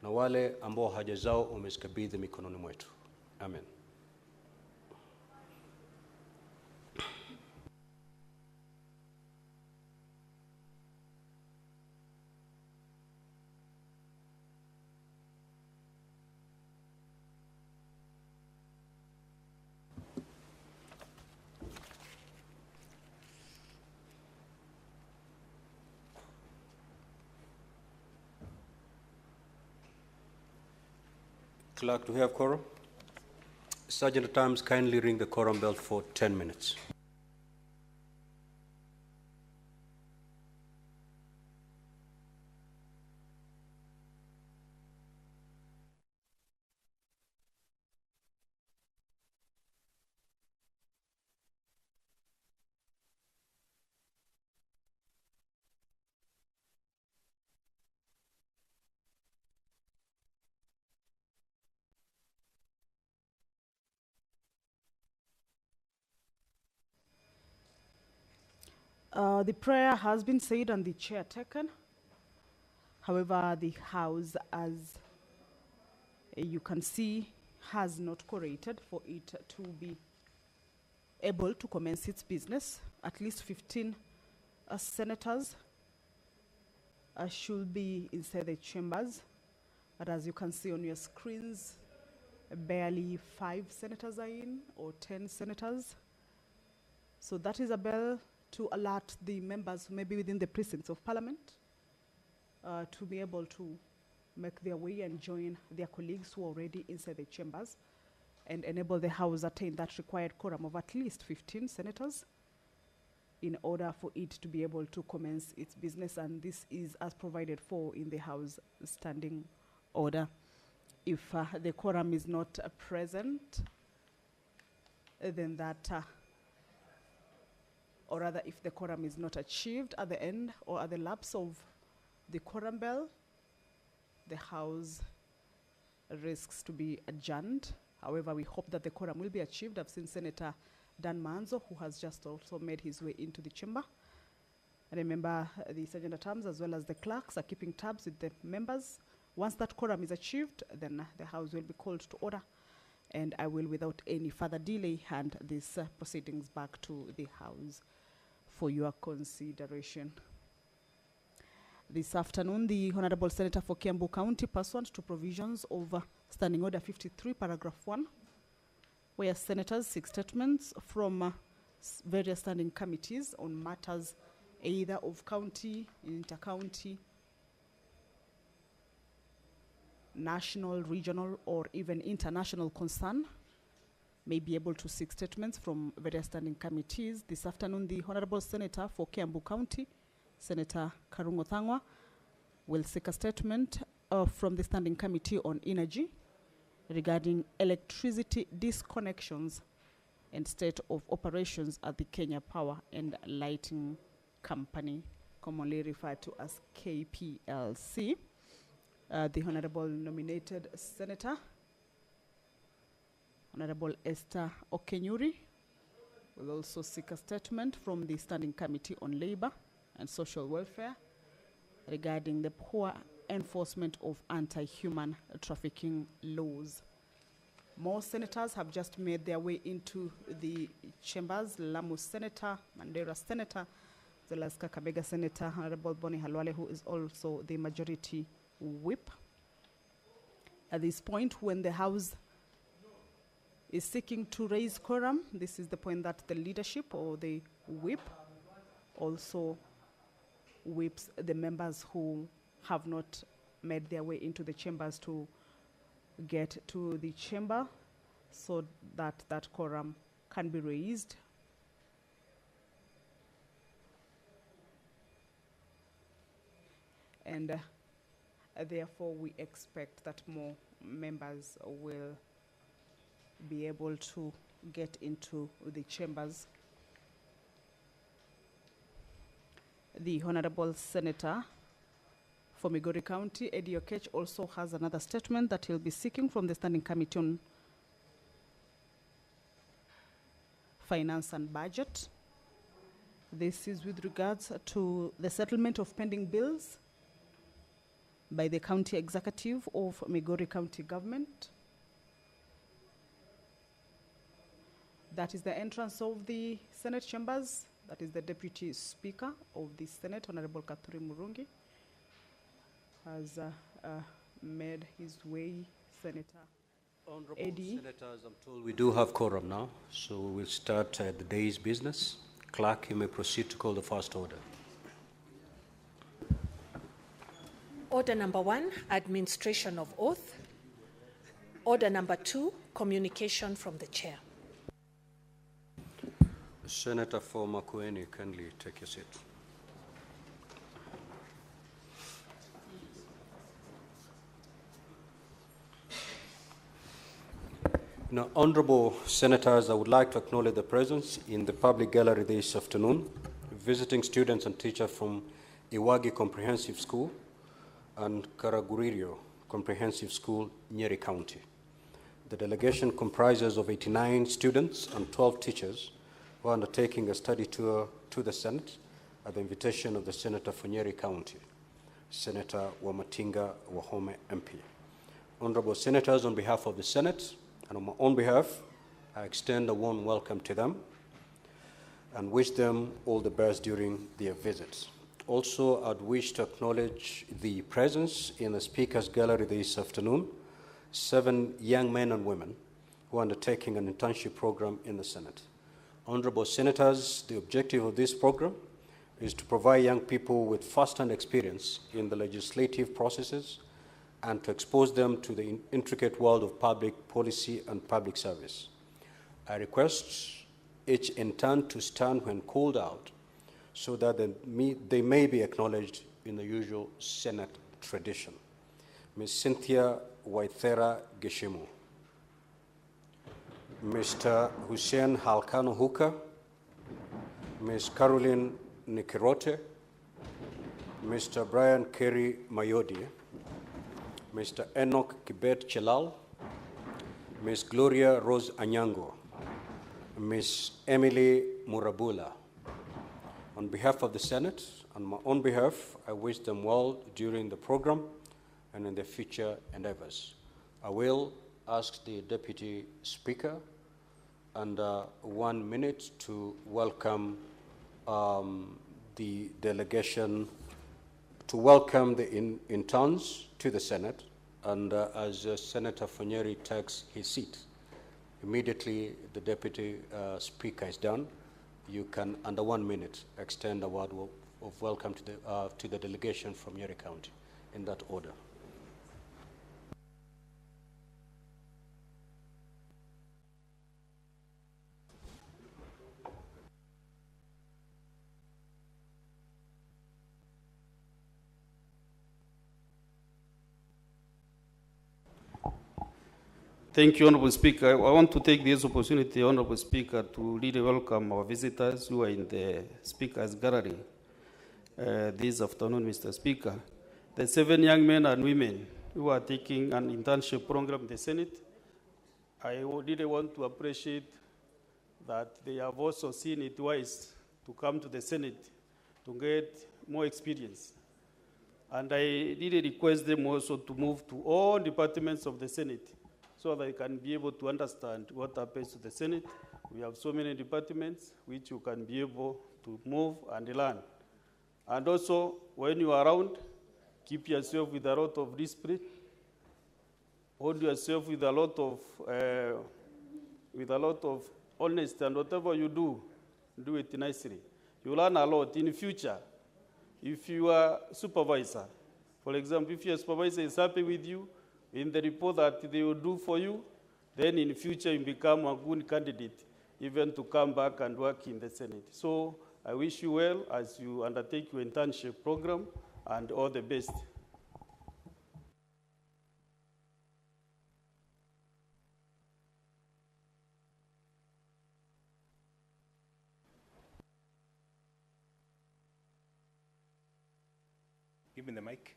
na wale ambao haja zao umezikabidhi mikononi mwetu. Amen. Clerk, do we have quorum? Sergeant at Arms, kindly ring the quorum bell for 10 minutes. The prayer has been said and the chair taken. However, the House, as you can see, has not collated for it to be able to commence its business. At least 15 senators should be inside the chambers. But as you can see on your screens, barely 5 senators are in, or 10 senators. So that is a bell to alert the members maybe within the precincts of Parliament to be able to make their way and join their colleagues who are already inside the chambers and enable the House attain that required quorum of at least 15 senators in order for it to be able to commence its business. And this is as provided for in the House Standing Order. If the quorum is not present, then that or rather if the quorum is not achieved at the end or at the lapse of the quorum bell, the House risks to be adjourned. However, we hope that the quorum will be achieved. I've seen Senator Dan Manzo, who has just also made his way into the chamber. And remember, the Sergeant at Arms as well as the clerks are keeping tabs with the members. Once that quorum is achieved, then the House will be called to order. And I will, without any further delay, hand these proceedings back to the House for your consideration. This afternoon, the Honorable Senator for Kiambu County, pursuant to provisions of Standing Order 53, paragraph 1, where senators seek statements from various standing committees on matters either of county, inter-county, national, regional, or even international concern, may be able to seek statements from various standing committees. This afternoon, the Honorable Senator for Kiambu County, Senator Karungo Thangwa, will seek a statement from the Standing Committee on Energy regarding electricity disconnections and state of operations at the Kenya Power and Lighting Company, commonly referred to as KPLC. The Honorable nominated Senator, Honorable Esther Okenyuri, will also seek a statement from the Standing Committee on Labor and Social Welfare regarding the poor enforcement of anti-human trafficking laws. More senators have just made their way into the chambers. Lamu Senator, Mandera Senator, as well as Kakamega Senator, Honorable Boni Halwale, who is also the majority whip. At this point, when the House is seeking to raise quorum, this is the point that the leadership or the whip also whips the members who have not made their way into the chambers to get to the chamber so that that quorum can be raised. And therefore, we expect that more members will be able to get into the chambers. The Honorable Senator for Migori County, Eddie Okech, also has another statement that he'll be seeking from the Standing Committee on Finance and Budget. This is with regards to the settlement of pending bills by the County Executive of Migori County Government. That is the entrance of the Senate chambers. That is the Deputy Speaker of the Senate, Honorable Kathuri Murungi, has made his way. Senator Honorable Eddie. Senators, I'm told we do have quorum now, so we'll start the day's business. Clerk, you may proceed to call the first order. Order number 1, administration of oath. Order number 2, communication from the chair. Senator for Makueni, kindly take your seat. Now, honorable senators, I would like to acknowledge the presence in the public gallery this afternoon, visiting students and teachers from Iwagi Comprehensive School and Karaguririo Comprehensive School, Nyeri County. The delegation comprises of 89 students and 12 teachers who are undertaking a study tour to the Senate at the invitation of the Senator for Nyeri County, Senator Wamatinga Wahome MP. Honorable senators, on behalf of the Senate and on my own behalf, I extend a warm welcome to them and wish them all the best during their visits. Also, I'd wish to acknowledge the presence in the Speaker's Gallery this afternoon, 7 young men and women who are undertaking an internship program in the Senate. Honorable senators, the objective of this program is to provide young people with first-hand experience in the legislative processes and to expose them to the intricate world of public policy and public service. I request each intern to stand when called out so that they may be acknowledged in the usual Senate tradition. Ms. Cynthia Waithera Geshimu, Mr. Hussein Halkano Huka, Ms. Caroline Nikirote, Mr. Brian Kerry Mayodi, Mr. Enoch Kibet Chelal, Ms. Gloria Rose Anyango, Ms. Emily Murabula. On behalf of the Senate and my own behalf, I wish them well during the program and in their future endeavors. I will ask the Deputy Speaker under 1 minute to welcome the delegation, to welcome the interns to the Senate, and as Senator Fanyeri takes his seat, immediately the Deputy Speaker is done, you can, under 1 minute, extend a word of welcome to the delegation from Nyeri County, in that order. Thank you, Honorable Speaker. I want to take this opportunity, Honorable Speaker, to really welcome our visitors who are in the Speaker's Gallery this afternoon, Mr. Speaker. The 7 young men and women who are taking an internship program in the Senate, I really want to appreciate that they have also seen it wise to come to the Senate to get more experience. And I really request them also to move to all departments of the Senate, so they can be able to understand what happens to the Senate. We have so many departments which you can be able to move and learn. And also, when you are around, keep yourself with a lot of discipline. Hold yourself with a lot of honesty, and whatever you do it nicely. You learn a lot in the future. If you are supervisor, for example, if your supervisor is happy with you, in the report that they will do for you, then in the future you become a good candidate, even to come back and work in the Senate. So I wish you well as you undertake your internship program, and all the best. Give me the mic.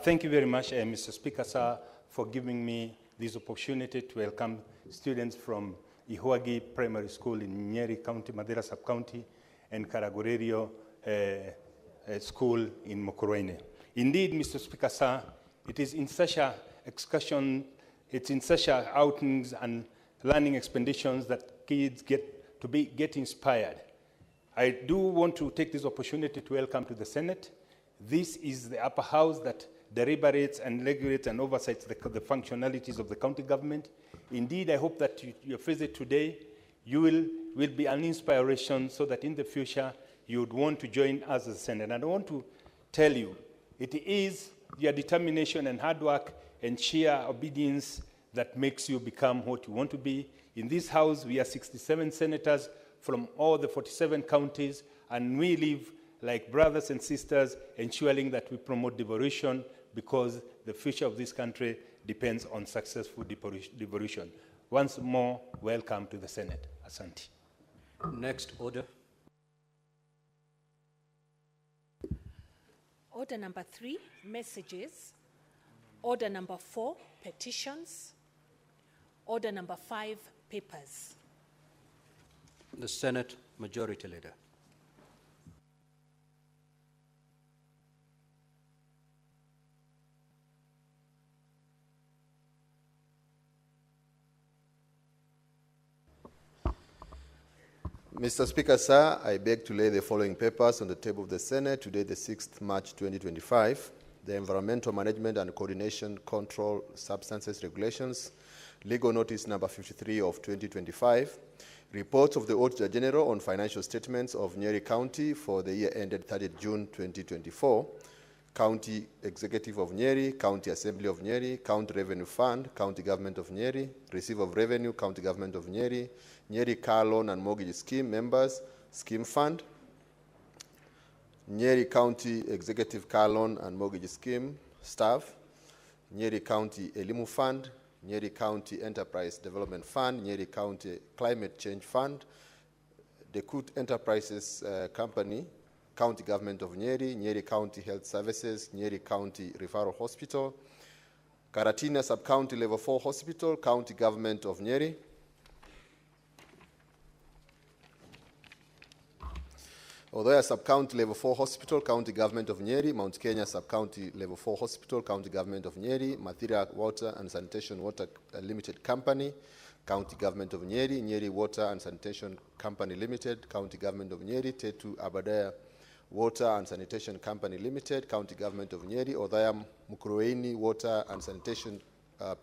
Thank you very much, Mr. Speaker, sir, for giving me this opportunity to welcome students from Ihuagi Primary School in Nyeri County, Madera Sub-County, and Karagorerio School in Mukurweini. Indeed, Mr. Speaker, sir, it is in such a excursion, it's in such a outings and learning expeditions that kids get inspired. I do want to take this opportunity to welcome to the Senate. This is the upper house that deliberates and regulates and oversights the functionalities of the county government. Indeed, I hope that your visit today will be an inspiration so that in the future you would want to join us as a Senate. And I want to tell you, it is your determination and hard work and sheer obedience that makes you become what you want to be. In this House, we are 67 senators from all the 47 counties, and we live like brothers and sisters, ensuring that we promote devolution because the future of this country depends on successful devolution. Once more, welcome to the Senate. Asante. Next order. Order number 3, messages. Order number 4, petitions. Order number 5, papers. The Senate Majority Leader. Mr. Speaker, sir, I beg to lay the following papers on the table of the Senate today, the 6th March 2025. The Environmental Management and Coordination Control Substances Regulations, Legal Notice number 53 of 2025, Reports of the Auditor General on Financial Statements of Nyeri County for the year ended 30th June 2024, County Executive of Nyeri, County Assembly of Nyeri, County Revenue Fund, County Government of Nyeri, Receiver of Revenue, County Government of Nyeri, Nyeri Car Loan and Mortgage Scheme Members, Scheme Fund, Nyeri County Executive Car Loan and Mortgage Scheme Staff, Nyeri County Elimu Fund, Nyeri County Enterprise Development Fund, Nyeri County Climate Change Fund, the Kut Enterprises Company, County Government of Nyeri, Nyeri County Health Services, Nyeri County Referral Hospital, Karatina Sub-County Level 4 Hospital, County Government of Nyeri, Odoya Sub-County Level 4 Hospital, County Government of Nyeri, Mount Kenya Sub-County Level 4 Hospital, County Government of Nyeri, Mathira Water and Sanitation Water Limited Company, County Government of Nyeri, Nyeri Water and Sanitation Company Limited, County Government of Nyeri, Tetu Abadaya Water and Sanitation Company Limited, County Government of Nyeri, Odhaya Mukurueni Water and Sanitation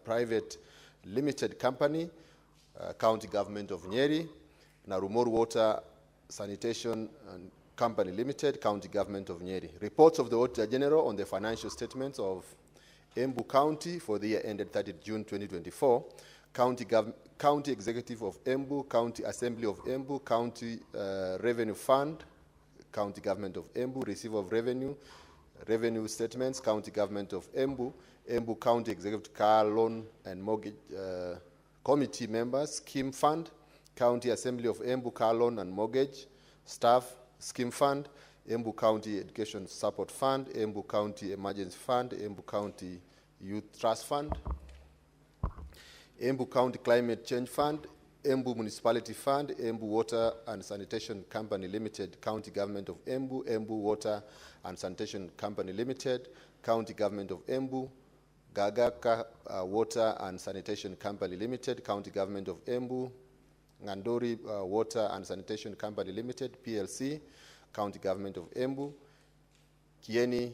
Private Limited Company, County Government of Nyeri, Narumoru Water Sanitation and Company Limited, County Government of Nyeri. Reports of the Auditor General on the financial statements of Embu County for the year ended 30th June 2024, County Executive of Embu, County Assembly of Embu, County Revenue Fund, County Government of Embu, Receiver of Revenue, Revenue Statements, County Government of Embu, Embu County Executive Car Loan and Mortgage Committee Members, Scheme Fund, County Assembly of Embu Car Loan and Mortgage, Staff, Scheme Fund, Embu County Education Support Fund, Embu County Emergency Fund, Embu County Youth Trust Fund, Embu County Climate Change Fund, Embu Municipality Fund, Embu Water and Sanitation Company Limited, County Government of Embu, Embu Water and Sanitation Company Limited, County Government of Embu, Gagaka Water and Sanitation Company Limited, County Government of Embu, Ngandori Water and Sanitation Company Limited, PLC, County Government of Embu, Kieni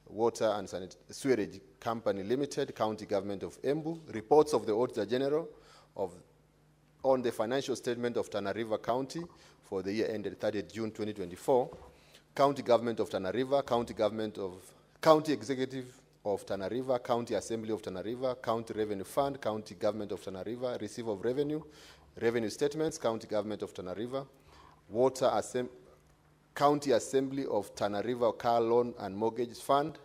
Water and Sewerage Company Limited, County Government of Embu. Reports of the Auditor General on the financial statement of Tana River County for the year ended 30th June 2024, County Government of Tana River, County Executive of Tana River, County Assembly of Tana River, County Revenue Fund, County Government of Tana River, Receiver of Revenue, Revenue Statements, County Government of Tana River, County Assembly of Tana River Car Loan and Mortgage Fund,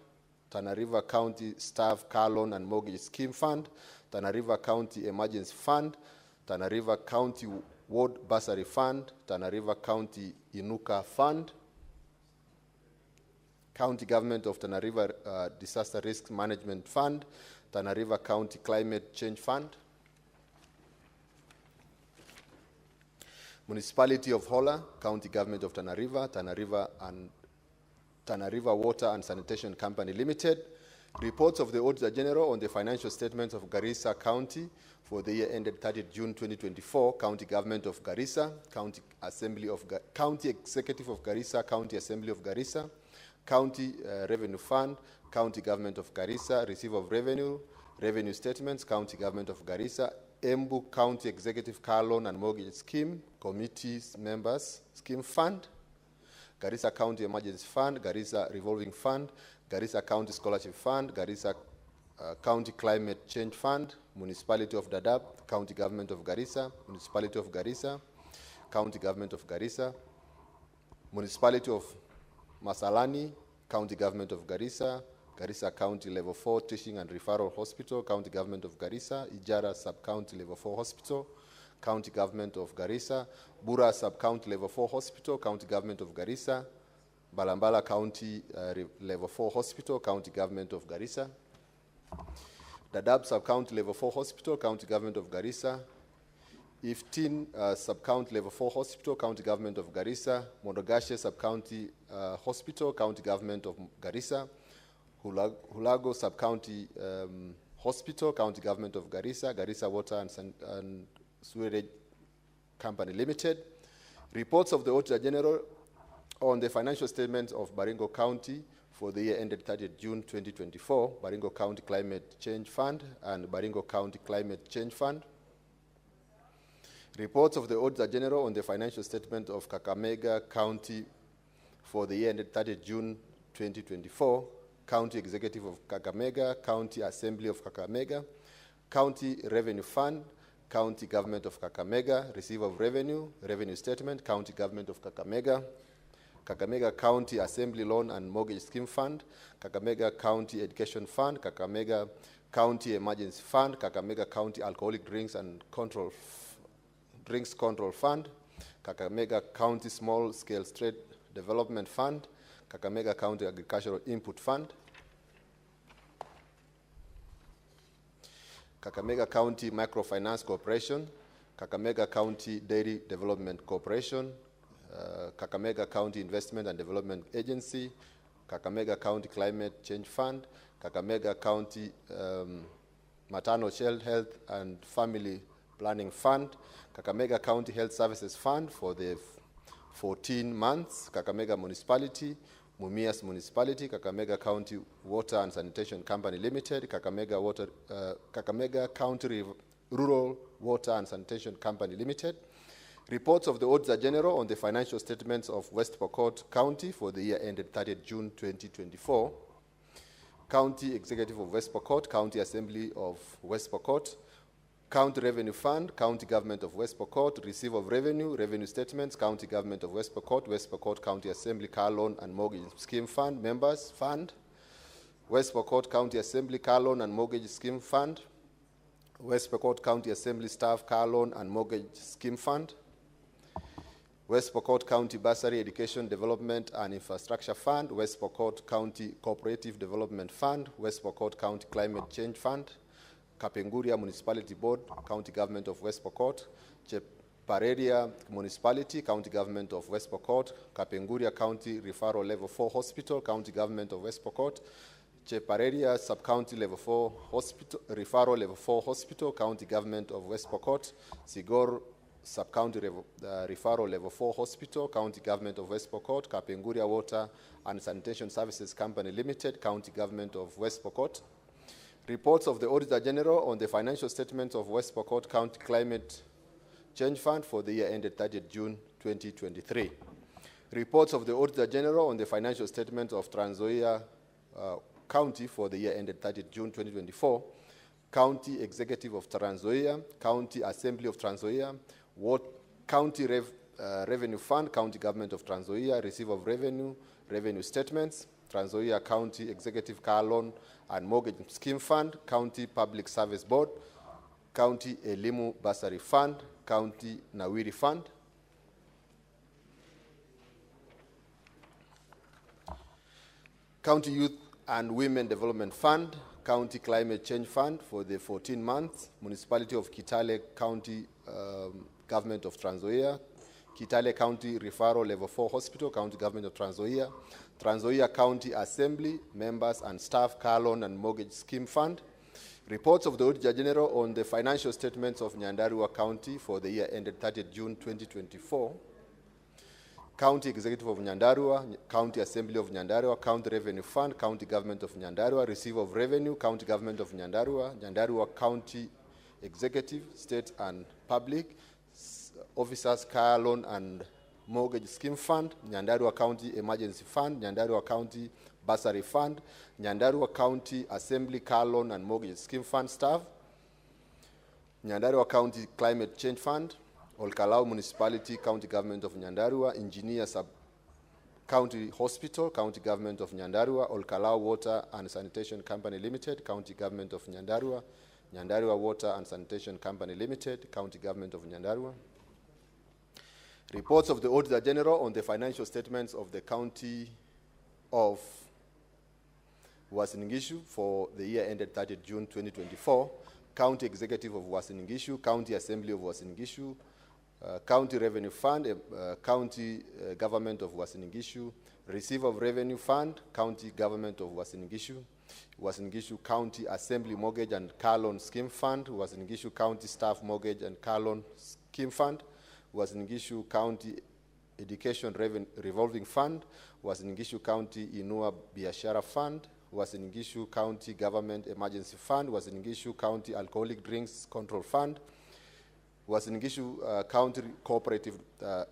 Tana River County Staff Car Loan and Mortgage Scheme Fund, Tana River County Emergency Fund, Tana River County Ward Bursary Fund, Tana River County Inuka Fund, County Government of Tana River Disaster Risk Management Fund, Tana River County Climate Change Fund, Municipality of Hola, County Government of Tana River Tana River Water and Sanitation Company Limited. Reports of the Auditor General on the financial statements of Garissa County for the year ended 30th June 2024, County Government of Garissa, County Executive of Garissa, County Assembly of Garissa, County Revenue Fund, County Government of Garissa, Receive of Revenue, Revenue Statements, County Government of Garissa, Embu County Executive Car Loan and Mortgage Scheme, Committees Members, Scheme Fund, Garissa County Emergency Fund, Garissa Revolving Fund, Garissa County Scholarship Fund, Garissa County Climate Change Fund, Municipality of Dadaab, County Government of Garissa, Municipality of Garissa, County Government of Garissa, Municipality of Masalani, County Government of Garissa, Garissa County Level 4 Teaching and Referral Hospital, County Government of Garissa, Ijara Sub-County Level 4 Hospital, County Government of Garissa, Bura Sub-County Level 4 Hospital, County Government of Garissa, Balambala County Level 4 Hospital, County Government of Garissa, Dadaab Sub-County Level 4 Hospital, County Government of Garissa, Iftin Sub-County Level 4 Hospital, County Government of Garissa, Modogashe Sub-County Hospital, County Government of Garissa, Hulago Sub-County Hospital, County Government of Garissa, Garissa Water and Sewerage Company Limited. Reports of the Auditor General on the financial statements of Baringo County for the year ended 30th June 2024, Baringo County Climate Change Fund and Baringo County Climate Change Fund. Reports of the Auditor General on the financial statement of Kakamega County for the year ended 30th June 2024, County Executive of Kakamega, County Assembly of Kakamega, County Revenue Fund, County Government of Kakamega, Receive of Revenue, Revenue Statement, County Government of Kakamega, Kakamega County Assembly Loan and Mortgage Scheme Fund, Kakamega County Education Fund, Kakamega County Emergency Fund, Kakamega County Alcoholic Drinks and Drinks Control Fund, Kakamega County Small Scale Trade Development Fund, Kakamega County Agricultural Input Fund, Kakamega County Microfinance Corporation, Kakamega County Dairy Development Corporation, Kakamega County Investment and Development Agency, Kakamega County Climate Change Fund, Kakamega County Maternal Child Health and Family Planning Fund, Kakamega County Health Services Fund for the 14 months, Kakamega Municipality, Mumias Municipality, Kakamega County Water and Sanitation Company Limited, Kakamega County Rural Water and Sanitation Company Limited. Reports of the Auditor General on the financial statements of West Pokot County for the year ended 30th June 2024, County Executive of West Pokot, County Assembly of West Pokot, County Revenue Fund, County Government of West Pokot, Receive of Revenue, Revenue Statements, County Government of West Pokot County Assembly Car Loan and Mortgage Scheme Fund, Members Fund, West Pokot County Assembly Car Loan and Mortgage Scheme Fund, West Pokot County Assembly Staff Car Loan and Mortgage Scheme Fund, West Pokot County Bursary Education Development and Infrastructure Fund, West Pokot County Cooperative Development Fund, West Pokot County Climate Change Fund, Kapenguria Municipality Board, County Government of West Pokot, Chepareria Municipality, County Government of West Pokot, Kapenguria County Referral Level 4 Hospital, County Government of West Pokot, Chepareria Sub-County Level 4 Hospital, Referral Level 4 Hospital, County Government of West Pokot, Sigor Sub-County Referral Level 4 Hospital, County Government of West Pokot, Kapenguria Water and Sanitation Services Company Limited, County Government of West Pokot. Reports of the Auditor General on the financial statements of West Pokot County Climate Change Fund for the year ended 30th June 2023. Reports of the Auditor General on the financial statements of Trans Nzoia County for the year ended 30th June 2024, County Executive of Trans Nzoia, County Assembly of Trans Nzoia, County Revenue Fund, County Government of Trans Nzoia, Receive of Revenue, Revenue Statements, Trans Nzoia County Executive Car Loan and Mortgage Scheme Fund, County Public Service Board, County Elimu Bursary Fund, County Nawiri Fund, County Youth and Women Development Fund, County Climate Change Fund for the 14 months, Municipality of Kitale County Government of Trans Nzoia, Kitale County Referral Level 4 Hospital, County Government of Trans Nzoia, Trans Nzoia County Assembly, members and staff, car loan and mortgage scheme fund. Reports of the Auditor General on the financial statements of Nyandarua County for the year ended 30th June 2024. County Executive of Nyandarua, County Assembly of Nyandarua, County Revenue Fund, County Government of Nyandarua, Receive of Revenue, County Government of Nyandarua, Nyandarua County Executive, State and Public, Officers Car Loan and Mortgage Scheme Fund, Nyandarua County Emergency Fund, Nyandarua County Bursary Fund, Nyandarua County Assembly Car Loan and Mortgage Scheme Fund staff, Nyandarua County Climate Change Fund, Olkalau Municipality, County Government of Nyandarua, Engineer Sub-County Hospital, County Government of Nyandarua, Olkalau Water and Sanitation Company Limited, County Government of Nyandarua, Nyandarua Water and Sanitation Company Limited, County Government of Nyandarua. Reports of the Auditor General on the financial statements of the County of Uasin Gishu for the year ended 30th June 2024, County Executive of Uasin Gishu, County Assembly of Uasin Gishu, County Revenue Fund, County Government of Uasin Gishu, Receive of Revenue Fund, County Government of Uasin Gishu, Uasin Gishu County Assembly Mortgage and Car Loan Scheme Fund, Uasin Gishu County Staff Mortgage and Car Loan Scheme Fund, Uasin Gishu County Education Revolving Fund, Uasin Gishu County Inua Biashara Fund, Uasin Gishu County Government Emergency Fund, Uasin Gishu County Alcoholic Drinks Control Fund, Uasin Gishu County Cooperative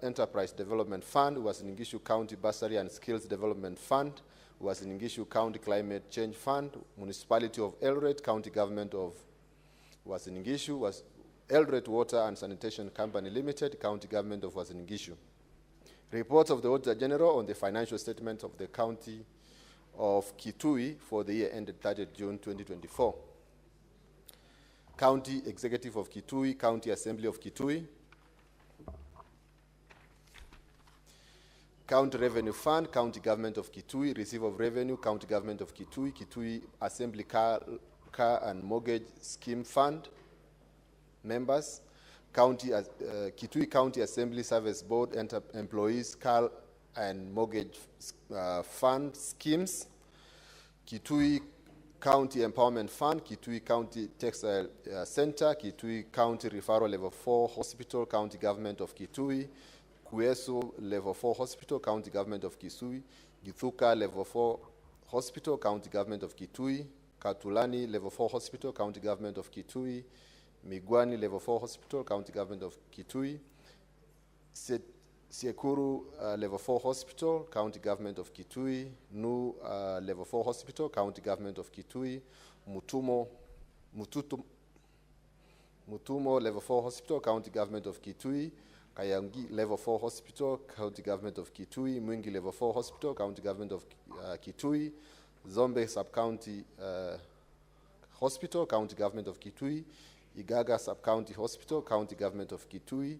Enterprise Development Fund, Uasin Gishu County Bursary and Skills Development Fund, Uasin Gishu County Climate Change Fund, Municipality of Eldoret, County Government of Uasin Gishu, Eldoret Water and Sanitation Company Limited, County Government of Uasin Gishu. Reports of the Auditor General on the financial statements of the County of Kitui for the year ended 30th June 2024. County Executive of Kitui, County Assembly of Kitui, County Revenue Fund, County Government of Kitui, Receive of Revenue, County Government of Kitui, Kitui Assembly Car and Mortgage Scheme Fund, members, Kitui County Assembly Service Board, Employees Car and Mortgage Fund Schemes, Kitui County Empowerment Fund, Kitui County Textile Center, Kitui County Referral Level 4 Hospital, County Government of Kitui, Kueso Level 4 Hospital, County Government of Kisui, Githuka Level 4 Hospital, County Government of Kitui, Katulani Level 4 Hospital, County Government of Kitui, Migwani Level 4 Hospital, County Government of Kitui, Siekuru Level 4 Hospital, County Government of Kitui, Nu Level 4 Hospital, County Government of Kitui, Mutumo Level 4 Hospital, County Government of Kitui, Kayangi Level 4 Hospital, County Government of Kitui, Mwingi Level 4 Hospital, County Government of Kitui, Zombe Sub-County Hospital, County Government of Kitui, Igaga Sub-County Hospital, County Government of Kitui,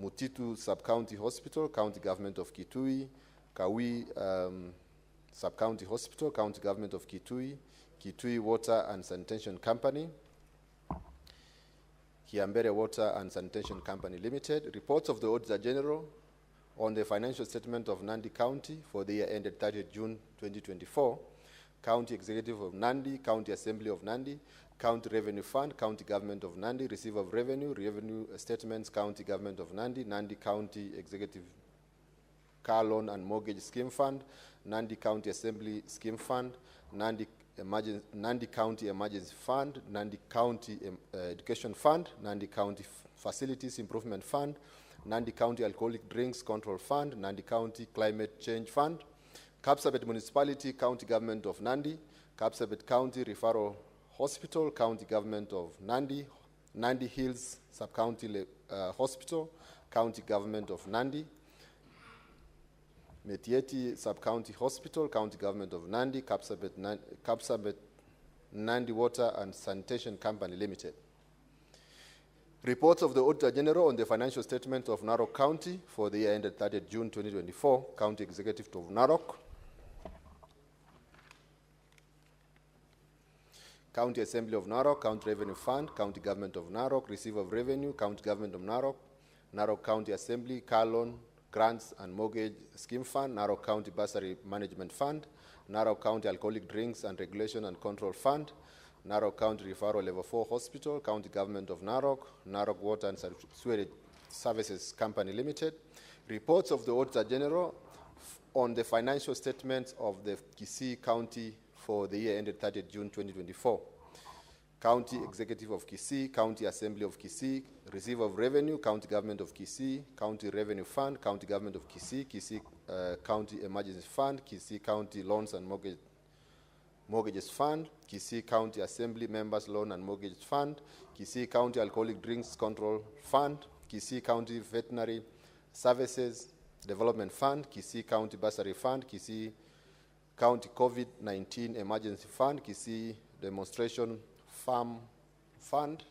Mutitu Sub-County Hospital, County Government of Kitui, Kawi Sub-County Hospital, County Government of Kitui, Kitui Water and Sanitation Company, Kiambere Water and Sanitation Company Limited. Reports of the Auditor General on the financial statement of Nandi County for the year ended 30th June 2024, County Executive of Nandi, County Assembly of Nandi, County Revenue Fund, County Government of Nandi, Receive of Revenue, Revenue Statements, County Government of Nandi, Nandi County Executive Car Loan and Mortgage Scheme Fund, Nandi County Assembly Scheme Fund, Nandi County Emergency Fund, Nandi County Education Fund, Nandi County Facilities Improvement Fund, Nandi County Alcoholic Drinks Control Fund, Nandi County Climate Change Fund, Kapsabet Municipality, County Government of Nandi, Kapsabet County Referral Hospital, County Government of Nandi, Nandi Hills Sub-County Hospital, County Government of Nandi, Metieti Sub-County Hospital, County Government of Nandi, Kapsabet Nandi Water and Sanitation Company Limited. Reports of the Auditor General on the financial statement of Narok County for the year ended 30th June 2024, County Executive of Narok, County Assembly of Narok, County Revenue Fund, County Government of Narok, Receive of Revenue, County Government of Narok, Narok County Assembly, Car Loan Grants and Mortgage Scheme Fund, Narok County Bursary Management Fund, Narok County Alcoholic Drinks and Regulation and Control Fund, Narok County Referral Level 4 Hospital, County Government of Narok, Narok Water and Sewerage Services Company Limited. Reports of the Auditor General on the financial statements of the Kisii County for the year ended 30th June 2024. County Executive of Kisii, County Assembly of Kisii, Receiver of Revenue, County Government of Kisii, County Revenue Fund, County Government of Kisii, Kisii County Emergency Fund, Kisii County Loans and Mortgages Fund, Kisii County Assembly Members Loan and Mortgage Fund, Kisii County Alcoholic Drinks Control Fund, Kisii County Veterinary Services Development Fund, Kisii County Bursary Fund, Kisii County COVID-19 Emergency Fund, Kisii Demonstration Farm Fund,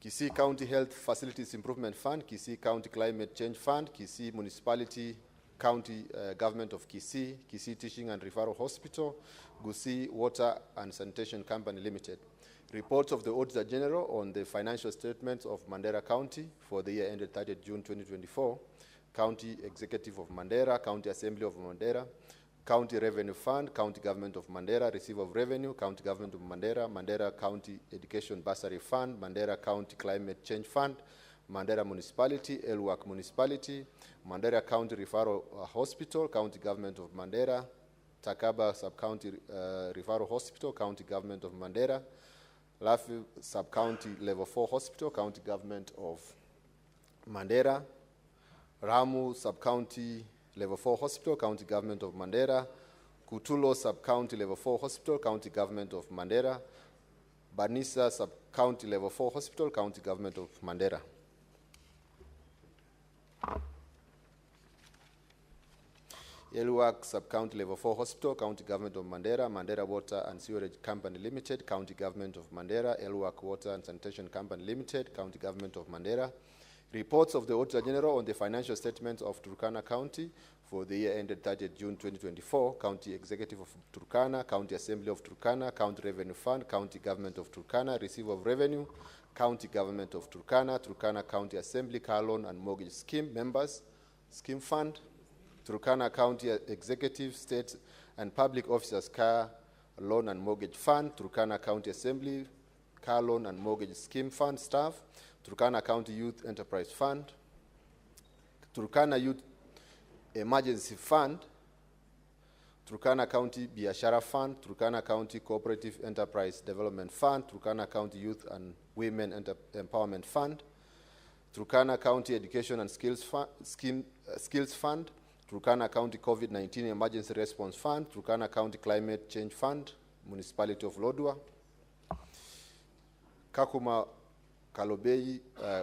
Kisii County Health Facilities Improvement Fund, Kisii County Climate Change Fund, Kisii Municipality County Government of Kisii, Kisii Teaching and Referral Hospital, Gusii Water and Sanitation Company Limited. Reports of the Auditor General on the financial statements of Mandera County for the year ended 30th June 2024, County Executive of Mandera, County Assembly of Mandera, County Revenue Fund, County Government of Mandera, Receiver of Revenue, County Government of Mandera, Mandera County Education Bursary Fund, Mandera County Climate Change Fund, Mandera Municipality, Elwak Municipality, Mandera County Referral Hospital, County Government of Mandera, Takaba Sub-County Referral Hospital, County Government of Mandera, Lafi Sub-County Level 4 Hospital, County Government of Mandera, Ramu Sub-County Level 4 Hospital, County Government of Mandera, Kutulo Sub-County Level 4 Hospital, County Government of Mandera, Banisa Sub-County Level 4 Hospital, County Government of Mandera. Elwak Sub-County Level 4 Hospital, County Government of Mandera, Mandera Water and Sewerage Company Limited, County Government of Mandera, Elwak Water and Sanitation Company Limited, County Government of Mandera. Reports of the Auditor General on the financial statements of Turkana County for the year ended 30th June 2024, County Executive of Turkana, County Assembly of Turkana, County Revenue Fund, County Government of Turkana, Receiver of Revenue, County Government of Turkana, Turkana County Assembly, Car Loan and Mortgage Scheme Members, Scheme Fund, Turkana County Executive, State and Public Officers Car Loan and Mortgage Fund, Turkana County Assembly, Car Loan and Mortgage Scheme Fund staff, Turkana County Youth Enterprise Fund, Turkana Youth Emergency Fund, Turkana County Biashara Fund, Turkana County Cooperative Enterprise Development Fund, Turkana County Youth and Women Empowerment Fund, Turkana County Education and Skills Fund, Turkana County COVID-19 Emergency Response Fund, Turkana County Climate Change Fund, Municipality of Lodwar, Kakuma Kalobei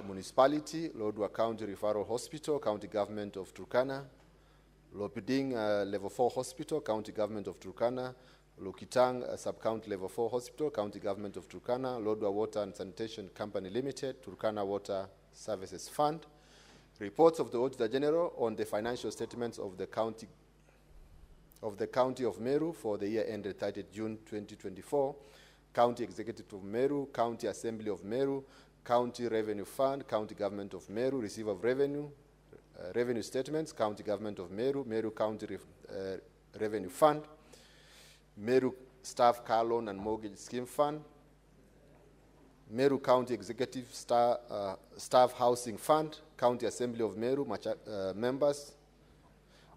Municipality, Lodwar County Referral Hospital, County Government of Turkana, Lopiding Level 4 Hospital, County Government of Turkana, Lokitang Sub-County Level 4 Hospital, County Government of Turkana, Lodwar Water and Sanitation Company Limited, Turkana Water Services Fund. Reports of the Auditor General on the financial statements of the County of Meru for the year ended 30th June 2024, County Executive of Meru, County Assembly of Meru, County Revenue Fund, County Government of Meru, Receiver of Revenue, Revenue Statements, County Government of Meru, Meru County Revenue Fund, Meru Staff Car Loan and Mortgage Scheme Fund, Meru County Executive Staff Housing Fund, County Assembly of Meru members,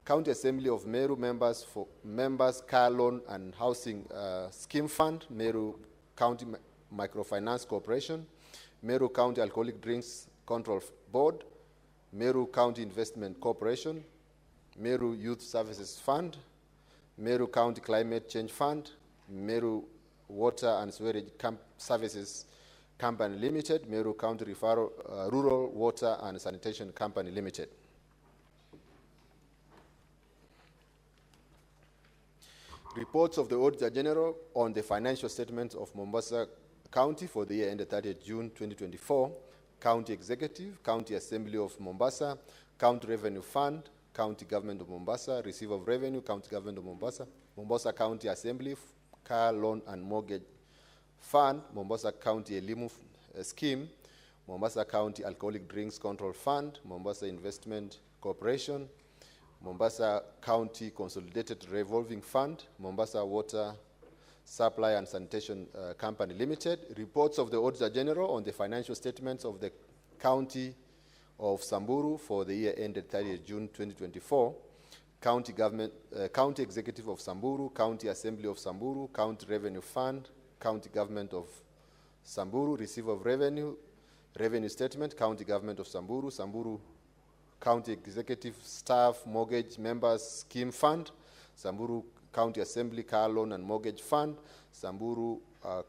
County Assembly of Meru members for members Car Loan and Housing Scheme Fund, Meru County Microfinance Corporation, Meru County Alcoholic Drinks Control Board, Meru County Investment Corporation, Meru Youth Services Fund, Meru County Climate Change Fund, Meru Water and Sewerage Services Company Limited, Meru County Rural Water and Sanitation Company Limited. Reports of the Auditor General on the financial statements of Mombasa County for the year ended 30th June 2024, County Executive, County Assembly of Mombasa, County Revenue Fund, County Government of Mombasa, Receiver of Revenue, County Government of Mombasa, Mombasa County Assembly, Car Loan and Mortgage Fund, Mombasa County Elimu Scheme, Mombasa County Alcoholic Drinks Control Fund, Mombasa Investment Corporation, Mombasa County Consolidated Revolving Fund, Mombasa Water Supply and Sanitation Company Limited, reports of the Auditor General on the financial statements of the County of Samburu for the year ended 30th June 2024, County Government, County Executive of Samburu, County Assembly of Samburu, County Revenue Fund, County Government of Samburu, Receiver of Revenue, Revenue Statement, County Government of Samburu, Samburu County Executive Staff Mortgage Members Scheme Fund, Samburu County Assembly Car Loan and Mortgage Fund, Samburu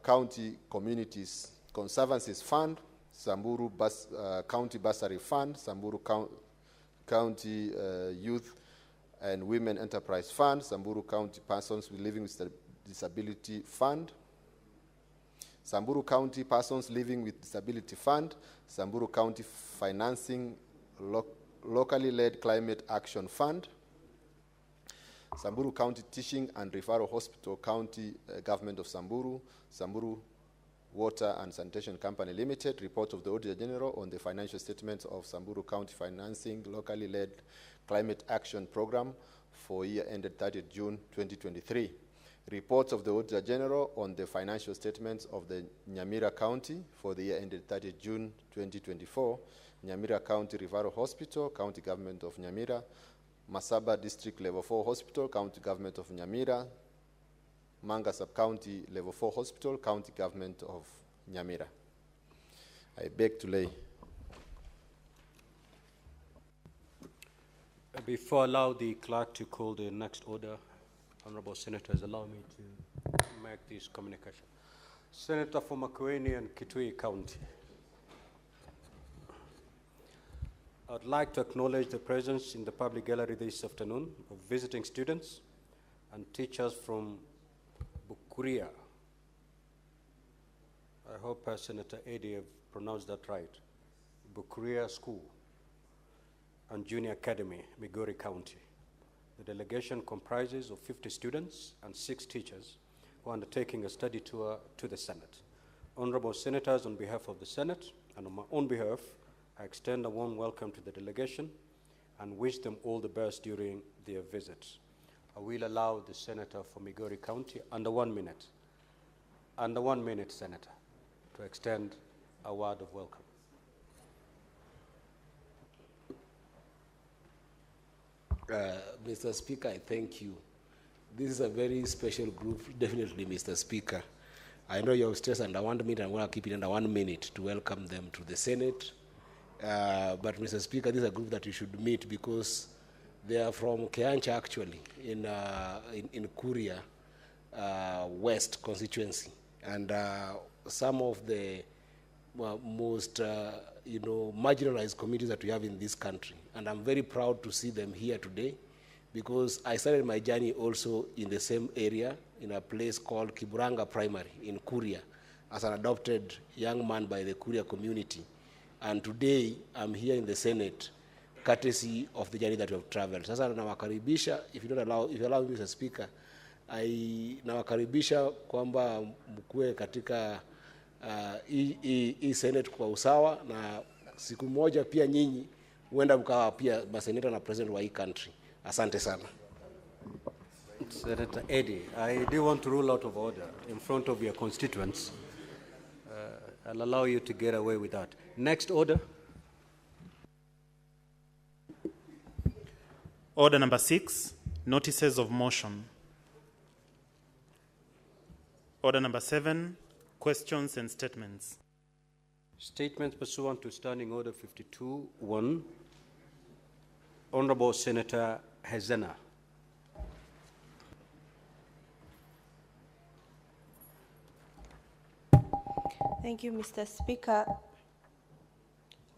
County Communities Conservancies Fund, Samburu County Bursary Fund, Samburu County Youth and Women Enterprise Fund, Samburu County Persons Living with Disability Fund, Samburu County Persons Living with Disability Fund, Samburu County Financing Locally Led Climate Action Fund, Samburu County Teaching and Referral Hospital, County Government of Samburu, Samburu Water and Sanitation Company Limited, report of the Auditor General on the financial statements of Samburu County Financing Locally Led Climate Action Program for year ended 30th June 2023. Reports of the Auditor General on the financial statements of the Nyamira County for the year ended 30th June 2024, Nyamira County Referral Hospital, County Government of Nyamira, Masaba District Level 4 Hospital, County Government of Nyamira, Manga Sub-County Level 4 Hospital, County Government of Nyamira. I beg to lay. Before I allow the clerk to call the next order, Honorable Senators, allow me to make this communication. Senator for Makueni and Kitui County. I'd like to acknowledge the presence in the public gallery this afternoon of visiting students and teachers from Bukuria. I hope Senator Eddie have pronounced that right. Bukuria School and Junior Academy, Migori County. The delegation comprises of 50 students and 6 teachers who are undertaking a study tour to the Senate. Honorable Senators, on behalf of the Senate and on my own behalf, I extend a warm welcome to the delegation and wish them all the best during their visits. I will allow the Senator for Migori County under 1 minute, Senator, to extend a word of welcome. Mr. Speaker, I thank you. This is a very special group, definitely, Mr. Speaker. I know you're stressed under 1 minute, I'm going to keep it under 1 minute to welcome them to the Senate. But Mr. Speaker, this is a group that you should meet because they are from Keancha, actually, in Kuria West constituency. And some of the most marginalized communities that we have in this country. And I'm very proud to see them here today because I started my journey also in the same area in a place called Kiburanga Primary in Kuria as an adopted young man by the Kuria community. And today I'm here in the Senate courtesy of the journey that we have traveled. Sasa nawakaribisha, if you allow me, Mr. Speaker, nawakaribisha kwamba mkue katika hii Senate kwa usawa na siku moja pia nyinyi huenda mkawa pia maseneta na president wa hii country. Asante sana. Senator Eddie, I do want to rule out of order in front of your constituents. I'll allow you to get away with that. Next order. Order number 6, notices of motion. Order number 7, questions and statements. Statements pursuant to Standing Order 52-1. Honorable Senator Hezena. Thank you, Mr. Speaker.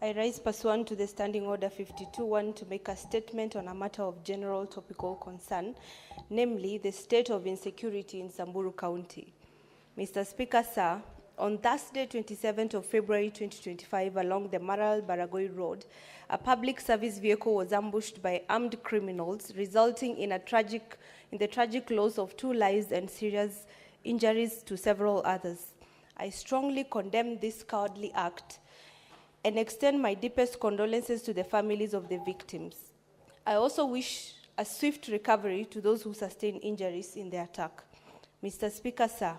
I rise pursuant to the Standing Order 52-1 to make a statement on a matter of general topical concern, namely the state of insecurity in Samburu County. Mr. Speaker, sir, on Thursday, 27th of February 2025, along the Maral-Baragoi Road, a public service vehicle was ambushed by armed criminals, resulting in the tragic loss of 2 lives and serious injuries to several others. I strongly condemn this cowardly act and extend my deepest condolences to the families of the victims. I also wish a swift recovery to those who sustained injuries in the attack. Mr. Speaker, sir,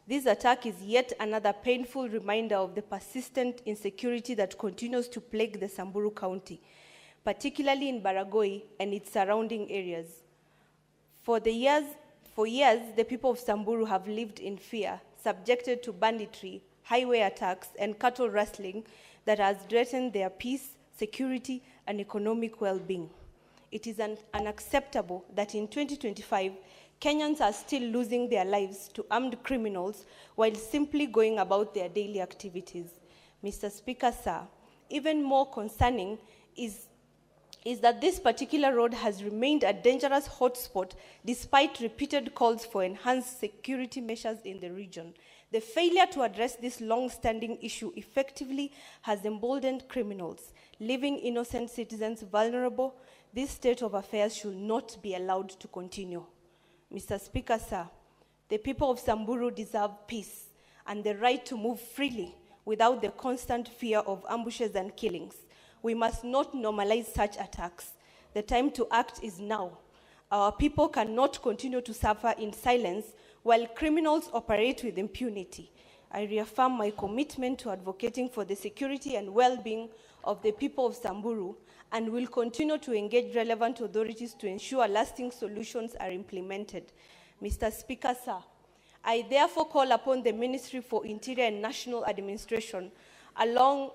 this attack is yet another painful reminder of the persistent insecurity that continues to plague the Samburu County, particularly in Baragoi and its surrounding areas. For years, the people of Samburu have lived in fear, subjected to banditry, highway attacks, and cattle rustling that has threatened their peace, security, and economic well-being. It is unacceptable that in 2025, Kenyans are still losing their lives to armed criminals while simply going about their daily activities. Mr. Speaker, sir, even more concerning is that this particular road has remained a dangerous hotspot despite repeated calls for enhanced security measures in the region. The failure to address this long-standing issue effectively has emboldened criminals, leaving innocent citizens vulnerable. This state of affairs should not be allowed to continue. Mr. Speaker, sir, the people of Samburu deserve peace and the right to move freely without the constant fear of ambushes and killings. We must not normalize such attacks. The time to act is now. Our people cannot continue to suffer in silence while criminals operate with impunity. I reaffirm my commitment to advocating for the security and well-being of the people of Samburu and will continue to engage relevant authorities to ensure lasting solutions are implemented. Mr. Speaker, sir, I therefore call upon the Ministry for Interior and National Administration, along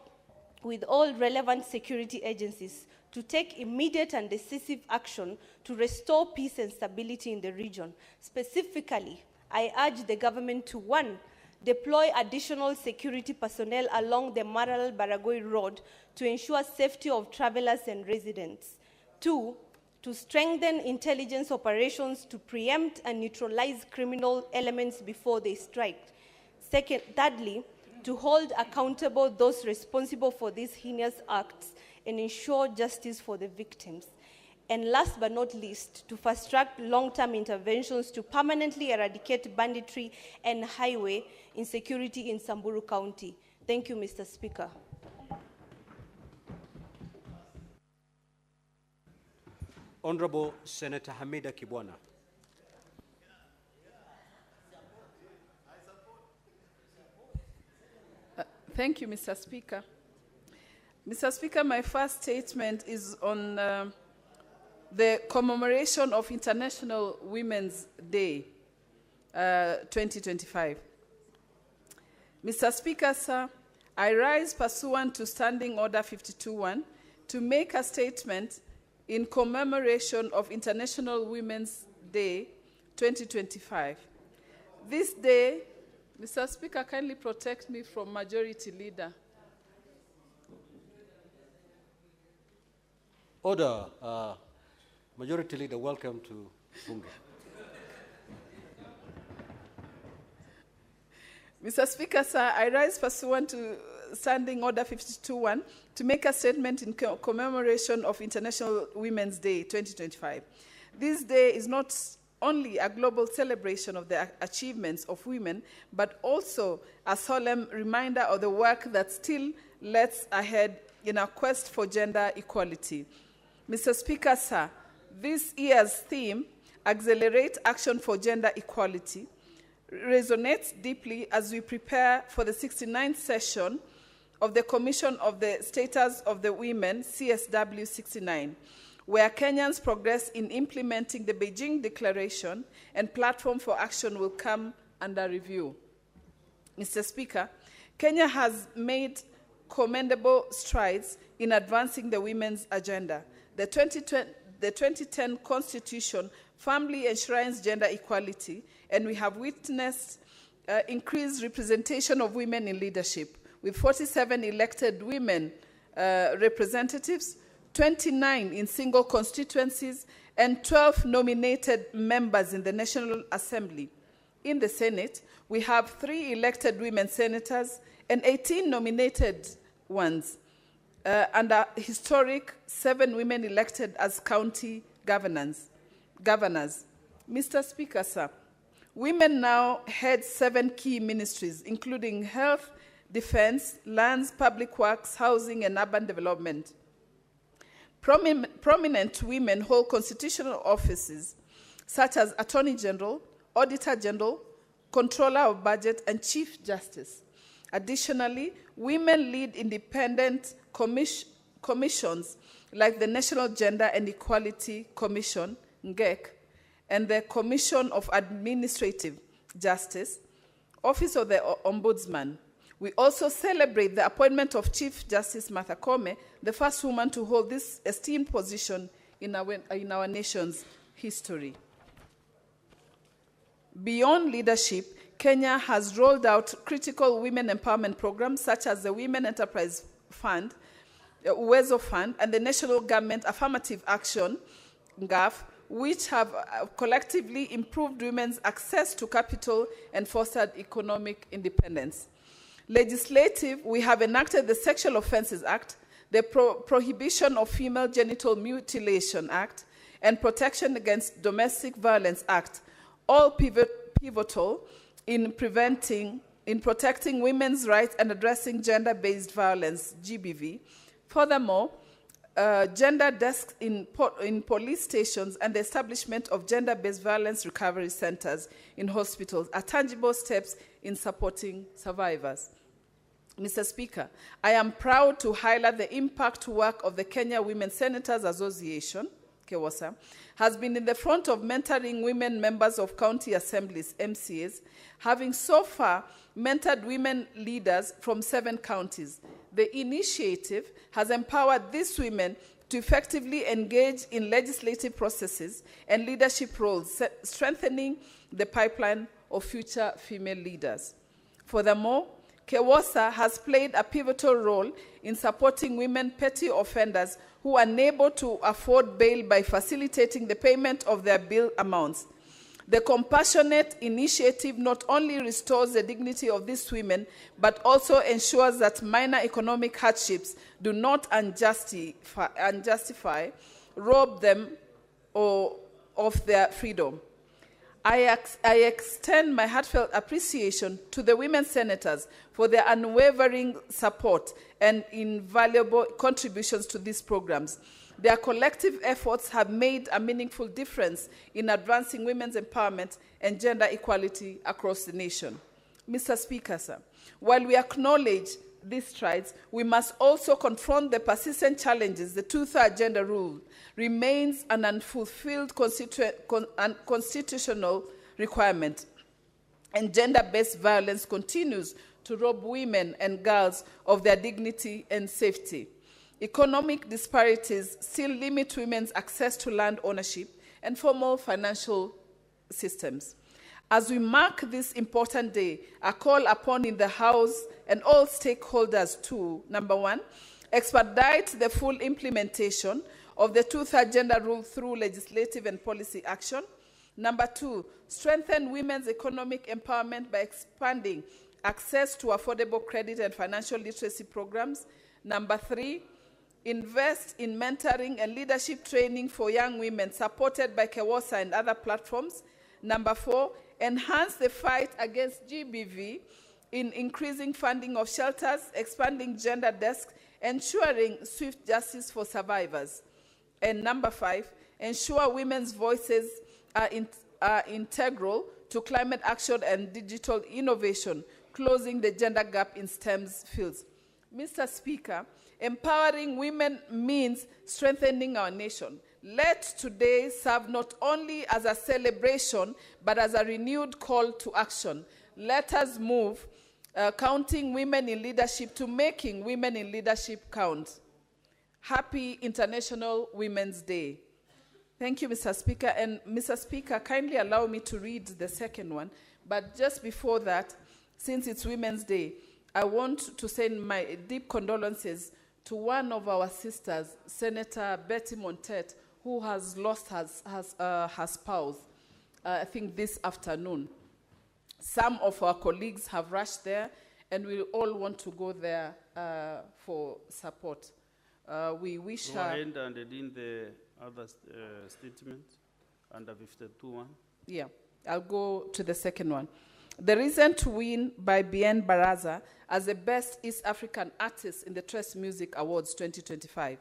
with all relevant security agencies, to take immediate and decisive action to restore peace and stability in the region. Specifically, I urge the government to, 1, deploy additional security personnel along the Maralal-Baragoi Road to ensure safety of travelers and residents. 2, to strengthen intelligence operations to preempt and neutralize criminal elements before they strike. Thirdly, to hold accountable those responsible for these heinous acts and ensure justice for the victims. And last but not least, to fast-track long-term interventions to permanently eradicate banditry and highway insecurity in Samburu County. Thank you, Mr. Speaker. Honorable Senator Hamida Kibwana. Thank you, Mr. Speaker. Mr. Speaker, my first statement is on the commemoration of International Women's Day 2025. Mr. Speaker, sir, I rise pursuant to Standing Order 52.1 to make a statement in commemoration of International Women's Day 2025. This day, Mr. Speaker, kindly protect me from Majority Leader. Order. Majority Leader, welcome to Bunge. Mr. Speaker, sir, I rise pursuant to Standing Order 52.1 to make a statement in commemoration of International Women's Day 2025. This day is not only a global celebration of the achievements of women, but also a solemn reminder of the work that still lies ahead in our quest for gender equality. Mr. Speaker, sir, this year's theme, Accelerate Action for Gender Equality, resonates deeply as we prepare for the 69th session of the Commission of the Status of the Women, CSW 69, where Kenyans' progress in implementing the Beijing Declaration and Platform for Action will come under review. Mr. Speaker, Kenya has made commendable strides in advancing the women's agenda. The 2010 Constitution firmly enshrines gender equality, and we have witnessed increased representation of women in leadership, with 47 elected women representatives, 29 in single constituencies, and 12 nominated members in the National Assembly. In the Senate, we have 3 elected women senators and 18 nominated ones, and a historic 7 women elected as county governors. Mr. Speaker, sir, women now head 7 key ministries, including health, defense, lands, public works, housing, and urban development. Prominent women hold constitutional offices such as Attorney General, Auditor General, Controller of Budget, and Chief Justice. Additionally, women lead independent commissions like the National Gender and Equality Commission, NGEC, and the Commission of Administrative Justice, Office of the Ombudsman. We also celebrate the appointment of Chief Justice Martha Koome, the first woman to hold this esteemed position in our nation's history. Beyond leadership, Kenya has rolled out critical women empowerment programs such as the Women Enterprise Fund, Uwezo Fund, and the National Government Affirmative Action, GAF, which have collectively improved women's access to capital and fostered economic independence. Legislative, we have enacted the Sexual Offences Act, the Prohibition of Female Genital Mutilation Act, and Protection Against Domestic Violence Act, all pivotal in protecting women's rights and addressing gender-based violence, GBV. Furthermore, gender desks in police stations and the establishment of gender-based violence recovery centers in hospitals are tangible steps in supporting survivors. Mr. Speaker, I am proud to highlight the impact work of the Kenya Women Senators Association, KEWASA, has been in the front of mentoring women members of county assemblies, MCAs, having so far mentored women leaders from 7 counties. The initiative has empowered these women to effectively engage in legislative processes and leadership roles, strengthening the pipeline of future female leaders. Furthermore, KEWASA has played a pivotal role in supporting women petty offenders who are unable to afford bail by facilitating the payment of their bill amounts. The compassionate initiative not only restores the dignity of these women, but also ensures that minor economic hardships do not unjustify rob them of their freedom. I extend my heartfelt appreciation to the women senators for their unwavering support and invaluable contributions to these programs. Their collective efforts have made a meaningful difference in advancing women's empowerment and gender equality across the nation. Mr. Speaker, sir, while we acknowledge these strides, we must also confront the persistent challenges. The two-thirds gender rule remains an unfulfilled constitutional requirement, and gender-based violence continues to rob women and girls of their dignity and safety. Economic disparities still limit women's access to land ownership and formal financial systems. As we mark this important day, I call upon in the House and all stakeholders to, number 1, expedite the full implementation of the two-thirds gender rule through legislative and policy action. Number 2, strengthen women's economic empowerment by expanding access to affordable credit and financial literacy programs. Number 3, invest in mentoring and leadership training for young women supported by KEWASA and other platforms. Number 4, enhance the fight against GBV in increasing funding of shelters, expanding gender desks, ensuring swift justice for survivors. And number 5, ensure women's voices are integral to climate action and digital innovation, closing the gender gap in STEM fields. Mr. Speaker, empowering women means strengthening our nation. Let today serve not only as a celebration, but as a renewed call to action. Let us move counting women in leadership to making women in leadership count. Happy International Women's Day. Thank you, Mr. Speaker. And Mr. Speaker, kindly allow me to read the second one. But just before that, since it's Women's Day, I want to send my deep condolences to one of our sisters, Senator Betty Montet, who has lost her spouse, I think this afternoon. Some of our colleagues have rushed there, and we all want to go there for support. We wish her... Go ahead and in the other statement, under 52.1. Yeah, I'll go to the second one. The recent win by Bien Baraza as the Best East African Artist in the Trust Music Awards 2025.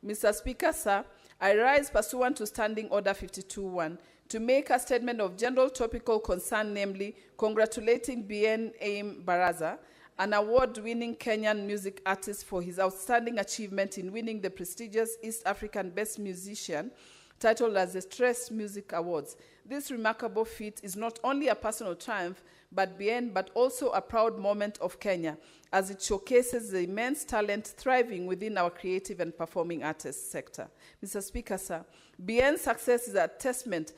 Mr. Speaker, sir, I rise pursuant to Standing Order 52.1 to make a statement of general topical concern, namely congratulating Bien Aim Baraza, an award-winning Kenyan music artist, for his outstanding achievement in winning the prestigious East African Best Musician, titled as the Stress Music Awards. This remarkable feat is not only a personal triumph, but also a proud moment of Kenya, as it showcases the immense talent thriving within our creative and performing arts sector. Mr. Speaker, sir, Bien's success is a testament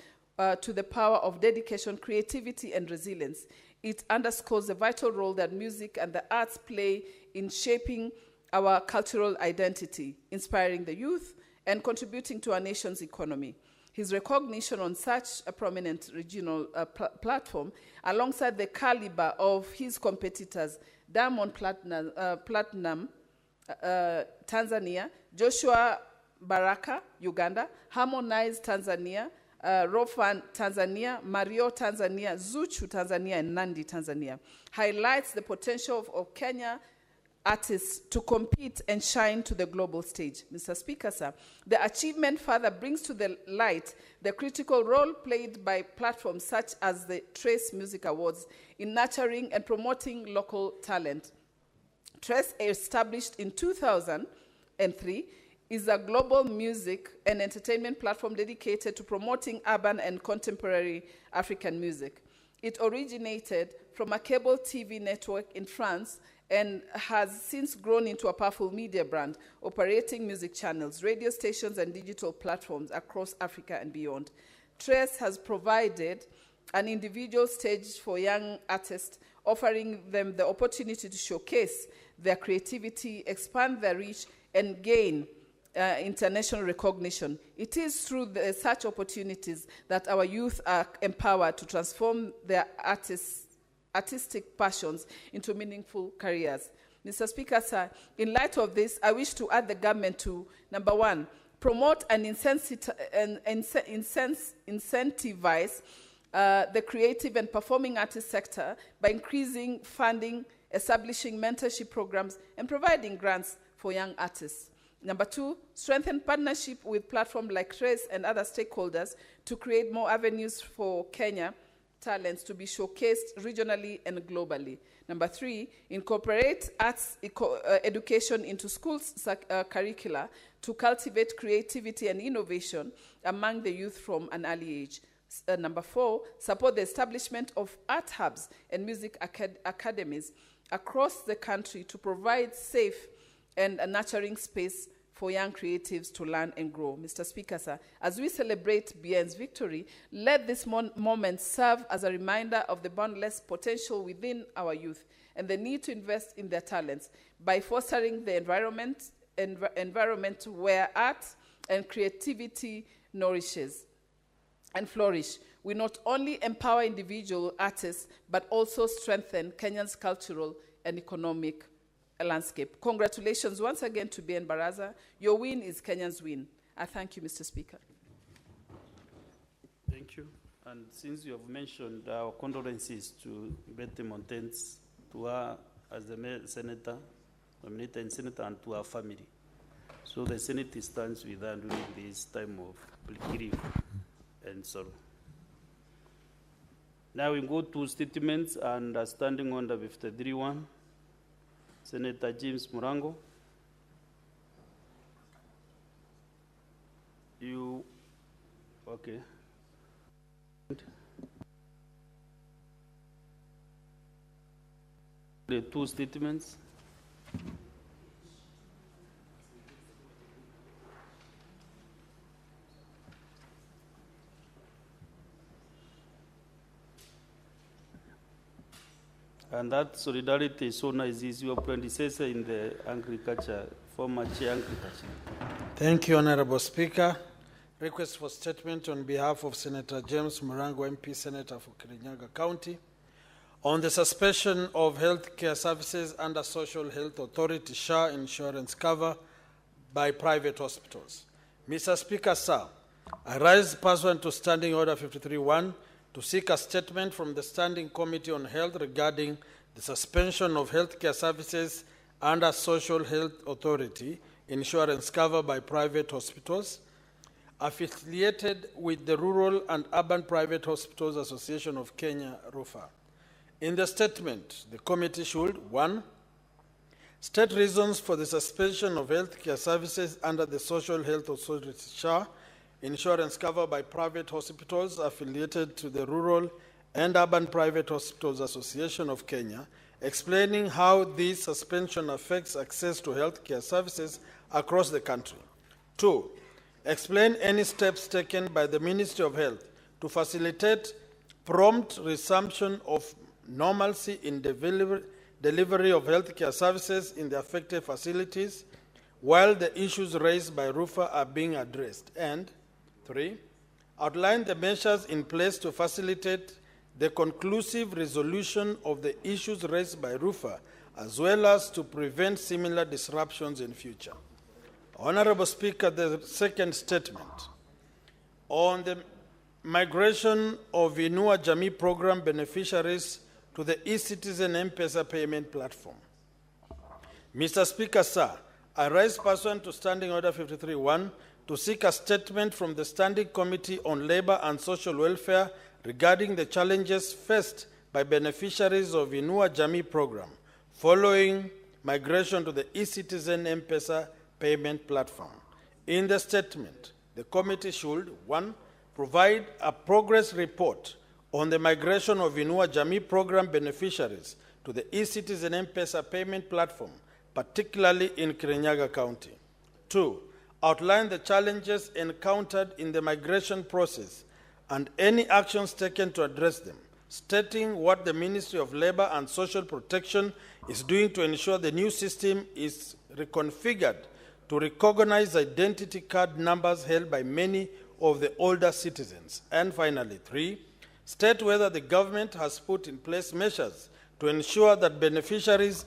to the power of dedication, creativity, and resilience. It underscores the vital role that music and the arts play in shaping our cultural identity, inspiring the youth, and contributing to our nation's economy. His recognition on such a prominent regional platform, alongside the caliber of his competitors, Diamond Platinum, Tanzania, Joshua Baraka, Uganda, Harmonize, Tanzania, Rofan, Tanzania, Mario, Tanzania, Zuchu, Tanzania, and Nandi, Tanzania, highlights the potential of Kenya artists to compete and shine to the global stage. Mr. Speaker, sir, the achievement further brings to the light the critical role played by platforms such as the Trace Music Awards in nurturing and promoting local talent. Trace, established in 2003, is a global music and entertainment platform dedicated to promoting urban and contemporary African music. It originated from a cable TV network in France and has since grown into a powerful media brand, operating music channels, radio stations, and digital platforms across Africa and beyond. Trace has provided an individual stage for young artists, offering them the opportunity to showcase their creativity, expand their reach, and gain international recognition. It is through such opportunities that our youth are empowered to transform their artistic passions into meaningful careers. Mr. Speaker, sir, in light of this, I wish to urge the government to, number one, promote and incentivize the creative and performing artist sector by increasing funding, establishing mentorship programs, and providing grants for young artists. Number two, strengthen partnership with platforms like Trace and other stakeholders to create more avenues for Kenya talents to be showcased regionally and globally. Number three, incorporate arts education into schools' curricula to cultivate creativity and innovation among the youth from an early age. Number four, support the establishment of art hubs and music academies across the country to provide safe and a nurturing space for young creatives to learn and grow. Mr. Speaker, sir, as we celebrate Bien's victory, let this moment serve as a reminder of the boundless potential within our youth and the need to invest in their talents by fostering the environment where art and creativity nourishes and flourish. We not only empower individual artists, but also strengthen Kenya's cultural and economic landscape. Congratulations once again to Bien Baraza. Your win is Kenya's win. I thank you, Mr. Speaker. Thank you. And since you have mentioned our condolences to Betty Montens, to her as the senator, nominated senator, and to her family. So the Senate stands with her during this time of grief and sorrow. Now we go to statements and standing under 53.1. Senator James Murango. You, okay. The two statements. And that solidarity is so nice. Is your predecessor in the agriculture, former chair agriculture. Thank you, Honorable Speaker. Request for statement on behalf of Senator James Murango, MP, Senator for Kirinyaga County, on the suspension of health care services under Social Health Authority SHA insurance cover by private hospitals. Mr. Speaker, sir, I rise pursuant to Standing Order 53.1 to seek a statement from the Standing Committee on Health regarding the suspension of healthcare services under Social Health Authority insurance cover by private hospitals affiliated with the Rural and Urban Private Hospitals Association of Kenya, RUFA. In the statement, the committee should, 1, state reasons for the suspension of healthcare services under the Social Health Authority (SHA) insurance cover by private hospitals affiliated to the Rural and Urban Private Hospitals Association of Kenya, explaining how this suspension affects access to healthcare services across the country. 2, explain any steps taken by the Ministry of Health to facilitate prompt resumption of normalcy in delivery of healthcare services in the affected facilities while the issues raised by RUFA are being addressed. And 3, outline the measures in place to facilitate the conclusive resolution of the issues raised by RUFA, as well as to prevent similar disruptions in future. Honorable Speaker, the second statement on the migration of Inua Jamii program beneficiaries to the e-Citizen M-Pesa payment platform. Mr. Speaker, sir, I rise pursuant to Standing Order 53.1 to seek a statement from the Standing Committee on Labor and Social Welfare regarding the challenges faced by beneficiaries of Inua Jamii program following migration to the e-Citizen M-Pesa payment platform. In the statement, the committee should, 1, provide a progress report on the migration of Inua Jamii program beneficiaries to the e-Citizen M-Pesa payment platform, particularly in Kirinyaga County. 2, outline the challenges encountered in the migration process and any actions taken to address them, stating what the Ministry of Labor and Social Protection is doing to ensure the new system is reconfigured to recognize identity card numbers held by many of the older citizens. And finally, 3, state whether the government has put in place measures to ensure that beneficiaries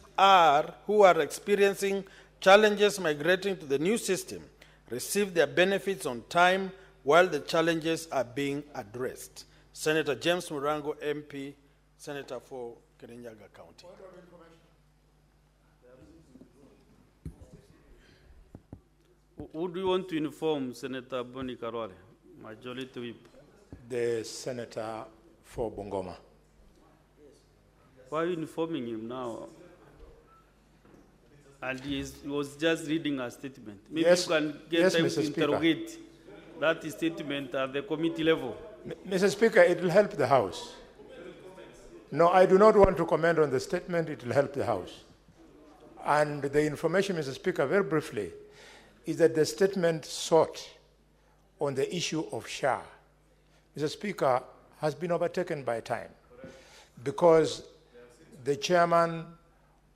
who are experiencing challenges migrating to the new system receive their benefits on time while the challenges are being addressed. Senator James Murango, MP, Senator for Kirinyaga County. Who do you want to inform, Senator Boni Karwale, Majority Whip? The Senator for Bungoma. Why are you informing him now? And he was just reading a statement. Maybe you can get time to interrogate that statement at the committee level. Mr. Speaker, it will help the House. No, I do not want to comment on the statement. It will help the House. And the information, Mr. Speaker, very briefly, is that the statement sought on the issue of SHA, Mr. Speaker, has been overtaken by time because the chairman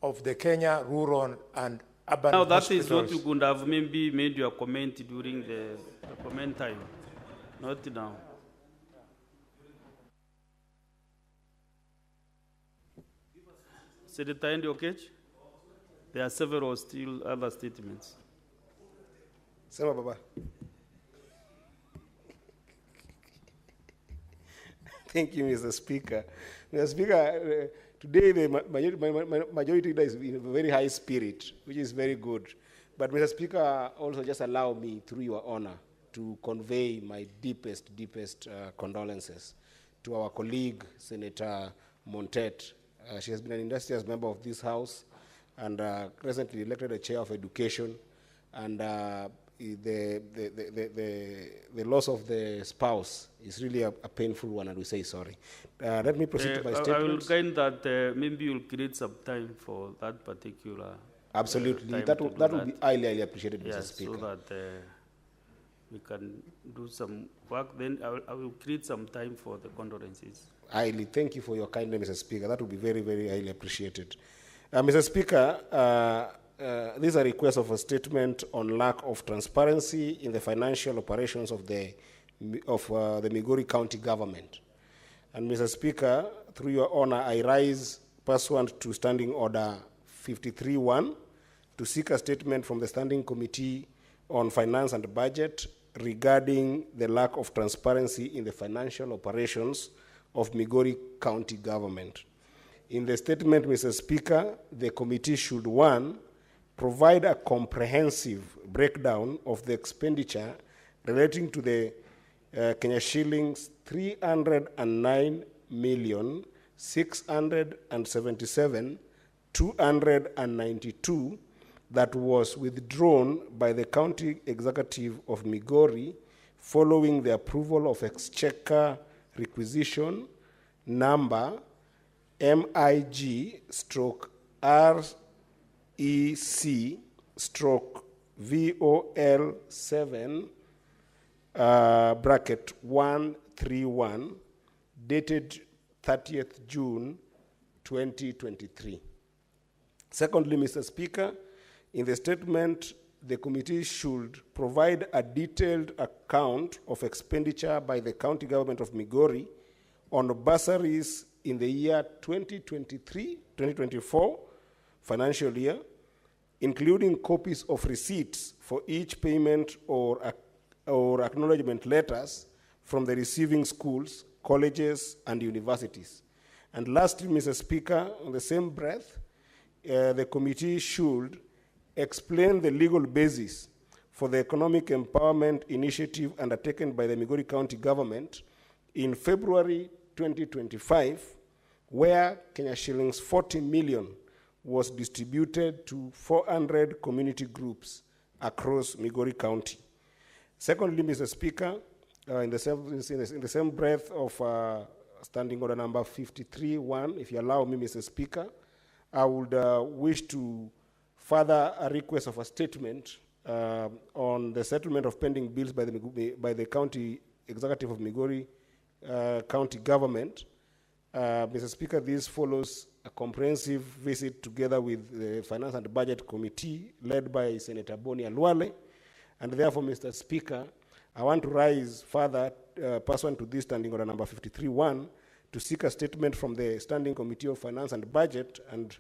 of the Kenya Rural and Urban Now that Hospitals. is what you could have maybe made your comment during the comment time, not now. Senator Andy Okech, there are several still other statements. Sema Baba. Thank you, Mr. Speaker. Mr. Speaker, today the majority leader is in a very high spirit, which is very good. But Mr. Speaker, also just allow me, through your honor, to convey my deepest condolences to our colleague, Senator Montet. She has been an industrious member of this House and recently elected a chair of education. And the loss of the spouse is really a painful one, and we say sorry. Let me proceed to my statement. I will kind that maybe you'll create some time for that particular. Absolutely, that will be highly appreciated, Mr. Speaker. So that we can do some work. Then I will create some time for the condolences. Highly, thank you for your kindness, Mr. Speaker. That will be very, very highly appreciated. Mr. Speaker, this is a request of a statement on lack of transparency in the financial operations of the Migori County government. And Mr. Speaker, through your honor, I rise pursuant to Standing Order 53.1 to seek a statement from the Standing Committee on Finance and Budget regarding the lack of transparency in the financial operations of Migori County government. In the statement, Mr. Speaker, the committee should, 1, provide a comprehensive breakdown of the expenditure relating to the Kenya shillings 309,677,292 that was withdrawn by the County Executive of Migori following the approval of Exchequer requisition number MIG/REC/VOL7 bracket 131 dated 30th June 2023. Secondly, Mr. Speaker, in the statement, the committee should provide a detailed account of expenditure by the county government of Migori on bursaries in the year 2023-2024 financial year, including copies of receipts for each payment or acknowledgement letters from the receiving schools, colleges, and universities. And lastly, Mr. Speaker, on the same breath, the committee should explain the legal basis for the economic empowerment initiative undertaken by the Migori County government in February 2025, where Kenya shillings 40 million was distributed to 400 community groups across Migori County. Secondly, Mr. Speaker, in the same breath of Standing Order number 53-1, if you allow me, Mr. Speaker, I would wish to further a request of a statement on the settlement of pending bills by the County Executive of Migori County Government. Mr. Speaker, this follows a comprehensive visit together with the Finance and Budget Committee led by Senator Boni Alwale. And therefore, Mr. Speaker, I want to rise further, pursuant to this Standing Order number 53-1, to seek a statement from the Standing Committee of Finance and Budget and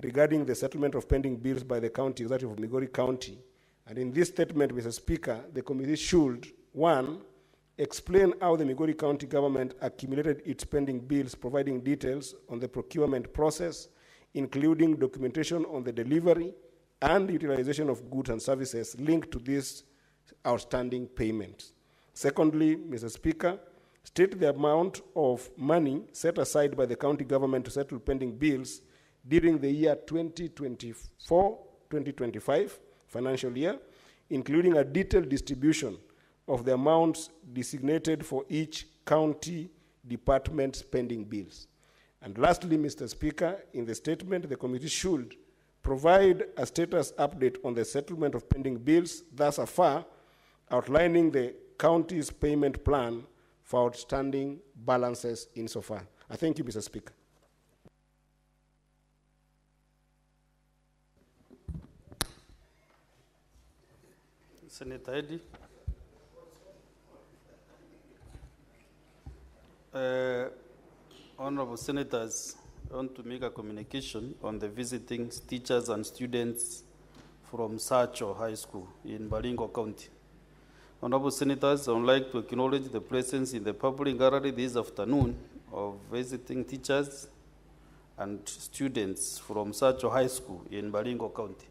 regarding the settlement of pending bills by the County Executive of Migori County. And in this statement, Mr. Speaker, the committee should, 1, explain how the Migori County government accumulated its pending bills, providing details on the procurement process, including documentation on the delivery and utilization of goods and services linked to these outstanding payments. Secondly, Mr. Speaker, state the amount of money set aside by the county government to settle pending bills during the year 2024-2025 financial year, including a detailed distribution of the amounts designated for each county department's pending bills. And lastly, Mr. Speaker, in the statement, the committee should provide a status update on the settlement of pending bills thus far, outlining the county's payment plan for outstanding balances insofar. I thank you, Mr. Speaker. Senator Eddy. Honorable Senators, I want to make a communication on the visiting teachers and students from Sacho High School in Baringo County. Honorable Senators, I would like to acknowledge the presence in the public gallery this afternoon of visiting teachers and students from Sacho High School in Baringo County.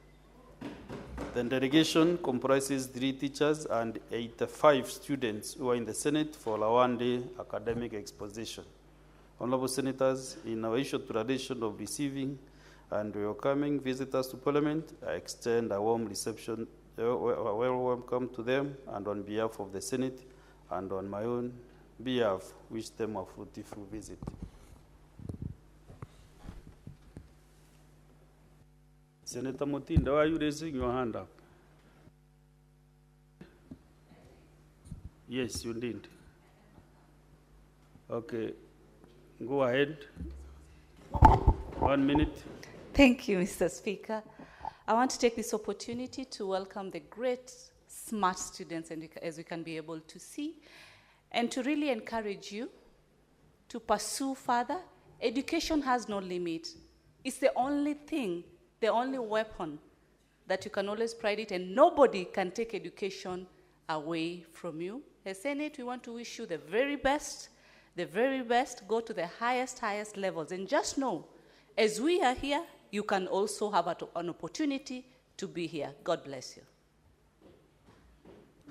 The delegation comprises 3 teachers and 85 students who are in the Senate for a one-day academic exposition. Honorable Senators, in our ancient tradition of receiving and welcoming visitors to Parliament, I extend a warm reception, welcome to them, and on behalf of the Senate and on my own behalf, wish them a fruitful visit. Senator Mutinda, why are you raising your hand up? Yes, you did. Okay, go ahead. 1 minute. Thank you, Mr. Speaker. I want to take this opportunity to welcome the great, smart students, and as we can be able to see, and to really encourage you to pursue further. Education has no limit. It's the only thing, the only weapon that you can always pride it, and nobody can take education away from you. As Senate, we want to wish you the very best, go to the highest levels. And just know, as we are here, you can also have an opportunity to be here. God bless you.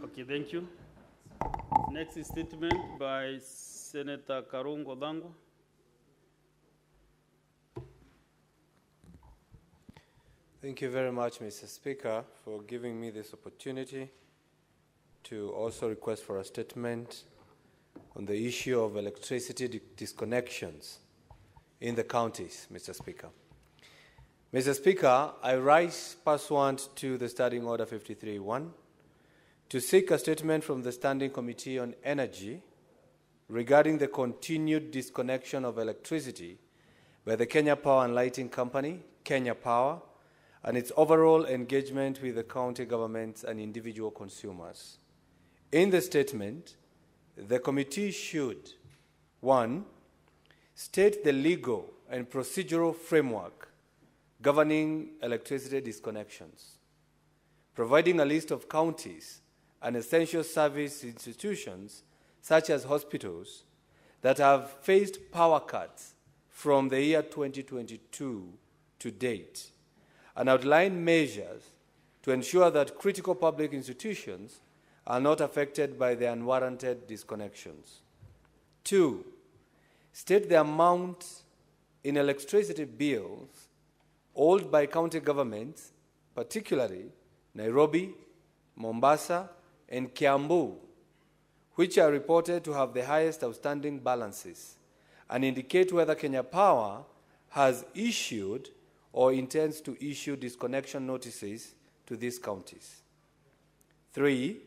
Okay, thank you. Next statement by Senator Karungo Dango. Thank you very much, Mr. Speaker, for giving me this opportunity to also request for a statement on the issue of electricity disconnections in the counties, Mr. Speaker. Mr. Speaker, I rise pursuant to the Standing Order 53.1 to seek a statement from the Standing Committee on Energy regarding the continued disconnection of electricity by the Kenya Power and Lighting Company, Kenya Power, and its overall engagement with the county governments and individual consumers. In the statement, the committee should, 1, state the legal and procedural framework governing electricity disconnections, providing a list of counties and essential service institutions, such as hospitals, that have faced power cuts from the year 2022 to date, and outline measures to ensure that critical public institutions are not affected by the unwarranted disconnections. 2, state the amount in electricity bills owed by county governments, particularly Nairobi, Mombasa, and Kiambu, which are reported to have the highest outstanding balances, and indicate whether Kenya Power has issued or intends to issue disconnection notices to these counties. 3,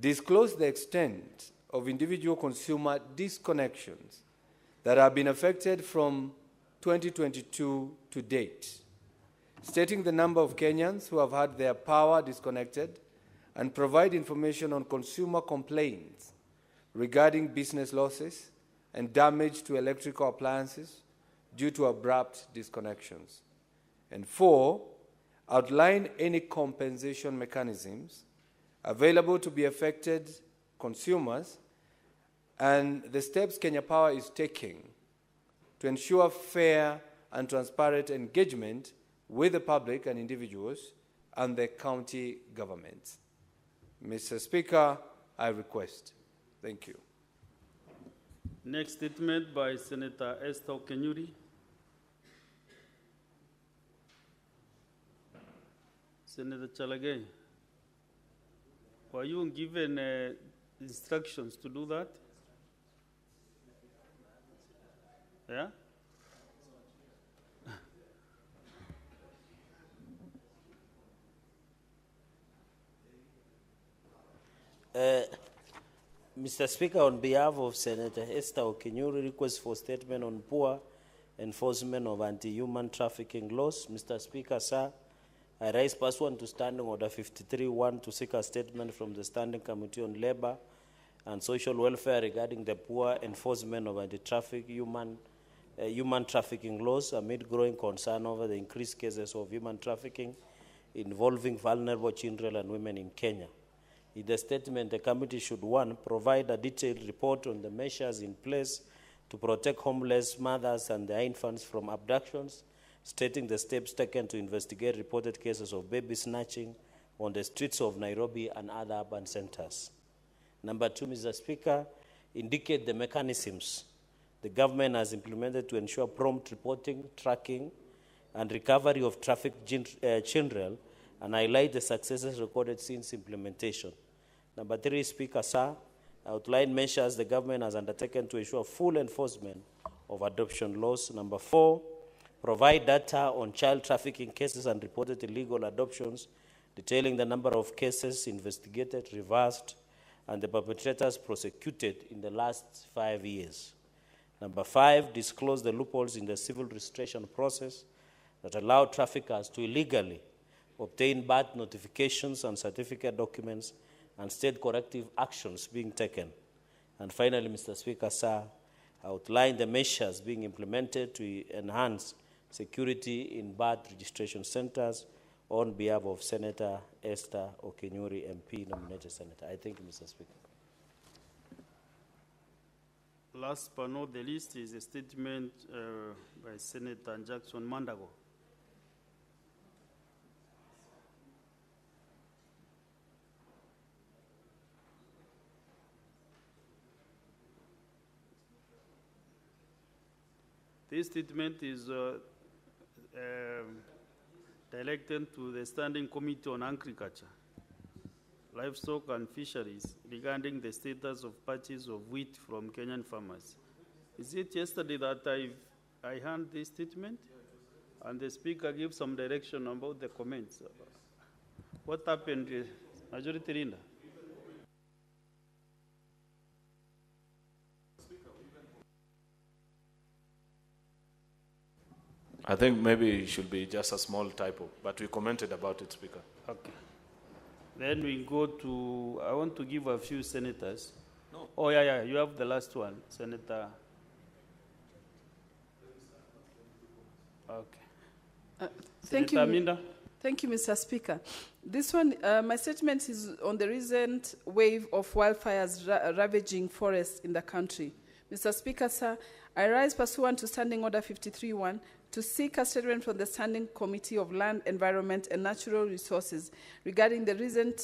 disclose the extent of individual consumer disconnections that have been affected from 2022 to date, stating the number of Kenyans who have had their power disconnected, and provide information on consumer complaints regarding business losses and damage to electrical appliances due to abrupt disconnections. And 4, outline any compensation mechanisms available to be affected consumers and the steps Kenya Power is taking to ensure fair and transparent engagement with the public and individuals and the county governments. Mr. Speaker, I request. Thank you. Next statement by Senator Esther Okenyuri. Senator Chalagay, were you given instructions to do that? Yeah? Mr. Speaker, on behalf of Senator Esther Okenyuri, request for statement on poor enforcement of anti-human trafficking laws. Mr. Speaker, sir, I rise pursuant to Standing Order 53.1 to seek a statement from the Standing Committee on Labor and Social Welfare regarding the poor enforcement of human trafficking laws amid growing concern over the increased cases of human trafficking involving vulnerable children and women in Kenya. In the statement, the committee should, 1, provide a detailed report on the measures in place to protect homeless mothers and their infants from abductions, stating the steps taken to investigate reported cases of baby snatching on the streets of Nairobi and other urban centers. Number 2, Mr. Speaker, indicate the mechanisms the government has implemented to ensure prompt reporting, tracking, and recovery of trafficked children, and highlight the successes recorded since implementation. Number 3, Speaker, sir, outline measures the government has undertaken to ensure full enforcement of adoption laws. Number 4, provide data on child trafficking cases and reported illegal adoptions, detailing the number of cases investigated, reversed, and the perpetrators prosecuted in the last 5 years. Number 5, disclose the loopholes in the civil registration process that allow traffickers to illegally obtain birth notifications and certificate documents, and state corrective actions being taken. And finally, Mr. Speaker, sir, outline the measures being implemented to enhance security in birth registration centers on behalf of Senator Esther Okenyuri, MP, nominated senator. I thank you, Mr. Speaker. Last but not the least is a statement by Senator Jackson Mandago. This statement is directed to the Standing Committee on Agriculture, Livestock and Fisheries regarding the status of purchase of wheat from Kenyan farmers. Is it yesterday that I heard this statement? And the Speaker gave some direction about the comments. What happened, Majority Leader? I think maybe it should be just a small typo, but we commented about it, Speaker. Okay. Then we go to, I want to give a few senators. No. Oh, yeah, you have the last one, Senator. Okay. Thank Senator you. Aminda. Thank you, Mr. Speaker. This one, my statement is on the recent wave of wildfires ravaging forests in the country. Mr. Speaker, sir, I rise pursuant to Standing Order 53.1 to seek a statement from the Standing Committee of Land, Environment and Natural Resources regarding the recent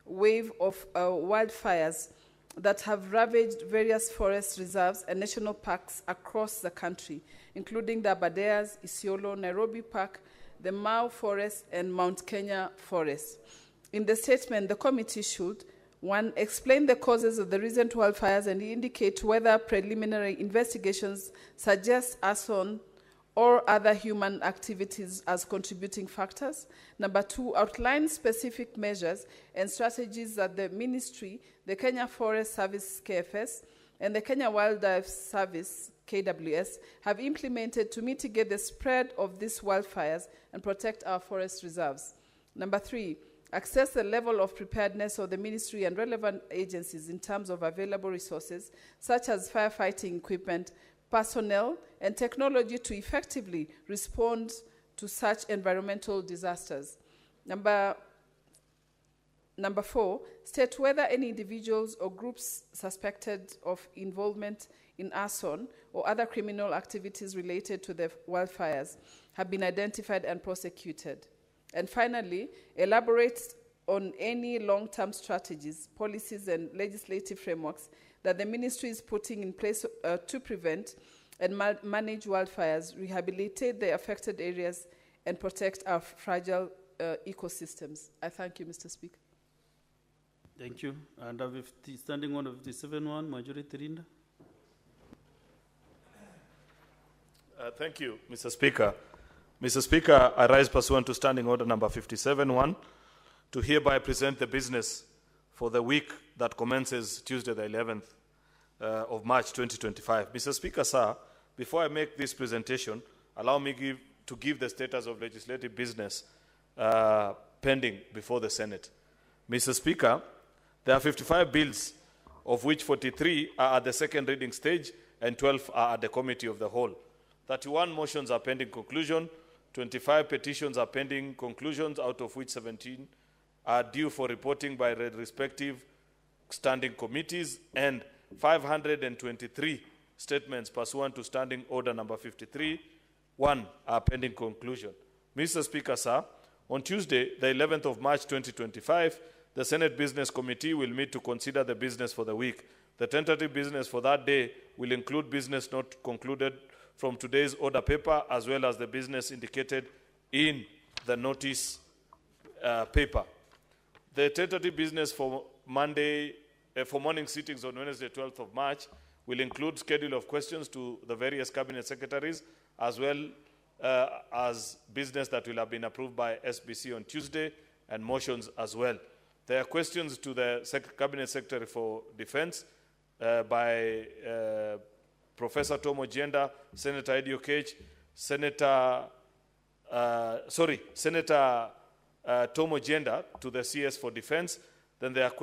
wave of wildfires that have ravaged various forest reserves and national parks across the country, including the Aberdares, Isiolo, Nairobi Park, the Meru Forest, and Mount Kenya Forest. In the statement, the committee should 1. Explain the causes of the recent wildfires and indicate whether preliminary investigations suggest arson or other human activities as contributing factors. 2. Outline specific measures and strategies that the Ministry, the Kenya Forest Service, KFS, and the Kenya Wildlife Service, KWS, have implemented to mitigate the spread of these wildfires and protect our forest reserves. 3. Assess the level of preparedness of the ministry and relevant agencies in terms of available resources, such as firefighting equipment, personnel, and technology to effectively respond to such environmental disasters. Number 4, state whether any individuals or groups suspected of involvement in arson or other criminal activities related to the wildfires have been identified and prosecuted. And finally, elaborate on any long-term strategies, policies, and legislative frameworks that the ministry is putting in place to prevent and manage wildfires, rehabilitate the affected areas, and protect our fragile ecosystems. I thank you, Mr. Speaker. Thank you. And Standing Order 57.1, Majority Leader. Thank you, Mr. Speaker. Mr. Speaker, I rise pursuant to Standing Order number 57.1 to hereby present the business for the week that commences Tuesday, the 11th of March 2025. Mr. Speaker, sir, before I make this presentation, allow me to give the status of legislative business pending before the Senate. Mr. Speaker, there are 55 bills, of which 43 are at the second reading stage and 12 are at the committee of the whole. 31 motions are pending conclusion, 25 petitions are pending conclusions, out of which 17 are due for reporting by the respective standing committees, and 523 statements pursuant to Standing Order number 53.1 are pending conclusion. Mr. Speaker, sir, on Tuesday, the 11th of March 2025, the Senate Business Committee will meet to consider the business for the week. The tentative business for that day will include business not concluded from today's order paper, as well as the business indicated in the notice paper. The tentative business for morning sittings on Wednesday, 12th of March, will include schedule of questions to the various cabinet secretaries, as well as business that will have been approved by SBC on Tuesday, and motions as well. There are questions to the Cabinet Secretary for Defense by Professor Tom Ojienda, Senator Eddie Okech, Senator Tom Ojienda to the CS for Defense. Then there are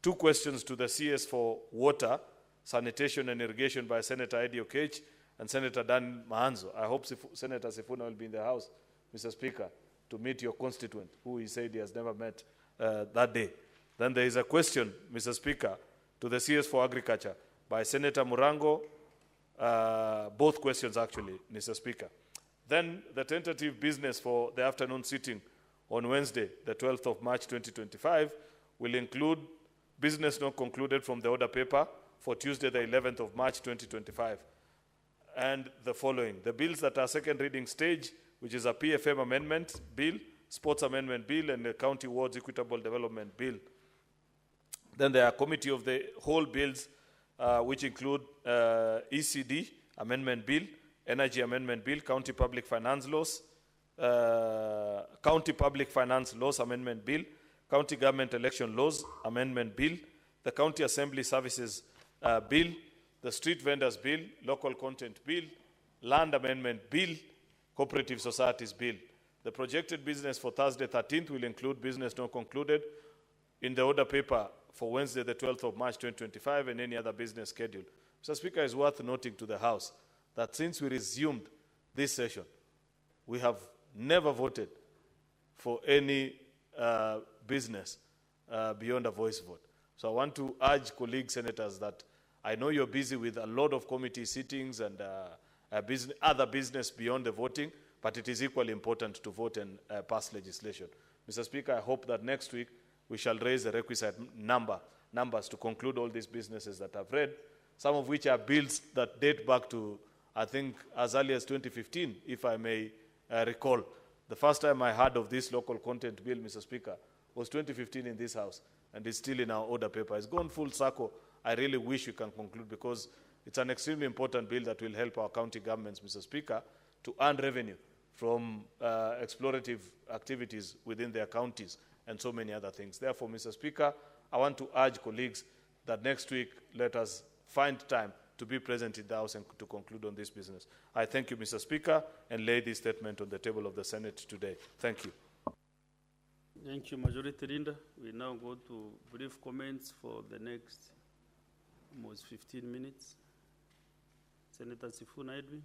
two questions to the CS for Water, Sanitation and Irrigation by Senator Eddie Okech and Senator Dan Mahanzo. I hope Senator Sifuna will be in the House, Mr. Speaker, to meet your constituent, who he said he has never met that day. Then there is a question, Mr. Speaker, to the CS for Agriculture by Senator Murango, both questions actually, Mr. Speaker. Then the tentative business for the afternoon sitting on Wednesday, the 12th of March 2025, will include business not concluded from the order paper for Tuesday, the 11th of March 2025. and the following. The bills that are second reading stage, which is a PFM amendment bill, sports amendment bill, and the county wards equitable development bill. Then there are committee of the whole bills, which include ECD amendment bill, energy amendment bill, county public finance laws, county public finance laws amendment bill, county government election laws amendment bill, the county assembly services bill, the street vendors bill, local content bill, land amendment bill, cooperative societies bill. The projected business for Thursday 13th will include business not concluded in the order paper for Wednesday the 12th of March 2025 and any other business schedule. Mr. Speaker, it's worth noting to the House that since we resumed this session, we have never voted for any business beyond a voice vote. So I want to urge colleagues senators that I know you're busy with a lot of committee sittings and other business beyond the voting, but it is equally important to vote and pass legislation. Mr. Speaker, I hope that next week we shall raise the requisite numbers to conclude all these businesses that I've read, some of which are bills that date back to, I think, as early as 2015, if I may recall. The first time I heard of this local content bill, Mr. Speaker, was 2015 in this House, and it's still in our order paper. It's gone full circle. I really wish we can conclude because it's an extremely important bill that will help our county governments, Mr. Speaker, to earn revenue from explorative activities within their counties and so many other things. Therefore, Mr. Speaker, I want to urge colleagues that next week let us find time to be present in the House and to conclude on this business. I thank you, Mr. Speaker, and lay this statement on the table of the Senate today. Thank you. Thank you, Majority Leader. We now go to brief comments for the next almost 15 minutes. Senator Sifuna Edwin.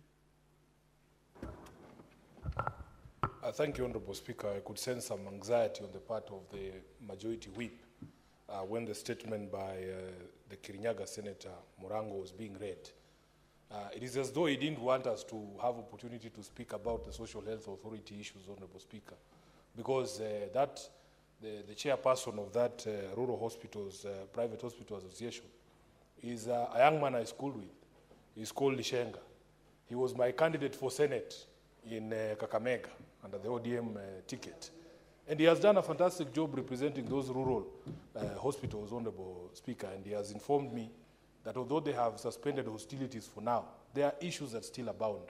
Thank you, Honorable Speaker. I could sense some anxiety on the part of the Majority Whip when the statement by the Kirinyaga Senator Murango was being read. It is as though he didn't want us to have opportunity to speak about the Social Health Authority issues, Honorable Speaker, because the chairperson of that Rural Hospitals, Private Hospital Association, is a young man I schooled with. He's called Lishenga. He was my candidate for Senate in Kakamega under the ODM ticket. And he has done a fantastic job representing those rural hospitals, Honorable Speaker, and he has informed me that although they have suspended hostilities for now, there are issues that still abound.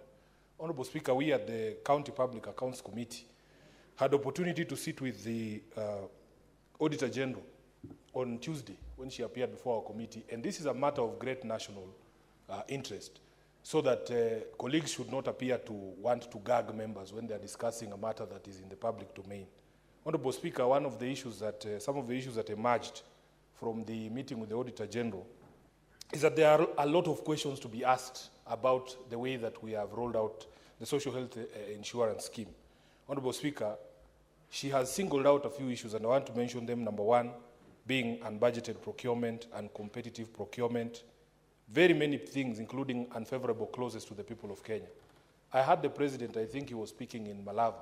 Honorable Speaker, we at the County Public Accounts Committee had the opportunity to sit with the Auditor General on Tuesday when she appeared before our committee, and this is a matter of great national interest, so that colleagues should not appear to want to gag members when they are discussing a matter that is in the public domain. Honorable Speaker, one of the issues that, some of the issues that emerged from the meeting with the Auditor General is that there are a lot of questions to be asked about the way that we have rolled out the social health insurance scheme. Honorable Speaker, she has singled out a few issues, and I want to mention them. Number one, being unbudgeted procurement and competitive procurement. Very many things, including unfavorable clauses to the people of Kenya. I heard the President, I think he was speaking in Malava,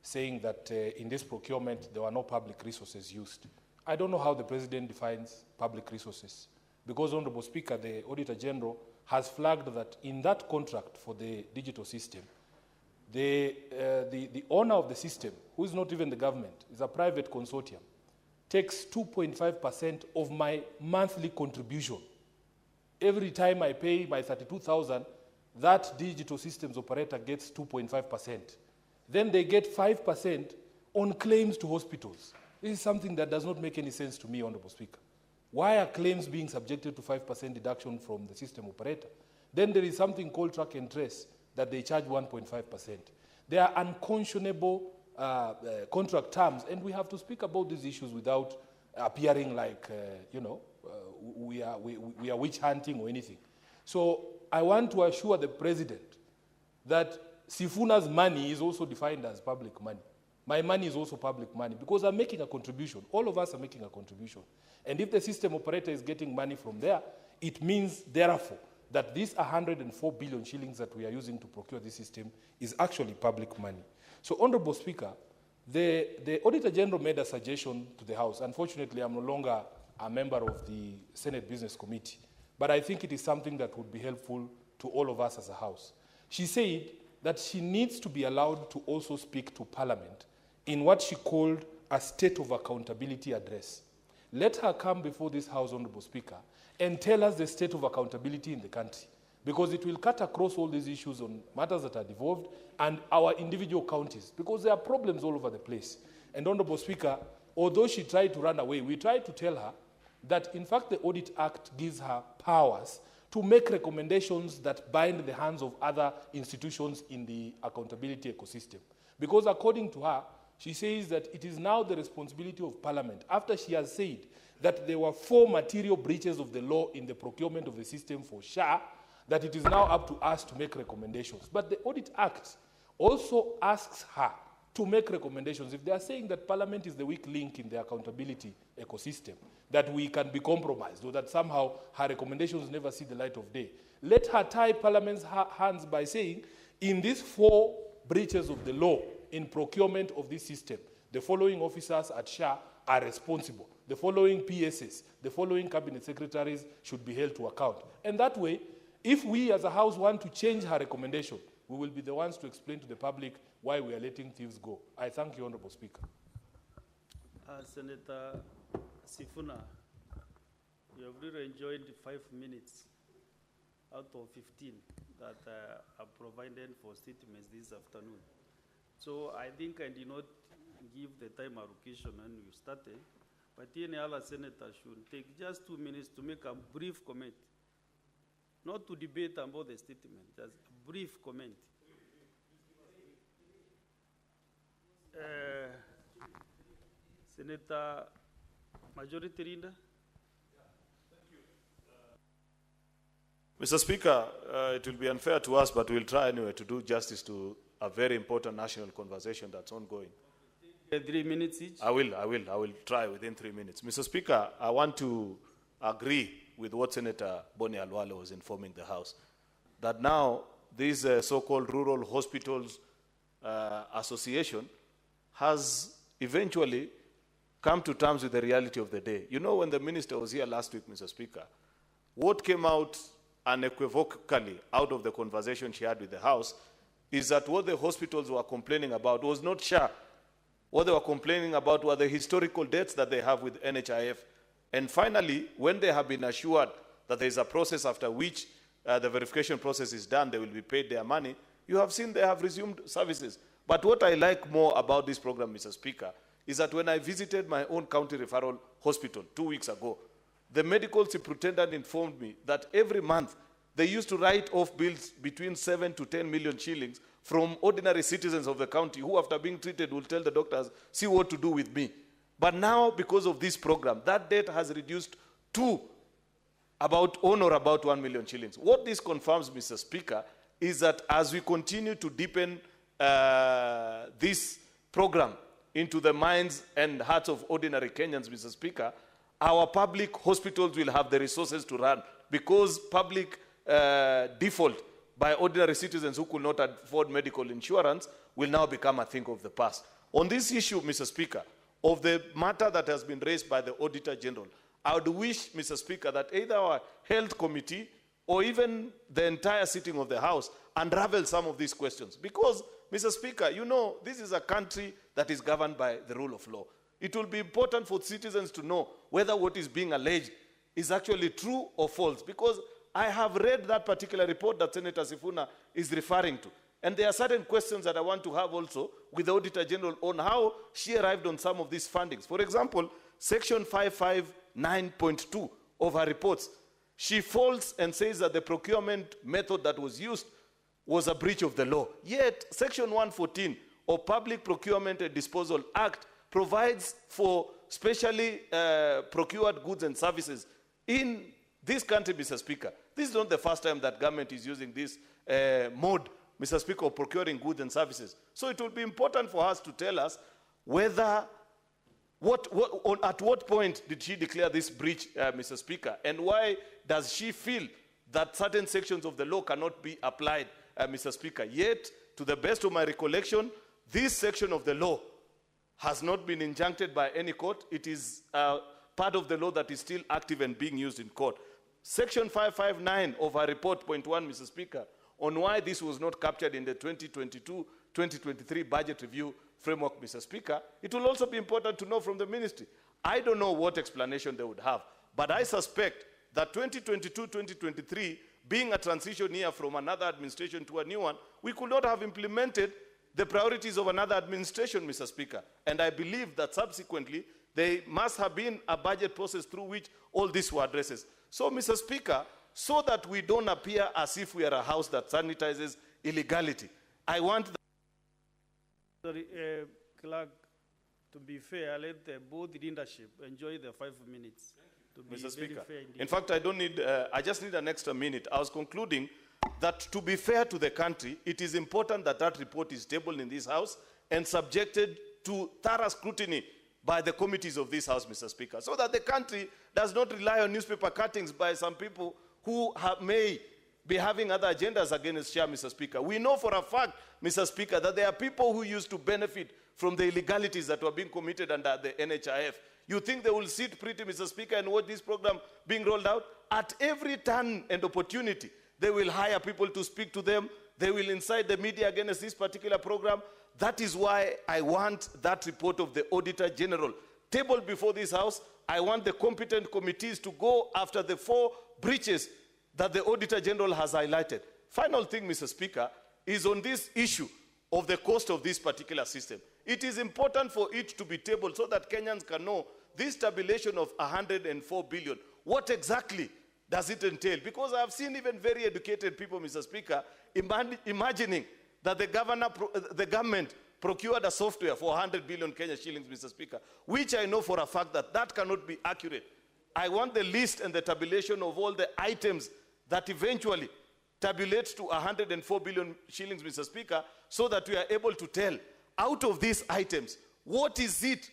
saying that in this procurement, there were no public resources used. I don't know how the President defines public resources, because, Honorable Speaker, the Auditor General has flagged that in that contract for the digital system, the owner of the system, who is not even the government, is a private consortium, takes 2.5% of my monthly contribution. Every time I pay my 32,000, that digital systems operator gets 2.5%. Then they get 5% on claims to hospitals. This is something that does not make any sense to me, Honorable Speaker. Why are claims being subjected to 5% deduction from the system operator? Then there is something called track and trace that they charge 1.5%. They are unconscionable contract terms, and we have to speak about these issues without appearing like, we are witch hunting or anything. So I want to assure the President that Sifuna's money is also defined as public money. My money is also public money because I'm making a contribution. All of us are making a contribution. And if the system operator is getting money from there, it means, therefore, that these 104 billion shillings that we are using to procure this system is actually public money. So, Honorable Speaker, the Auditor General made a suggestion to the House. Unfortunately, I'm no longer a member of the Senate Business Committee, but I think it is something that would be helpful to all of us as a House. She said that she needs to be allowed to also speak to Parliament in what she called a state of accountability address. Let her come before this House, Honorable Speaker, and tell us the state of accountability in the country, because it will cut across all these issues on matters that are devolved and our individual counties, because there are problems all over the place. And Honorable Speaker, although she tried to run away, we tried to tell her that, in fact, the Audit Act gives her powers to make recommendations that bind the hands of other institutions in the accountability ecosystem. Because according to her, she says that it is now the responsibility of Parliament, after she has said that there were 4 material breaches of the law in the procurement of the system for SHA, that it is now up to us to make recommendations. But the Audit Act also asks her to make recommendations. If they are saying that Parliament is the weak link in the accountability ecosystem, that we can be compromised, or that somehow her recommendations never see the light of day, let her tie Parliament's hands by saying, in these 4 breaches of the law in procurement of this system, the following officers at SHA are responsible. The following PSs, the following cabinet secretaries should be held to account. And that way, if we as a House want to change her recommendation, we will be the ones to explain to the public why we are letting thieves go. I thank you, Honorable Speaker. Senator Sifuna, you have really enjoyed 5 minutes out of 15 that are provided for statements this afternoon. So I think I did not give the time allocation when we started, but any other senator should take just 2 minutes to make a brief comment. Not to debate about the statement, just a brief comment. Senator Majority Leader. Mr. Speaker, it will be unfair to us, but we'll try anyway to do justice to a very important national conversation that's ongoing. 3 minutes each? I will try within 3 minutes. Mr. Speaker, I want to agree with what Senator Boni Alwale was informing the House, that now this so-called Rural Hospitals Association has eventually come to terms with the reality of the day. You know, when the minister was here last week, Mr. Speaker, what came out unequivocally out of the conversation she had with the House is that what the hospitals were complaining about was not SHA. What they were complaining about were the historical debts that they have with NHIF. And finally, when they have been assured that there is a process after which the verification process is done, they will be paid their money, you have seen they have resumed services. But what I like more about this program, Mr. Speaker, is that when I visited my own county referral hospital 2 weeks ago, the medical superintendent informed me that every month they used to write off bills between 7 to 10 million shillings from ordinary citizens of the county who, after being treated, will tell the doctors, see what to do with me. But now, because of this program, that debt has reduced to about 1 million shillings. What this confirms, Mr. Speaker, is that as we continue to deepen this program into the minds and hearts of ordinary Kenyans, Mr. Speaker, our public hospitals will have the resources to run, because public default by ordinary citizens who could not afford medical insurance will now become a thing of the past. On this issue, Mr. Speaker, of the matter that has been raised by the Auditor General, I would wish, Mr. Speaker, that either our health committee or even the entire sitting of the House unravel some of these questions. Because, Mr. Speaker, you know, this is a country that is governed by the rule of law. It will be important for citizens to know whether what is being alleged is actually true or false. Because I have read that particular report that Senator Sifuna is referring to. And there are certain questions that I want to have also with the Auditor General on how she arrived on some of these fundings. For example, Section 559.2 of her reports, she faults and says that the procurement method that was used was a breach of the law. Yet, Section 114 of Public Procurement and Disposal Act provides for specially procured goods and services in this country, Mr. Speaker. This is not the first time that government is using this mode, Mr. Speaker, of procuring goods and services. So it will be important for us to tell us whether, at what point did she declare this breach, Mr. Speaker, and why does she feel that certain sections of the law cannot be applied, Mr. Speaker? Yet, to the best of my recollection, this section of the law has not been injuncted by any court. It is part of the law that is still active and being used in court. Section 559 of her report, point 1, Mr. Speaker, on why this was not captured in the 2022-2023 budget review framework, Mr. Speaker. It will also be important to know from the ministry. I don't know what explanation they would have, but I suspect that 2022-2023, being a transition year from another administration to a new one, we could not have implemented the priorities of another administration, Mr. Speaker. And I believe that subsequently, there must have been a budget process through which all these were addressed. So, Mr. Speaker, so that we don't appear as if we are a house that sanitizes illegality, I want that. Sorry, Clerk, to be fair, let the board leadership enjoy the 5 minutes. To be Mr. Speaker, fair in fact, I don't need, I just need an extra minute. I was concluding that to be fair to the country, it is important that that report is tabled in this House and subjected to thorough scrutiny by the committees of this House, Mr. Speaker, so that the country does not rely on newspaper cuttings by some people who may be having other agendas against share, Mr. Speaker. We know for a fact, Mr. Speaker, that there are people who used to benefit from the illegalities that were being committed under the NHIF. You think they will sit pretty, Mr. Speaker, and watch this program being rolled out? At every turn and opportunity, they will hire people to speak to them. They will incite the media against this particular program. That is why I want that report of the Auditor General tabled before this House. I want the competent committees to go after the 4 breaches that the Auditor General has highlighted. Final thing, Mr. Speaker, is on this issue of the cost of this particular system. It is important for it to be tabled so that Kenyans can know this tabulation of 104 billion. What exactly does it entail? Because I have seen even very educated people, Mr. Speaker, imagining that the government procured a software for 100 billion Kenya shillings, Mr. Speaker, which I know for a fact that that cannot be accurate. I want the list and the tabulation of all the items that eventually tabulates to 104 billion shillings, Mr. Speaker, so that we are able to tell, out of these items, what is it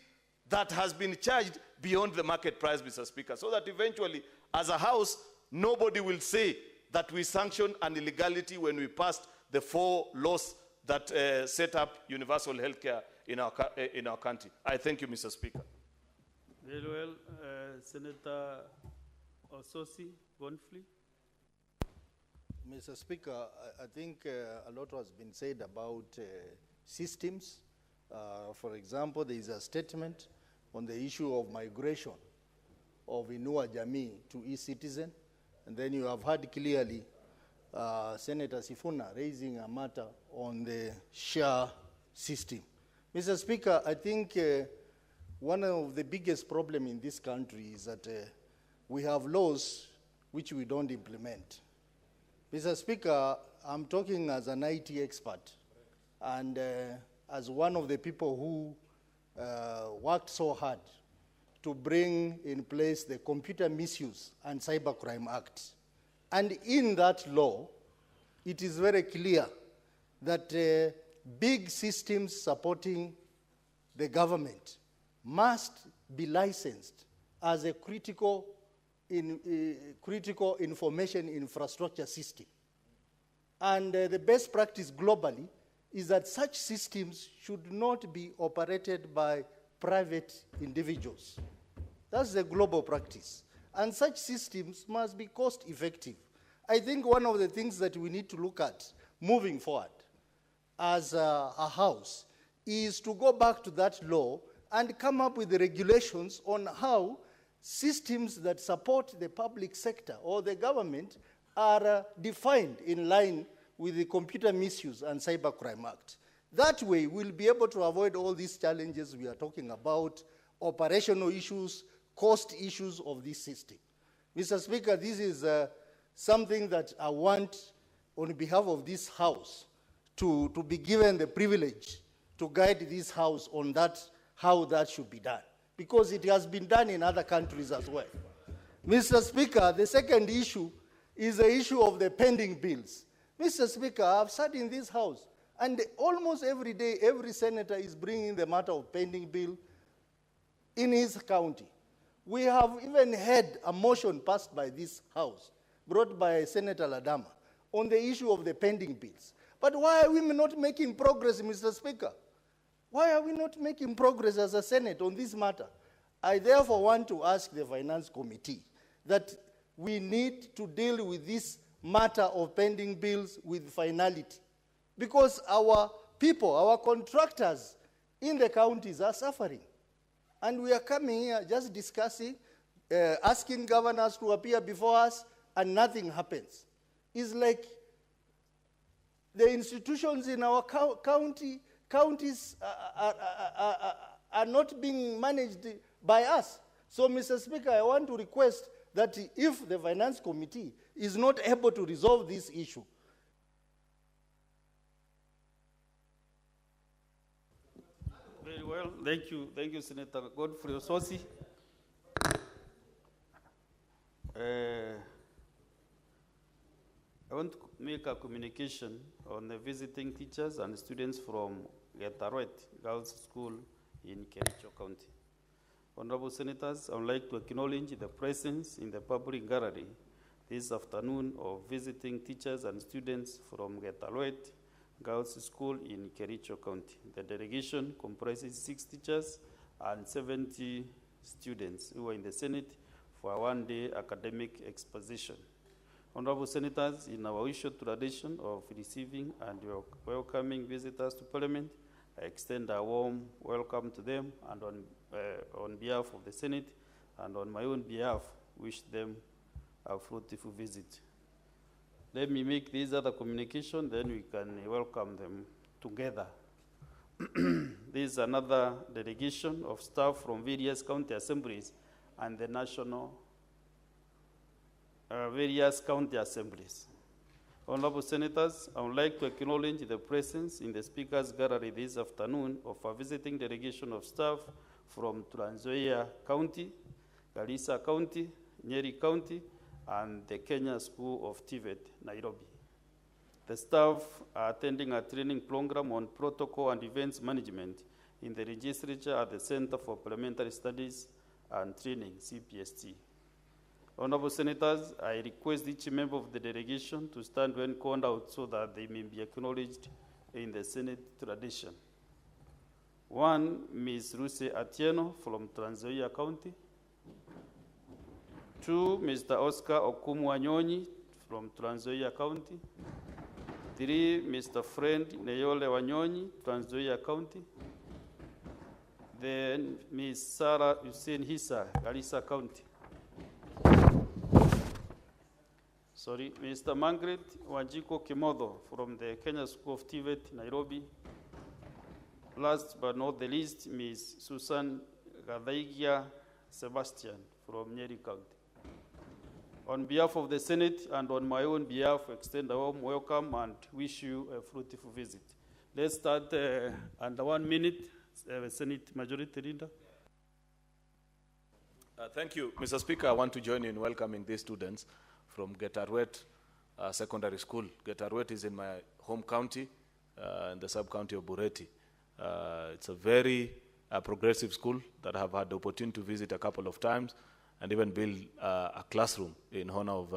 that has been charged beyond the market price, Mr. Speaker, so that eventually, as a House, nobody will say that we sanctioned an illegality when we passed the 4 laws that set up universal health care in our country. I thank you, Mr. Speaker. Very well. Senator Ososi Bonfli. Mr. Speaker, I think a lot has been said about systems. For example, there is a statement on the issue of migration of Inua Jamii to e-citizen. And then you have heard clearly Senator Sifuna raising a matter on the share system. Mr. Speaker, I think one of the biggest problems in this country is that we have laws which we don't implement. Mr. Speaker, I'm talking as an IT expert and as one of the people who worked so hard to bring in place the Computer Misuse and Cybercrime Act. And in that law, it is very clear that big systems supporting the government must be licensed as a critical information infrastructure system. And the best practice globally is that such systems should not be operated by private individuals. That's the global practice. And such systems must be cost effective. I think one of the things that we need to look at moving forward as a House is to go back to that law and come up with the regulations on how systems that support the public sector or the government are defined in line with the Computer Misuse and Cybercrime Act. That way, we'll be able to avoid all these challenges we are talking about, operational issues, cost issues of this system. Mr. Speaker, this is something that I want, on behalf of this House, to be given the privilege to guide this House on that, how that should be done, because it has been done in other countries as well. Mr. Speaker, the second issue is the issue of the pending bills. Mr. Speaker, I've sat in this House, and almost every day, every senator is bringing the matter of pending bill in his county. We have even had a motion passed by this House, brought by Senator Ladama, on the issue of the pending bills. But why are we not making progress, Mr. Speaker? Why are we not making progress as a Senate on this matter? I therefore want to ask the Finance Committee that we need to deal with this matter of pending bills with finality. Because our people, our contractors in the counties are suffering. And we are coming here just discussing, asking governors to appear before us, and nothing happens. It's like the institutions in our counties are not being managed by us. So, Mr. Speaker, I want to request that if the Finance Committee is not able to resolve this issue, very well, thank you, Senator Godfrey Ososi. I want to make a communication on the visiting teachers and students from Getaruet Girls School in Kericho County. Honorable Senators, I would like to acknowledge the presence in the public gallery this afternoon of visiting teachers and students from Getaruet Girls School in Kericho County. The delegation comprises 6 teachers and 70 students who are in the Senate for a one-day academic exposition. Honorable Senators, in our usual tradition of receiving and welcoming visitors to Parliament, I extend a warm welcome to them, and on behalf of the Senate and on my own behalf, wish them a fruitful visit. Let me make this other communication, then we can welcome them together. This is another delegation of staff from various county assemblies and the national various county assemblies. Honorable Senators, I would like to acknowledge the presence in the Speaker's Gallery this afternoon of a visiting delegation of staff from Trans Nzoia County, Garissa County, Nyeri County, and the Kenya School of TVET, Nairobi. The staff are attending a training program on protocol and events management in the legislature at the Center for Parliamentary Studies and Training, CPST. Honorable Senators, I request each member of the delegation to stand when called out so that they may be acknowledged in the Senate tradition. 1, Ms. Ruse Atieno from Trans Nzoia County. 2, Mr. Oscar Okumu Wanyonyi from Trans Nzoia County. 3, Mr. Friend Neyole Wanyonyi, Trans Nzoia County. Then Ms. Sarah Hussein Hissa, Garissa County. Sorry, Mr. Margaret Wanjiko Kimodo from the Kenya School of TVET, Nairobi. Last but not the least, Ms. Susan Gadaigia Sebastian from Nyeri County. On behalf of the Senate and on my own behalf, I extend a warm welcome and wish you a fruitful visit. Let's start under 1 minute. Senate Majority Leader. Thank you, Mr. Speaker. I want to join you in welcoming these students from Getaruet Secondary School. Getaruet is in my home county, in the sub-county of Bureti. It's a very progressive school that I've had the opportunity to visit a couple of times and even build a classroom in honor of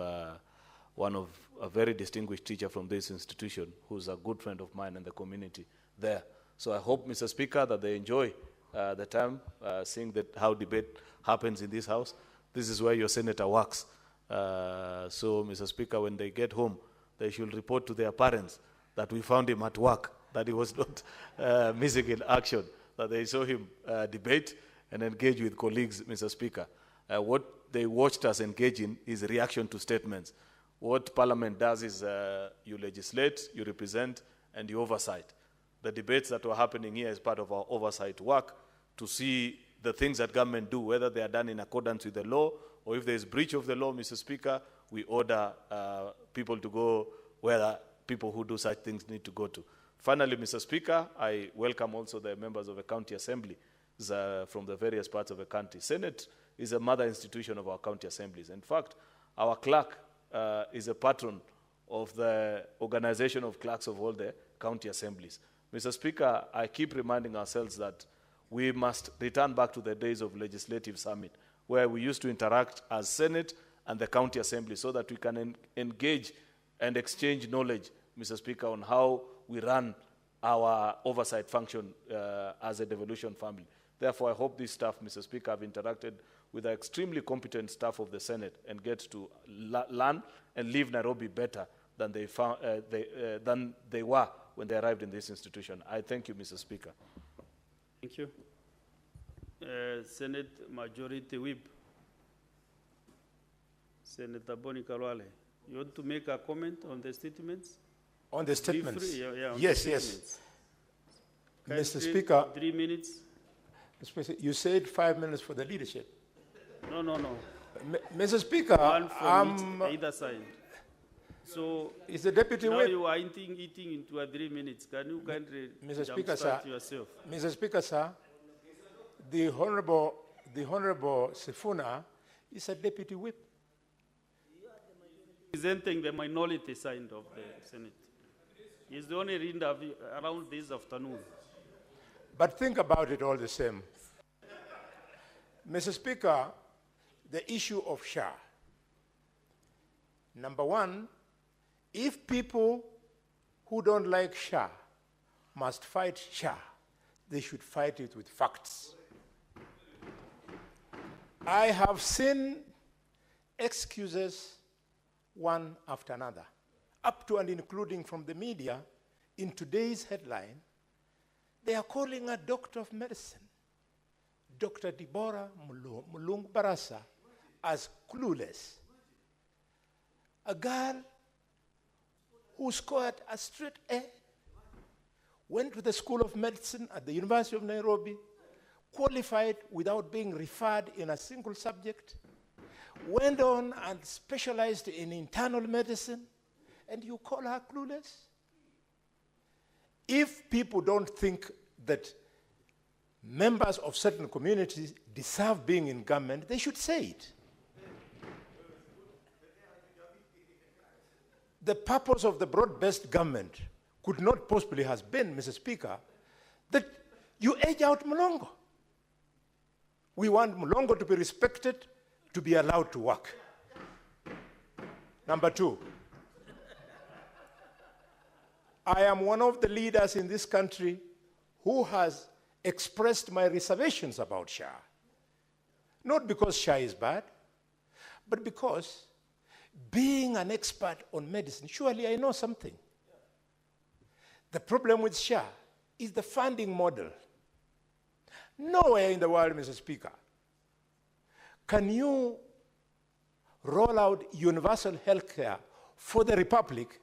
one of a very distinguished teacher from this institution who's a good friend of mine in the community there. So I hope, Mr. Speaker, that they enjoy the time seeing that how debate happens in this house. This is where your senator works. So, Mr. Speaker, when they get home, they should report to their parents that we found him at work, that he was not missing in action, that they saw him debate and engage with colleagues, Mr. Speaker. What they watched us engage in is reaction to statements. What Parliament does is you legislate, you represent, and you oversight. The debates that were happening here is part of our oversight work to see the things that government do, whether they are done in accordance with the law, or if there is breach of the law, Mr. Speaker, we order people to go where the people who do such things need to go to. Finally, Mr. Speaker, I welcome also the members of the county assembly from the various parts of the country. Senate is a mother institution of our county assemblies. In fact, our clerk is a patron of the organization of clerks of all the county assemblies. Mr. Speaker, I keep reminding ourselves that we must return back to the days of legislative summit, where we used to interact as Senate and the county assembly so that we can engage and exchange knowledge, Mr. Speaker, on how we run our oversight function as a devolution family. Therefore, I hope this staff, Mr. Speaker, have interacted with the extremely competent staff of the Senate and get to learn and leave Nairobi better than they were when they arrived in this institution. I thank you, Mr. Speaker. Thank you. Senate Majority Whip, Senator Boni Kalwale. You want to make a comment on the statements? On the statements? On yes, the yes. statements. Mr. Speaker. 3 minutes. You said 5 minutes for the leadership. No. Mr. Speaker, one from either side. So is the deputy now whip? You are eating into 3 minutes. Can you kindly Mr. Speaker, sir, yourself? Mr. Speaker, sir, the Honorable Sifuna is a deputy whip. Presenting the minority side of the Senate. He's the only leader around this afternoon. But think about it all the same. Mr. Speaker, the issue of SHA. Number one, if people who don't like SHA must fight SHA, they should fight it with facts. I have seen excuses one after another, up to and including from the media. In today's headline, they are calling a doctor of medicine, Dr. Deborah Mulung Barasa, as clueless. A girl who scored a straight A, went to the School of Medicine at the University of Nairobi, qualified without being referred in a single subject, went on and specialized in internal medicine, and you call her clueless? If people don't think that members of certain communities deserve being in government, they should say it. The purpose of the broad-based government could not possibly have been, Mr. Speaker, that you age out Mulongo. We want Mulongo to be respected, to be allowed to work. Number two, I am one of the leaders in this country who has expressed my reservations about SHA. Not because SHA is bad, but because being an expert on medicine, surely I know something. The problem with SHA is the funding model. Nowhere in the world, Mr. Speaker, can you roll out universal health care for the Republic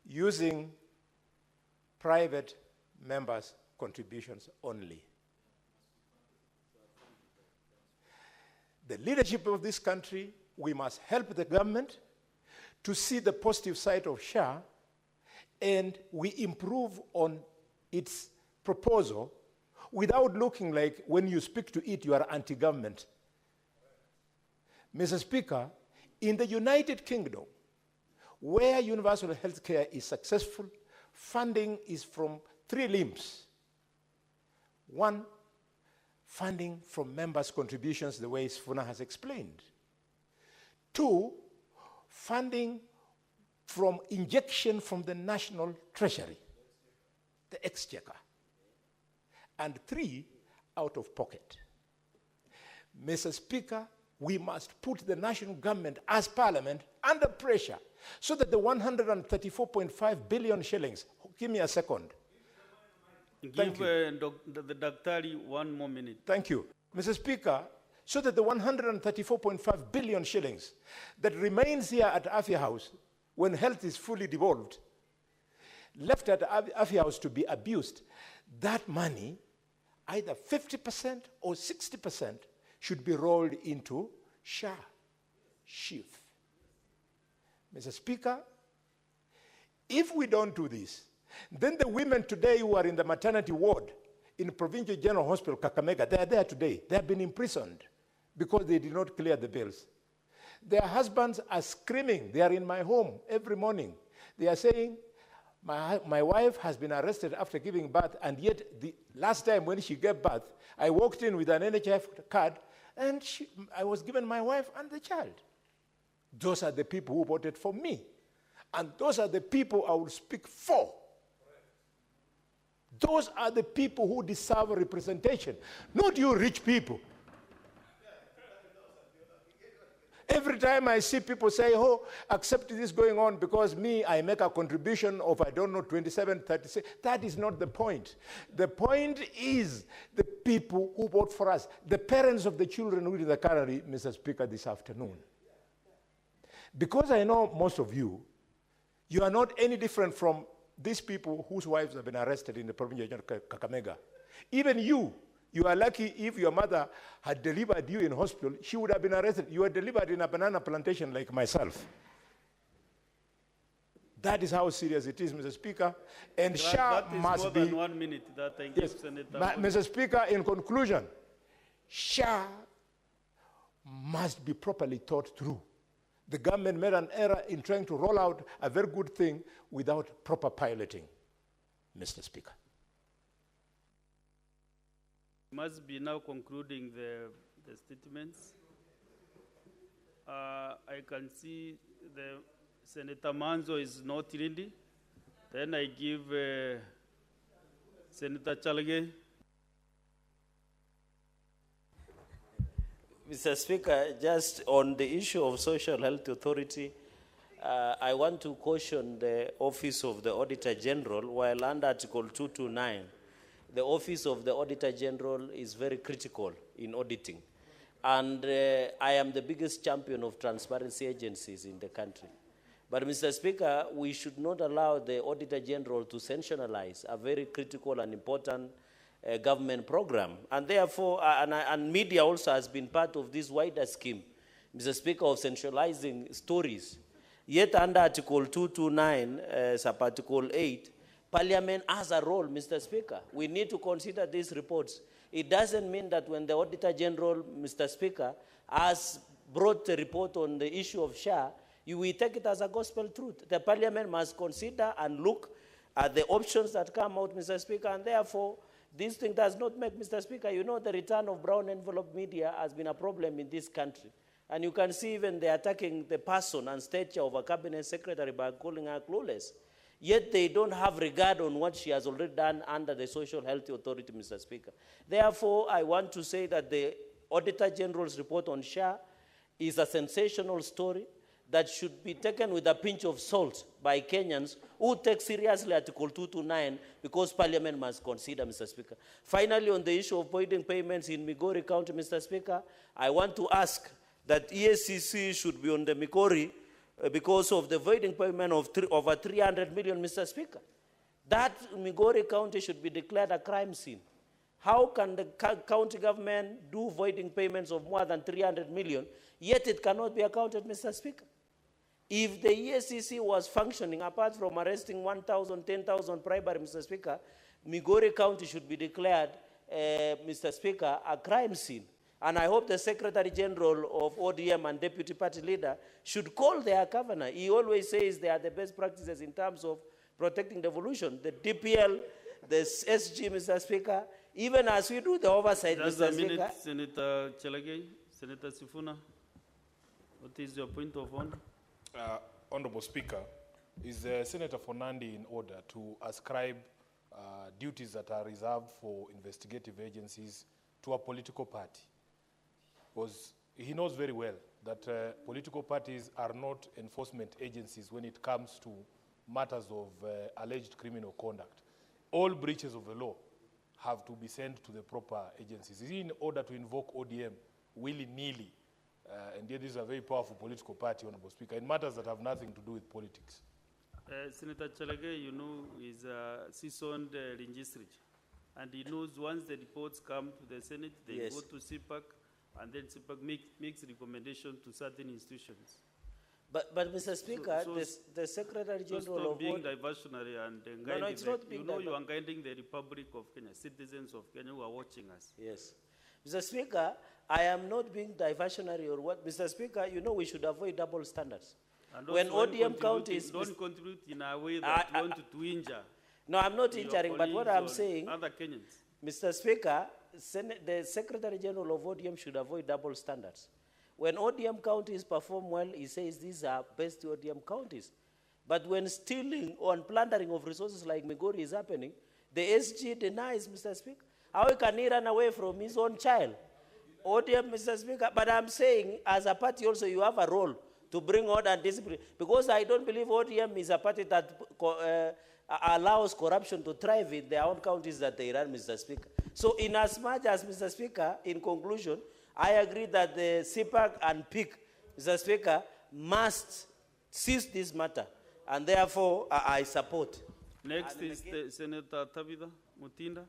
using private members' contributions only. The leadership of this country, we must help the government to see the positive side of SHA, and we improve on its proposal without looking like when you speak to it, you are anti-government. Mr. Speaker, in the United Kingdom, where universal health care is successful, funding is from three limbs. One, funding from members' contributions, the way Sifuna has explained. Two, funding from injection from the national treasury, the exchequer. And three, out of pocket. Mr. Speaker, we must put the national government as parliament under pressure so that the 134.5 billion shillings, give me a second. Give the Daktari 1 more minute. Thank you. Mr. Speaker, so that the 134.5 billion shillings that remains here at Afya House when health is fully devolved, left at Afya House to be abused, that money, either 50% or 60%, should be rolled into SHA, SHIF. Mr. Speaker, if we don't do this, then the women today who are in the maternity ward in Provincial General Hospital, Kakamega, they are there today. They have been imprisoned because they did not clear the bills. Their husbands are screaming. They are in my home every morning. They are saying, my wife has been arrested after giving birth, and yet the last time when she gave birth, I walked in with an NHF card, and I was given my wife and the child. Those are the people who voted for me. And those are the people I will speak for. Those are the people who deserve representation, not you rich people. Every time I see people say, oh, accept this going on because me, I make a contribution of, I don't know, 27, 36. That is not the point. The point is the people who vote for us, the parents of the children who did the gallery, Mr. Speaker, this afternoon. Because I know most of you, you are not any different from these people whose wives have been arrested in the province of Kakamega. Even you are lucky if your mother had delivered you in hospital, she would have been arrested. You were delivered in a banana plantation like myself. That is how serious it is, Mr. Speaker. And SHA must more be... than 1 minute that I give Yes. Senator. Mr. Speaker, in conclusion, SHA must be properly thought through. The government made an error in trying to roll out a very good thing without proper piloting, Mr. Speaker. Must be now concluding the statements. I can see the Senator Manzo is not ready. Then I give Senator Chalage. Mr. Speaker, just on the issue of Social Health Authority, I want to caution the Office of the Auditor General, while under Article 229, the Office of the Auditor General is very critical in auditing. And I am the biggest champion of transparency agencies in the country. But Mr. Speaker, we should not allow the Auditor General to sensationalize a very critical and important government program. And therefore, and media also has been part of this wider scheme, Mr. Speaker, of centralizing stories. Yet under Article 229, sub-Article 8, Parliament has a role, Mr. Speaker. We need to consider these reports. It doesn't mean that when the Auditor General, Mr. Speaker, has brought a report on the issue of SHA, we take it as a gospel truth. The Parliament must consider and look at the options that come out, Mr. Speaker, and therefore, this thing does not make, Mr. Speaker, you know the return of brown envelope media has been a problem in this country. And you can see even they attacking the person and stature of a cabinet secretary by calling her clueless. Yet they don't have regard on what she has already done under the Social Health Authority, Mr. Speaker. Therefore, I want to say that the Auditor General's report on SHA is a sensational story that should be taken with a pinch of salt by Kenyans who take seriously Article 229 because Parliament must consider, Mr. Speaker. Finally, on the issue of voiding payments in Migori County, Mr. Speaker, I want to ask that EACC should be on the Migori because of the voiding payment of over 300 million, Mr. Speaker. That Migori County should be declared a crime scene. How can the county government do voiding payments of more than 300 million, yet it cannot be accounted, Mr. Speaker? If the EACC was functioning, apart from arresting 1,000, 10,000 primary, Mr. Speaker, Migori County should be declared, Mr. Speaker, a crime scene. And I hope the Secretary General of ODM and Deputy Party Leader should call their governor. He always says they are the best practices in terms of protecting the evolution. The DPL, the SG, Mr. Speaker, even as we do the oversight, Just Mr. a minute, Speaker. Senator Chalage, Senator Sifuna. What is your point of order? Honorable Speaker, is the Senator Fernandi in order to ascribe duties that are reserved for investigative agencies to a political party? Because he knows very well that political parties are not enforcement agencies when it comes to matters of alleged criminal conduct. All breaches of the law have to be sent to the proper agencies. Is he in order to invoke ODM willy-nilly? And yet this is a very powerful political party, Honorable Speaker, in matters that have nothing to do with politics. Senator Chalage, you know, is a seasoned linguist, and he knows once the reports come to the Senate, they Yes. go to CPAC, and then CPAC makes recommendations to certain institutions. But Mr. Speaker, the Secretary General of being diversionary and No, no, it's not being you know, you are guiding the Republic of Kenya, citizens of Kenya who are watching us. Yes. Mr. Speaker, I am not being diversionary or what. Mr. Speaker, you know we should avoid double standards. And When also ODM counties... don't contribute in a way that you want to injure. No, I'm not your injuring, but what colleagues I'm or saying... Other Kenyans. Mr. Speaker, the Secretary General of ODM should avoid double standards. When ODM counties perform well, he says these are best ODM counties. But when stealing or plundering of resources like Migori is happening, The SG denies, Mr. Speaker. How can he run away from his own child? ODM, Mr. Speaker, but I'm saying as a party also you have a role to bring order and discipline, because I don't believe ODM is a party that allows corruption to thrive in their own counties that they run, Mr. Speaker. So in as much as, Mr. Speaker, in conclusion, I agree that the CPAC and PIC, Mr. Speaker, must cease this matter, and therefore I support. Next is the Senator Tabitha Mutinda.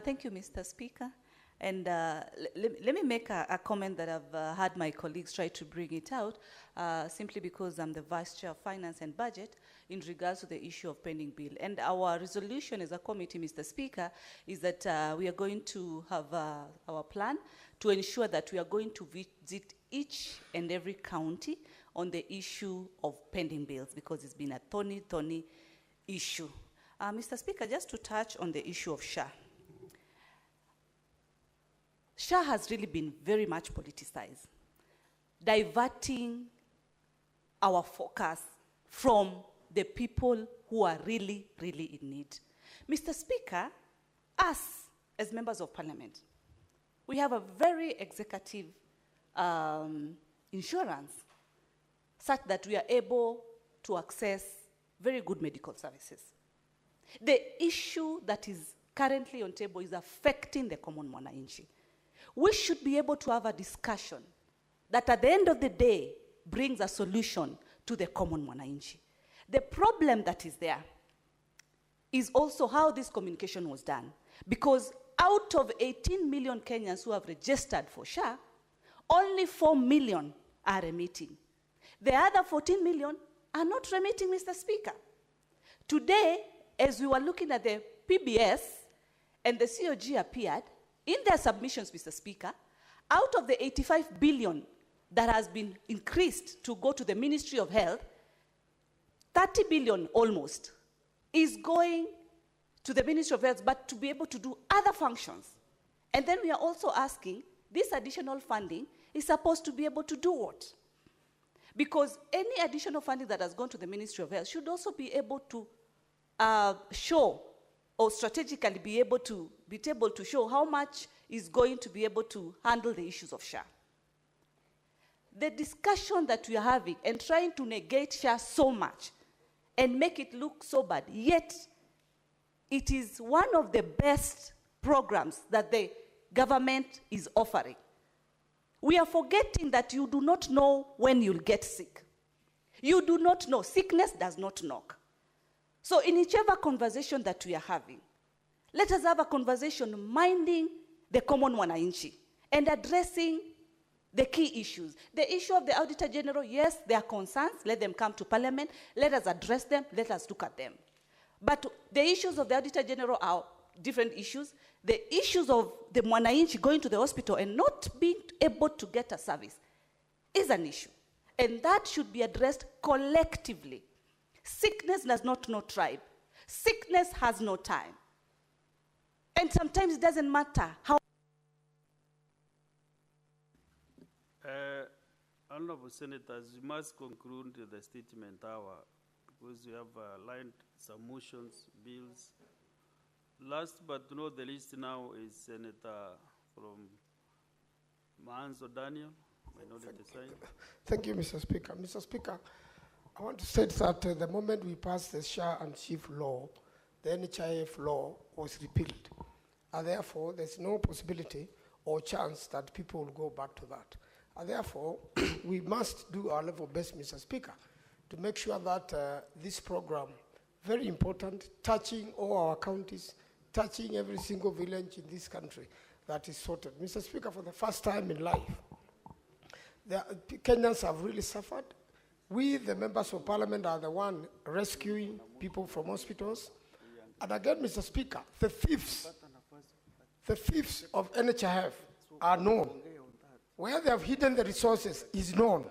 Thank you, Mr. Speaker. And let me make a comment that I've had my colleagues try to bring it out, simply because I'm the Vice Chair of Finance and Budget in regards to the issue of pending bill. And our resolution as a committee, Mr. Speaker, is that we are going to have our plan to ensure that we are going to visit each and every county on the issue of pending bills, because it's been a thorny issue. Mr. Speaker, just to touch on the issue of SHA. SHA has really been very much politicized, diverting our focus from the people who are really in need. Mr. Speaker, us as members of parliament, we have a very executive insurance such that we are able to access very good medical services. The issue that is currently on table is affecting the common mwananchi. We should be able to have a discussion that at the end of the day brings a solution to the common mwananchi. The problem that is there is also how this communication was done. Because out of 18 million Kenyans who have registered for SHA, only 4 million are remitting. The other 14 million are not remitting, Mr. Speaker. Today, as we were looking at the PBS and the COG appeared, in their submissions, Mr. Speaker, out of the 85 billion that has been increased to go to the Ministry of Health, 30 billion almost is going to the Ministry of Health, but to be able to do other functions. And then we are also asking, this additional funding is supposed to be able to do what? Because any additional funding that has gone to the Ministry of Health should also be able to show, or strategically be able to show how much is going to be able to handle the issues of SHA. The discussion that we are having and trying to negate SHA so much and make it look so bad, yet it is one of the best programs that the government is offering. We are forgetting that you do not know when you'll get sick. You do not know. Sickness does not knock. So in whichever conversation that we are having, let us have a conversation minding the common mwananchi and addressing the key issues. The issue of the Auditor General, yes, there are concerns. Let them come to Parliament. Let us address them. Let us look at them. But the issues of the Auditor General are different issues. The issues of the mwananchi going to the hospital and not being able to get a service is an issue. And that should be addressed collectively. Sickness does not know tribe. Sickness has no time. And sometimes it doesn't matter how. Honorable Senators, you must conclude the statement hour because we have lined some motions, bills. Last but not the least now is Senator from Mahanzo Daniel. Thank you, Mr. Speaker. Mr. Speaker, I want to state that the moment we passed the SHA and SHIF law, the NHIF law was repealed. And therefore, there's no possibility or chance that people will go back to that. And therefore, we must do our level best, Mr. Speaker, to make sure that this program, very important, touching all our counties, touching every single village in this country, that is sorted. Mr. Speaker, for the first time in life, the Kenyans have really suffered. We, the members of parliament, are the one rescuing people from hospitals. And again, Mr. Speaker, the fifths of NHIF are known. Where they have hidden the resources is known.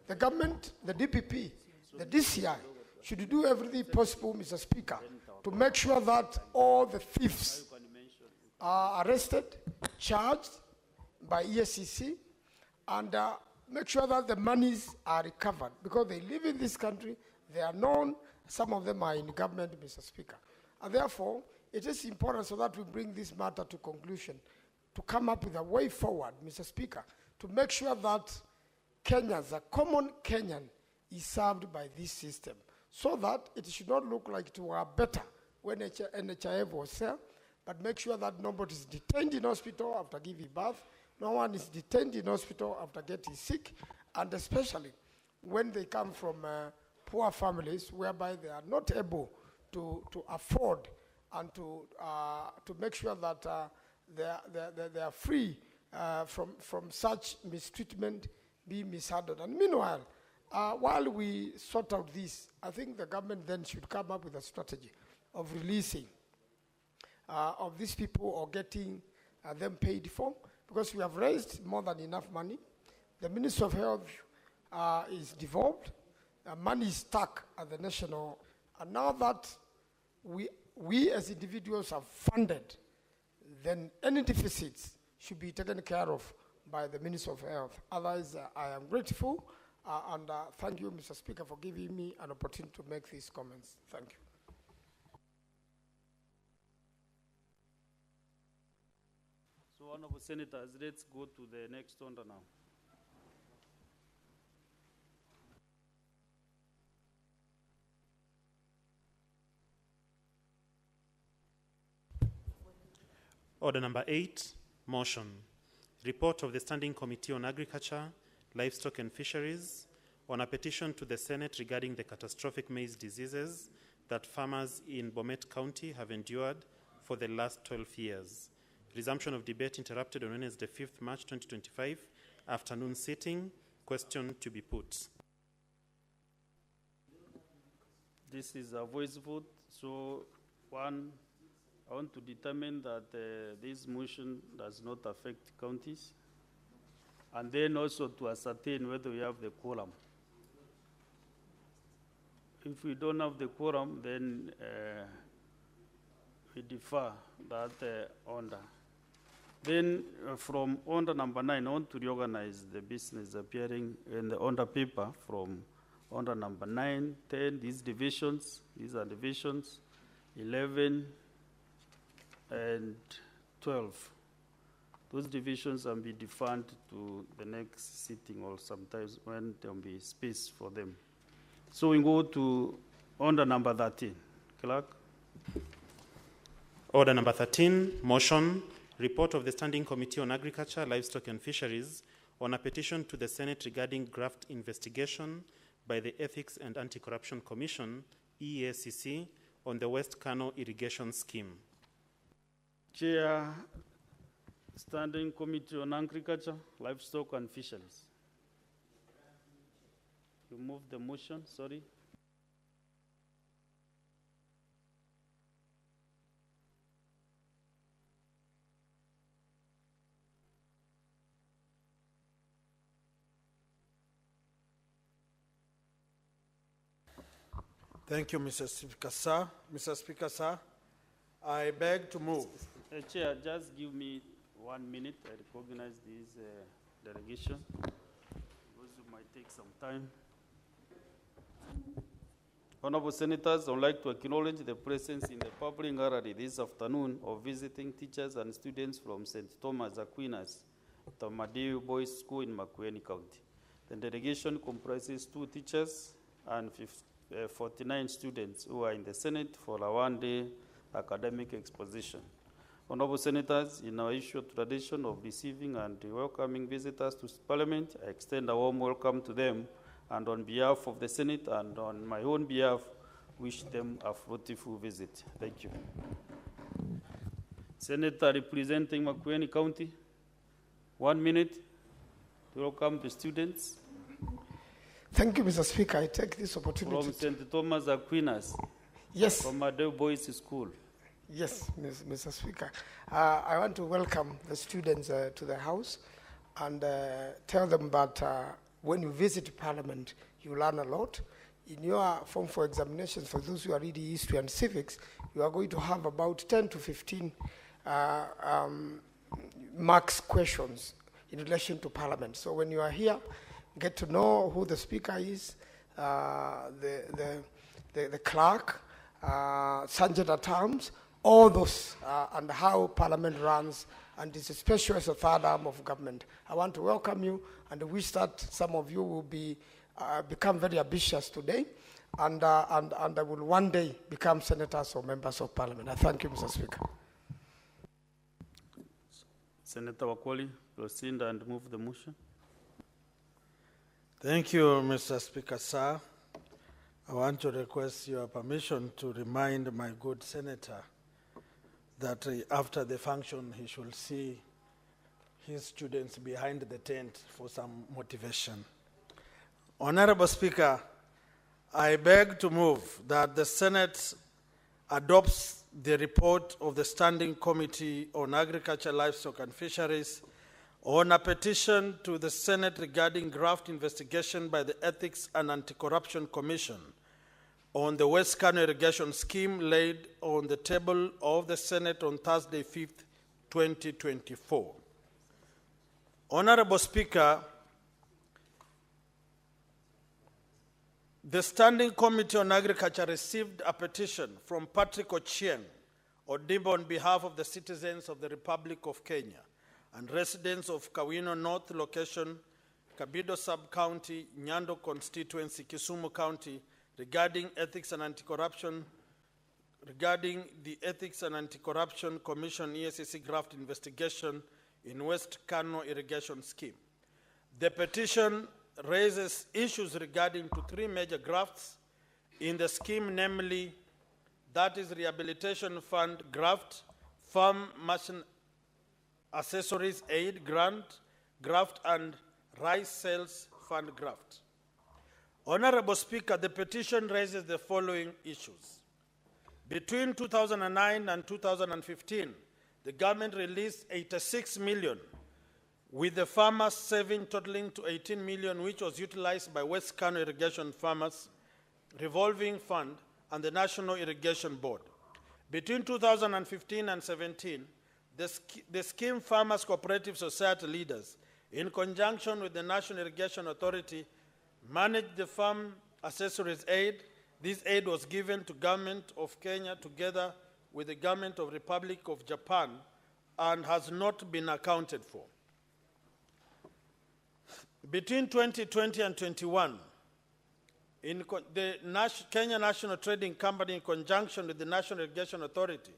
The government, the DPP, the DCI should do everything possible, Mr. Speaker, to make sure that all the thieves are arrested, charged by ESCC, and make sure that the monies are recovered, because they live in this country, they are known, some of them are in government, Mr. Speaker. And therefore, it is important so that we bring this matter to conclusion, to come up with a way forward, Mr. Speaker, to make sure that Kenyans, a common Kenyan, is served by this system, so that it should not look like it were better when NHIF was there, but make sure that nobody is detained in hospital after giving birth, no one is detained in hospital after getting sick, and especially when they come from poor families whereby they are not able to afford and to make sure that they are free from such mistreatment, being mishandled. And meanwhile, while we sort out this, I think the government then should come up with a strategy of releasing of these people or getting them paid for, because we have raised more than enough money. The Ministry of Health is devolved. Money is stuck at the national. And now that we as individuals have funded, then any deficits should be taken care of by the Ministry of Health. Otherwise, I am grateful. And thank you, Mr. Speaker, for giving me an opportunity to make these comments. Thank you. So, Honorable Senators, let's go to the next order now. Order number 8, motion. Report of the Standing Committee on Agriculture, Livestock and Fisheries on a petition to the Senate regarding the catastrophic maize diseases that farmers in Bomet County have endured for the last 12 years. Resumption of debate interrupted on Wednesday, 5th March 2025, afternoon sitting. Question to be put. This is a voice vote. So, one, I want to determine that this motion does not affect counties, and then also to ascertain whether we have the quorum. If we don't have the quorum, then we defer that order. Then from order number 9, I want to reorganize the business appearing in the order paper from order number 9, 10, these are divisions, 11, and 12. Those divisions will be deferred to the next sitting, or sometimes when there will be space for them. So we go to order number 13. Clerk. Order number 13, motion. Report of the Standing Committee on Agriculture, Livestock and Fisheries on a petition to the Senate regarding graft investigation by the Ethics and Anti-Corruption Commission, EACC, on the West Kano irrigation scheme. Chair, Standing Committee on Agriculture, Livestock and Fisheries. You move the motion, sorry. Thank you, Mr. Speaker, sir. Mr. Speaker, sir, I beg to move. Chair, just give me 1 minute. I recognize this delegation, because it might take some time. Honorable Senators, I would like to acknowledge the presence in the public gallery this afternoon of visiting teachers and students from St. Thomas Aquinas, Tamadeu Boys School in Makueni County. The delegation comprises 2 teachers and 49 students who are in the Senate for a one-day academic exposition. Honorable Senators, in our issued tradition of receiving and welcoming visitors to Parliament, I extend a warm welcome to them, and on behalf of the Senate and on my own behalf, wish them a fruitful visit. Thank you. Senator representing Makueni County, 1 minute to welcome the students. Thank you, Mr. Speaker. I take this opportunity. From St. Thomas Aquinas. Yes. From Amadeu Boys School. Yes, Mr. Speaker. I want to welcome the students to the House and tell them that when you visit Parliament, you learn a lot. In your form for examinations, for those who are reading history and civics, you are going to have about 10 to 15 marks questions in relation to Parliament. So when you are here, get to know who the Speaker is, the clerk, Sanjata terms, all those, and how Parliament runs, and it's especially as a third arm of government. I want to welcome you, and wish that some of you will be become very ambitious today, and will one day become senators or members of Parliament. I thank you, Mr. Speaker. Senator Wakwoli, proceed and move the motion. Thank you, Mr. Speaker, sir. I want to request your permission to remind my good senator that after the function, he should see his students behind the tent for some motivation. Honorable Speaker, I beg to move that the Senate adopts the report of the Standing Committee on Agriculture, Livestock and Fisheries on a petition to the Senate regarding graft investigation by the Ethics and Anti-Corruption Commission on the West Kano irrigation scheme laid on the table of the Senate on Thursday, 5th, 2024. Honorable Speaker, the Standing Committee on Agriculture received a petition from Patrick Ochieng Odimba on behalf of the citizens of the Republic of Kenya and residents of Kawino North location, Kabido Sub-County, Nyando Constituency, Kisumu County, regarding the Ethics and Anti-Corruption Commission EACC graft investigation in West Kano irrigation scheme. The petition raises issues regarding to three major grafts in the scheme, namely, that is Rehabilitation Fund graft, Farm Machine Accessories Aid grant, graft, and Rice Sales Fund graft. Honorable Speaker, the petition raises the following issues. Between 2009 and 2015, the government released 86 million, with the farmers saving totaling to 18 million, which was utilized by West Kano Irrigation Farmers Revolving Fund and the National Irrigation Board. Between 2015 and 17, the scheme Farmers Cooperative Society leaders, in conjunction with the National Irrigation Authority, managed the farm accessories aid. This aid was given to Government of Kenya together with the Government of Republic of Japan and has not been accounted for. Between 2020 and 21, the Kenya National Trading Company, in conjunction with the National Irrigation Authority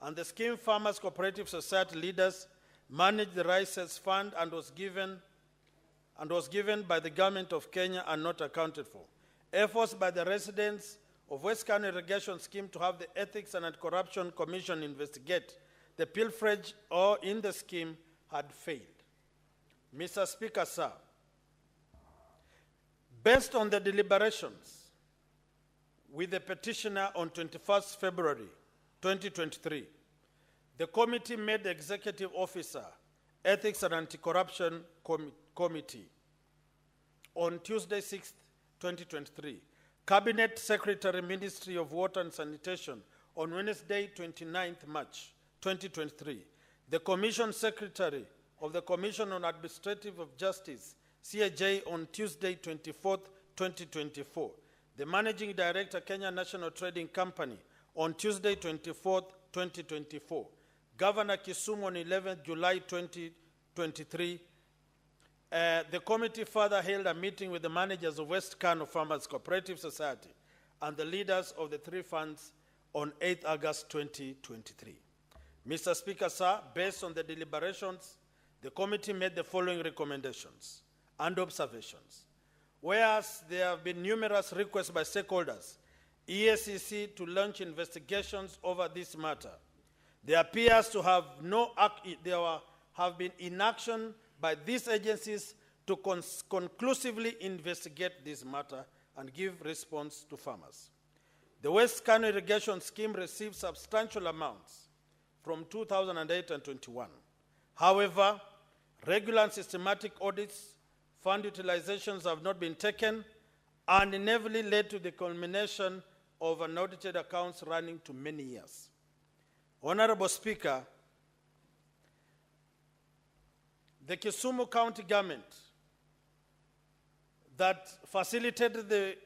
and the scheme Farmers Cooperative Society leaders, managed the Rice Sales Fund and was given by the Government of Kenya and not accounted for. Efforts by the residents of West Kano Irrigation Scheme to have the Ethics and Anti-Corruption Commission investigate the pilferage or in the scheme had failed. Mr. Speaker, sir, based on the deliberations with the petitioner on 21st February 2023, the committee made the Executive Officer, Ethics and Anti-Corruption Committee on Tuesday, 6th, 2023, Cabinet Secretary, Ministry of Water and Sanitation on Wednesday, 29th March 2023, the Commission Secretary of the Commission on Administrative of Justice, CAJ, on Tuesday, 24th, 2024, the Managing Director, Kenya National Trading Company, on Tuesday, 24th, 2024, Governor Kisumu on 11th July 2023. The committee further held a meeting with the managers of West Kano Farmers Cooperative Society and the leaders of the three funds on 8th August 2023. Mr. Speaker, sir, based on the deliberations, the committee made the following recommendations and observations. Whereas there have been numerous requests by stakeholders, EACC, to launch investigations over this matter, there appears to have have been inaction by these agencies to conclusively investigate this matter and give response to farmers. The West Kano irrigation scheme received substantial amounts from 2008 and 21. However, regular and systematic audits, fund utilizations have not been taken and inevitably led to the culmination of unaudited accounts running to many years. Honorable Speaker, the Kisumu County government that facilitated the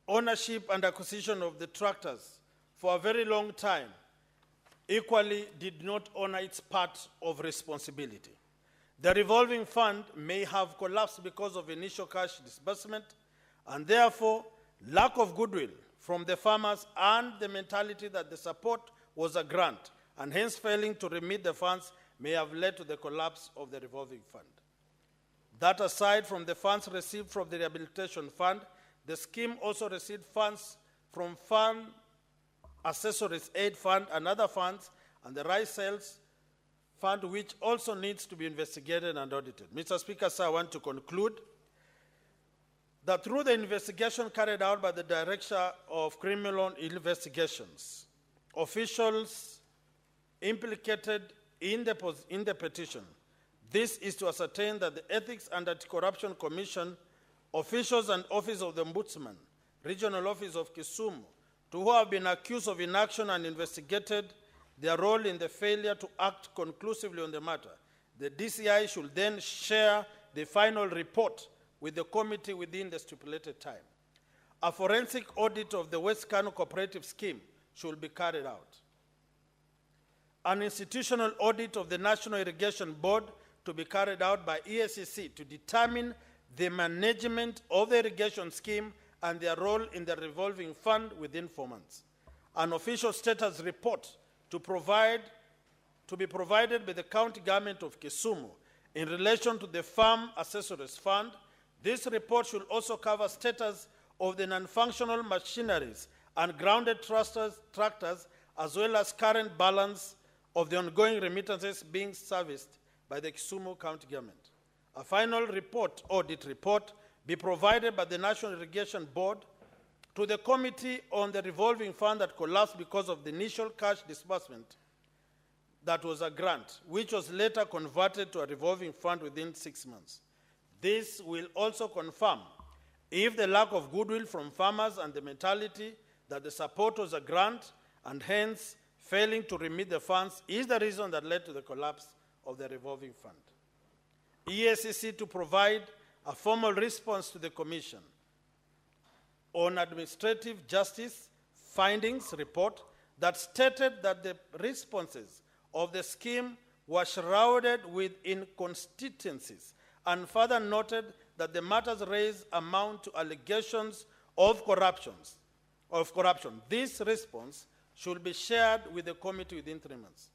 ownership and acquisition of the tractors for a very long time equally did not honor its part of responsibility. The revolving fund may have collapsed because of initial cash disbursement and therefore lack of goodwill from the farmers and the mentality that the support was a grant and hence failing to remit the funds may have led to the collapse of the revolving fund. That aside from the funds received from the rehabilitation fund, the scheme also received funds from Fund Accessories Aid Fund and other funds and the rice sales fund, which also needs to be investigated and audited. Mr. Speaker, sir, I want to conclude that through the investigation carried out by the Director of Criminal Investigations, officials implicated in the petition, this is to ascertain that the Ethics and Anti-Corruption Commission, officials and Office of the Ombudsman, Regional Office of Kisumu, to who have been accused of inaction and investigated their role in the failure to act conclusively on the matter. The DCI should then share the final report with the committee within the stipulated time. A forensic audit of the West Kano Cooperative Scheme should be carried out. An institutional audit of the National Irrigation Board to be carried out by EACC to determine the management of the irrigation scheme and their role in the revolving fund within 4 months. An official status report to be provided by the county government of Kisumu in relation to the Farm Accessories Fund. This report should also cover status of the non-functional machineries and grounded tractors, as well as current balance of the ongoing remittances being serviced by the Kisumu County government. A final report, audit report, be provided by the National Irrigation Board to the Committee on the Revolving Fund that collapsed because of the initial cash disbursement that was a grant, which was later converted to a revolving fund within 6 months. This will also confirm if the lack of goodwill from farmers and the mentality that the support was a grant and hence failing to remit the funds is the reason that led to the collapse of the revolving fund. EACC to provide a formal response to the Commission on Administrative Justice Findings report that stated that the responses of the scheme were shrouded with inconsistencies and further noted that the matters raised amount to allegations of corruption. This response should be shared with the committee within 3 months.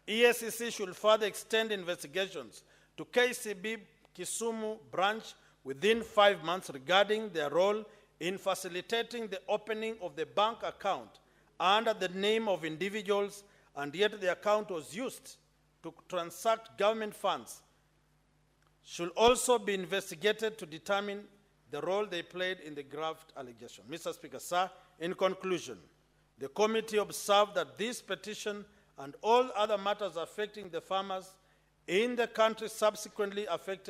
EACC should further extend investigations to KCB Kisumu branch within 5 months regarding their role in facilitating the opening of the bank account under the name of individuals, and yet the account was used to transact government funds. Should also be investigated to determine the role they played in the graft allegation. Mr. Speaker, sir, in conclusion, the committee observed that this petition and all other matters affecting the farmers in the country subsequently affect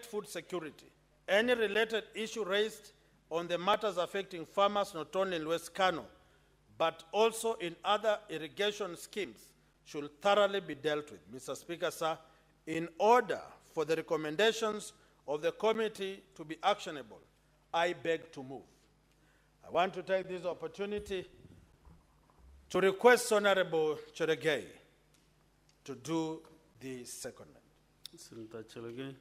food security. Any related issue raised on the matters affecting farmers not only in West Kano, but also in other irrigation schemes should thoroughly be dealt with. Mr. Speaker, sir, in order for the recommendations of the committee to be actionable, I beg to move. I want to take this opportunity to request Honorable Cheregei to do the secondment. Senator Cheregei.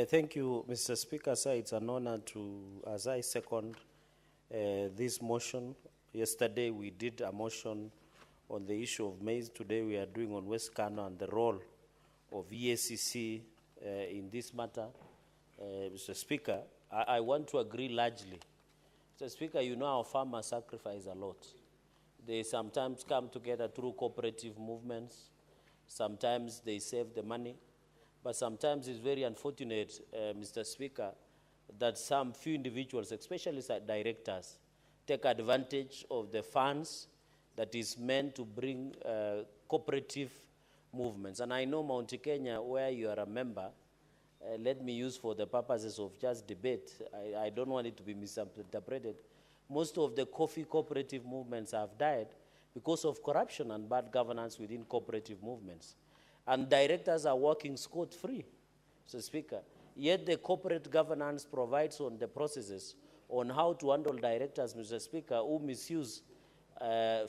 Thank you, Mr. Speaker. Sir, it's an honor to, as I second this motion. Yesterday we did a motion on the issue of maize. Today we are doing on West Kano and the role of EACC in this matter. Mr. Speaker, I want to agree largely. Mr. Speaker, you know our farmers sacrifice a lot. They sometimes come together through cooperative movements. Sometimes they save the money. But sometimes it's very unfortunate, Mr. Speaker, that some few individuals, especially directors, take advantage of the funds that is meant to bring cooperative movements. And I know Mount Kenya, where you are a member, let me use for the purposes of just debate, I don't want it to be misinterpreted, most of the coffee cooperative movements have died because of corruption and bad governance within cooperative movements. And directors are working scot-free, Mr. Speaker. Yet the corporate governance provides on the processes on how to handle directors, Mr. Speaker, who misuse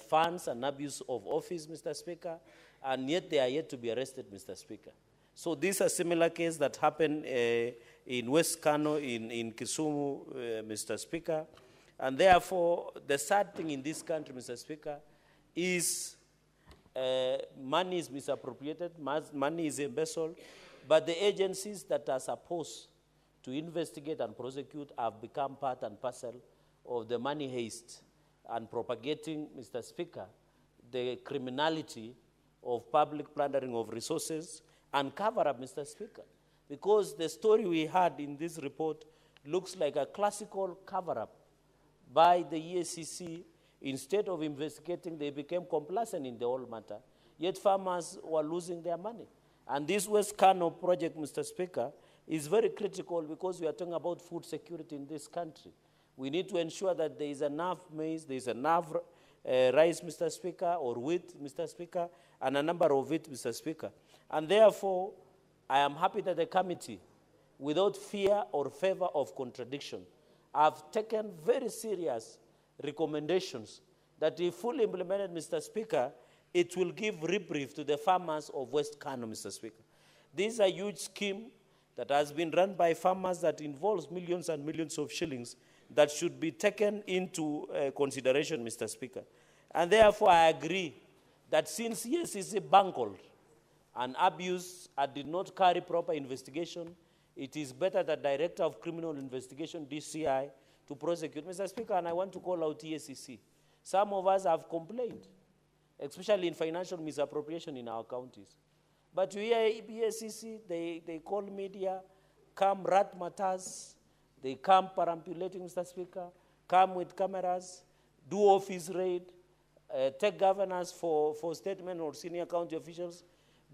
funds and abuse of office, Mr. Speaker, and yet they are yet to be arrested, Mr. Speaker. So this is a similar case that happened in West Kano, in Kisumu, Mr. Speaker. And therefore, the sad thing in this country, Mr. Speaker, is money is misappropriated, money is embezzled, but the agencies that are supposed to investigate and prosecute have become part and parcel of the money heist and propagating, Mr. Speaker, the criminality of public plundering of resources and cover-up, Mr. Speaker. Because the story we had in this report looks like a classical cover-up by the EACC. Instead of investigating, they became complacent in the whole matter, yet farmers were losing their money. And this West Kano project, Mr. Speaker, is very critical because we are talking about food security in this country. We need to ensure that there is enough maize, there is enough rice, Mr. Speaker, or wheat, Mr. Speaker, and a number of it, Mr. Speaker. And therefore, I am happy that the committee, without fear or favor of contradiction, have taken very serious recommendations that if fully implemented, Mr. Speaker, it will give reprieve to the farmers of West Kano, Mr. Speaker. This is a huge scheme that has been run by farmers that involves millions and millions of shillings that should be taken into consideration, Mr. Speaker. And therefore, I agree that since EACC bungled and abused and did not carry proper investigation, it is better that Director of Criminal Investigation, DCI, to prosecute. Mr. Speaker, and I want to call out EACC. Some of us have complained, especially in financial misappropriation in our counties. But you hear EACC, they call media, come rat matters, they come perambulating, Mr. Speaker, come with cameras, do office raid, take governors for statement or senior county officials.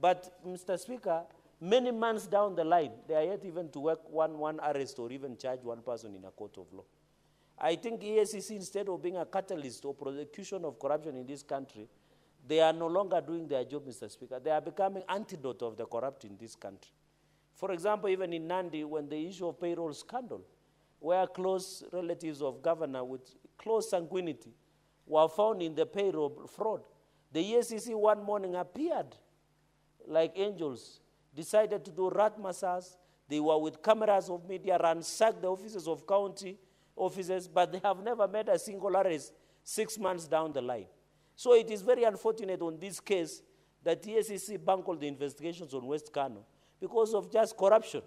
But, Mr. Speaker, many months down the line, they are yet even to work one arrest or even charge one person in a court of law. I think EACC, instead of being a catalyst or prosecution of corruption in this country, they are no longer doing their job, Mr. Speaker. They are becoming antidote of the corrupt in this country. For example, even in Nandi, when the issue of payroll scandal, where close relatives of governor with close sanguinity were found in the payroll fraud, the EACC one morning appeared like angels, decided to do rat massage. They were with cameras of media, ransacked the offices of county offices, but they have never made a single arrest 6 months down the line. So it is very unfortunate on this case that EACC bungled the investigations on West Kano because of just corruption.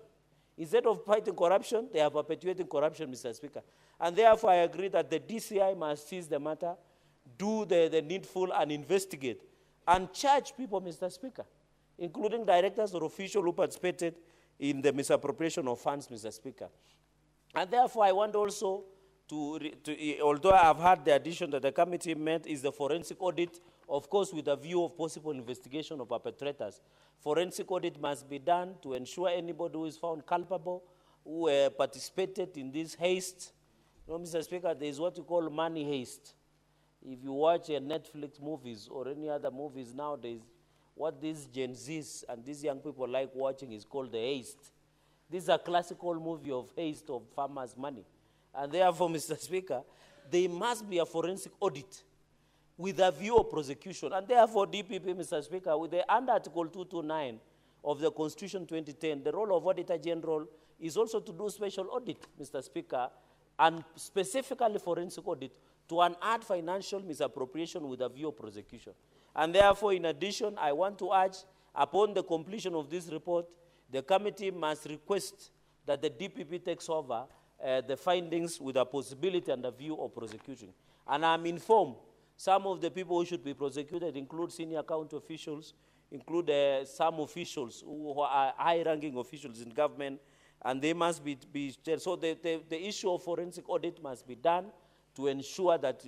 Instead of fighting corruption, they are perpetuating corruption, Mr. Speaker. And therefore, I agree that the DCI must seize the matter, do the needful and investigate, and charge people, Mr. Speaker, including directors or officials who participated in the misappropriation of funds, Mr. Speaker. And therefore, I want also although I have had the addition that the committee made is the forensic audit, of course, with a view of possible investigation of perpetrators. Forensic audit must be done to ensure anybody who is found culpable, who participated in this haste. You know, Mr. Speaker, there is what you call money haste. If you watch Netflix movies or any other movies nowadays, what these Gen Zs and these young people like watching is called the haste. This is a classical movie of haste of farmers' money. And therefore, Mr. Speaker, there must be a forensic audit with a view of prosecution. And therefore, DPP, Mr. Speaker, with the under Article 229 of the Constitution 2010, the role of Auditor General is also to do special audit, Mr. Speaker, and specifically forensic audit to unearth financial misappropriation with a view of prosecution. And therefore, in addition, I want to urge, upon the completion of this report, the committee must request that the DPP takes over the findings with a possibility and a view of prosecuting. And I'm informed some of the people who should be prosecuted include senior county officials, include some officials who are high-ranking officials in government, and they must be so the issue of forensic audit must be done to ensure that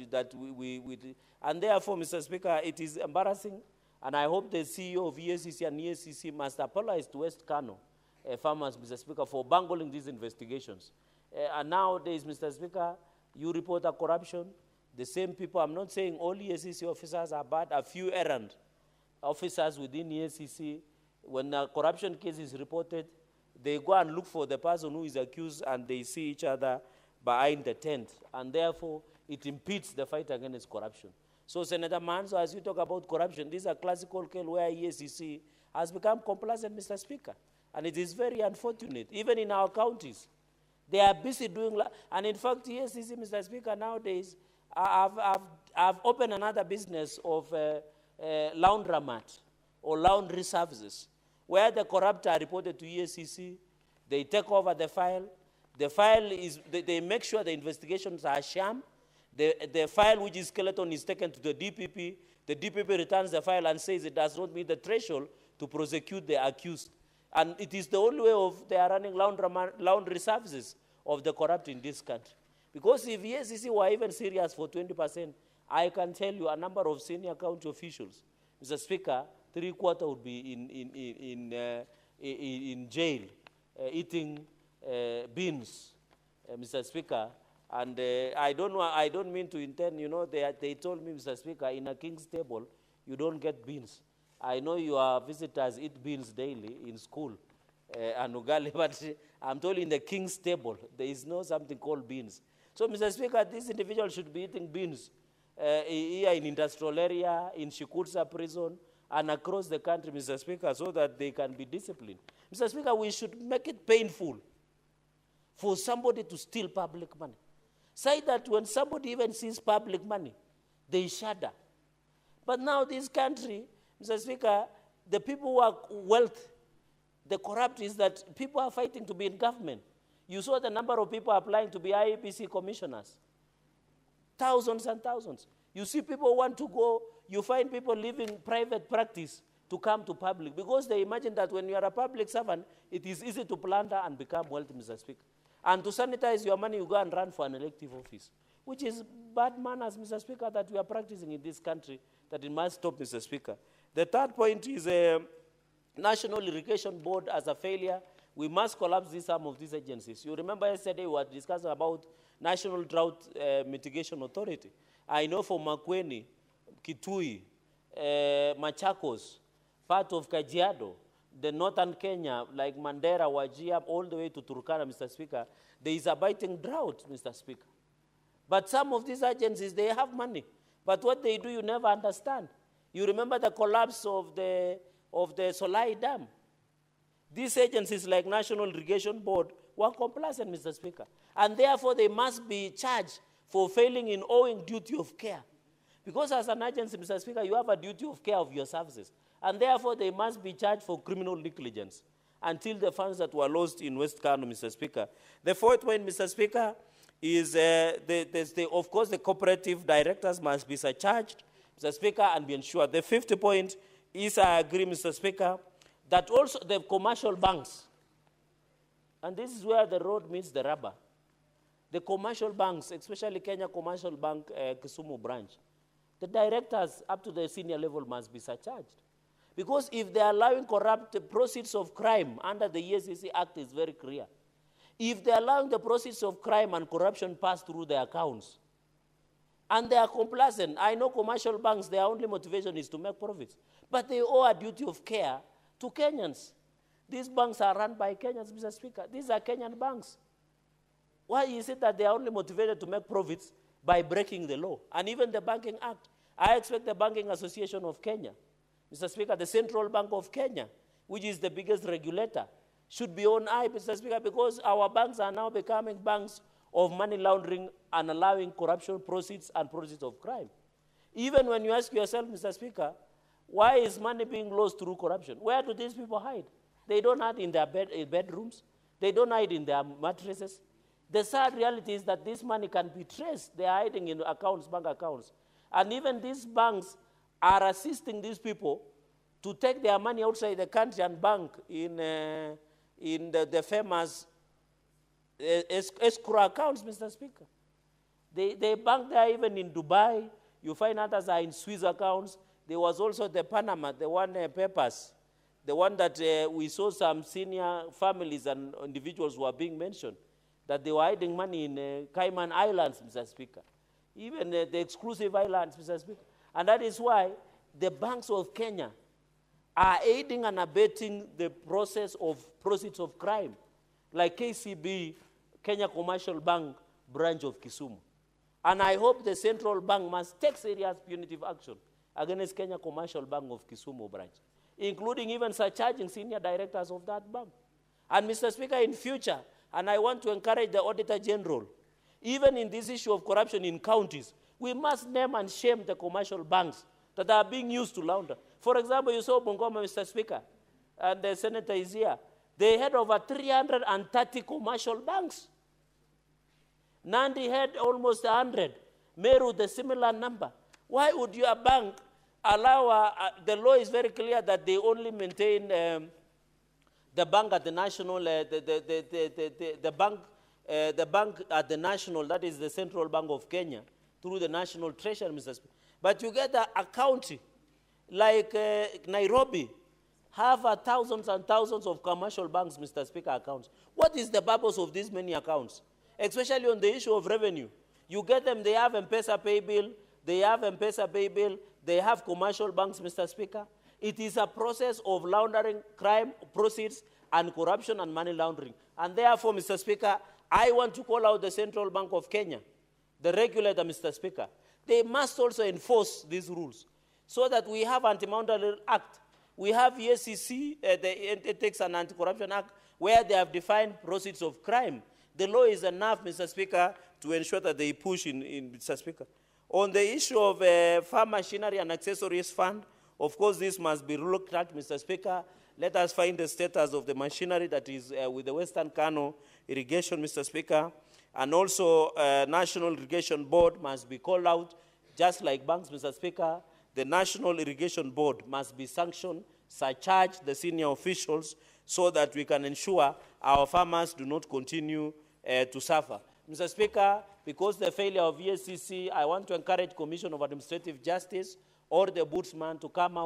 and therefore, Mr. Speaker, it is embarrassing, and I hope the CEO of EACC and EACC must apologize to West Kano farmers, Mr. Speaker, for bungling these investigations. And nowadays, Mr. Speaker, You report a corruption, the same people, I'm not saying all EACC officers are bad, a few errant officers within EACC, when a corruption case is reported, they go and look for the person who is accused and they see each other behind the tent. And therefore, it impedes the fight against corruption. So, Senator Manzo, as you talk about corruption, this is a classical case where EACC has become complacent, Mr. Speaker. And it is very unfortunate. Even in our counties, they are busy doing, and in fact, EACC, Mr. Speaker, nowadays, I've opened another business of laundromat or laundry services, where the corrupt are reported to EACC, they take over the file. The file is, they make sure the investigations are sham. The file which is skeleton is taken to the DPP. The DPP returns the file and says it does not meet the threshold to prosecute the accused. And it is the only way of they are running laundry services of the corrupt in this country. Because if EACC were even serious for 20%, I can tell you a number of senior county officials, Mr. Speaker, 3/4 would be in jail, eating beans, Mr. Speaker. And I don't mean to intend, you know, they told me, Mr. Speaker, in a king's table, you don't get beans. I know your visitors eat beans daily in school, and ugali, but I'm told in the king's table, there is no something called beans. So, Mr. Speaker, this individual should be eating beans here in industrial area, in Shikutsa prison, and across the country, Mr. Speaker, so that they can be disciplined. Mr. Speaker, we should make it painful for somebody to steal public money. Say that when somebody even sees public money, they shudder. But now this country, Mr. Speaker, the people who are wealth, the corrupt is that people are fighting to be in government. You saw the number of people applying to be IEPC commissioners. Thousands and thousands. You see people want to go, you find people leaving private practice to come to public because they imagine that when you are a public servant, it is easy to plunder and become wealthy, Mr. Speaker. And to sanitize your money, you go and run for an elective office, which is bad manners, Mr. Speaker, that we are practicing in this country, that it must stop, Mr. Speaker. The third point is National Irrigation Board as a failure. We must collapse some of these agencies. You remember yesterday we were discussing about National Drought Mitigation Authority. I know for Makueni, Kitui, Machakos, part of Kajiado, the northern Kenya, like Mandera, Wajir, all the way to Turkana, Mr. Speaker, there is a biting drought, Mr. Speaker. But some of these agencies, they have money. But what they do, you never understand. You remember the collapse of the Solai Dam. These agencies like National Irrigation Board were complacent, Mr. Speaker. And therefore, they must be charged for failing in owing duty of care. Because as an agency, Mr. Speaker, you have a duty of care of your services. And therefore, they must be charged for criminal negligence until the funds that were lost in West Kano, Mr. Speaker. The fourth point, Mr. Speaker, is, of course, the cooperative directors must be surcharged, Mr. Speaker, and be ensured. The fifth point is, I agree, Mr. Speaker, that also the commercial banks, and this is where the road meets the rubber, the commercial banks, especially Kenya Commercial Bank, Kisumu branch, the directors up to the senior level must be surcharged. Because if they are allowing corrupt proceeds of crime under the EACC Act is very clear. If they are allowing the proceeds of crime and corruption pass through their accounts, and they are complacent, I know commercial banks, their only motivation is to make profits, but they owe a duty of care to Kenyans. These banks are run by Kenyans, Mr. Speaker. These are Kenyan banks. Why is it that they are only motivated to make profits by breaking the law? And even the Banking Act. I expect the Banking Association of Kenya, Mr. Speaker, the Central Bank of Kenya, which is the biggest regulator, should be on eye, Mr. Speaker, because our banks are now becoming banks of money laundering and allowing corruption proceeds and proceeds of crime. Even when you ask yourself, Mr. Speaker, why is money being lost through corruption? Where do these people hide? They don't hide in their bedrooms. They don't hide in their mattresses. The sad reality is that this money can be traced. They are hiding in accounts, bank accounts. And even these banks are assisting these people to take their money outside the country and bank in the famous escrow accounts, Mr. Speaker. They bank there even in Dubai. You find others are in Swiss accounts. There was also the Panama, the one papers, the one that we saw some senior families and individuals who are being mentioned. that they were hiding money in Cayman Islands, Mr. Speaker, even the exclusive islands, Mr. Speaker. And that is why the banks of Kenya are aiding and abetting the process of proceeds of crime, like KCB, Kenya Commercial Bank branch of Kisumu. And I hope the central bank must take serious punitive action against Kenya Commercial Bank of Kisumu branch, including even surcharging senior directors of that bank. And Mr. Speaker, in future, and I want to encourage the Auditor General, even in this issue of corruption in counties, we must name and shame the commercial banks that are being used to launder. For example, you saw Bungoma, Mr. Speaker, and the senator is here. They had over 330 commercial banks. Nandi had almost 100. Meru, the similar number. Why would your bank allow, the law is very clear that they only maintain the bank at the national, the bank at the national, that is the Central Bank of Kenya, through the National Treasury, Mr. Speaker. But you get a county like Nairobi, have thousands and thousands of commercial banks, Mr. Speaker, accounts. What is the purpose of these many accounts? Especially on the issue of revenue. You get them, they have M-Pesa pay bill, they have M-Pesa pay bill, they have commercial banks, Mr. Speaker. It is a process of laundering crime proceeds and corruption and money laundering. And therefore, Mr. Speaker, I want to call out the Central Bank of Kenya, the regulator, Mr. Speaker. They must also enforce these rules so that we have Anti-Money Laundering Act. We have EACC, the Ethics and Anti-Corruption Act, where they have defined proceeds of crime. The law is enough, Mr. Speaker, to ensure that they push in Mr. Speaker. On the issue of farm machinery and accessories fund, of course, this must be looked at, Mr. Speaker. Let us find the status of the machinery that is with the Western Kano irrigation, Mr. Speaker. And also, National Irrigation Board must be called out, just like banks, Mr. Speaker. The National Irrigation Board must be sanctioned, surcharge the senior officials so that we can ensure our farmers do not continue to suffer. Mr. Speaker, because the failure of EACC, I want to encourage Commission of Administrative Justice or the Ombudsman to come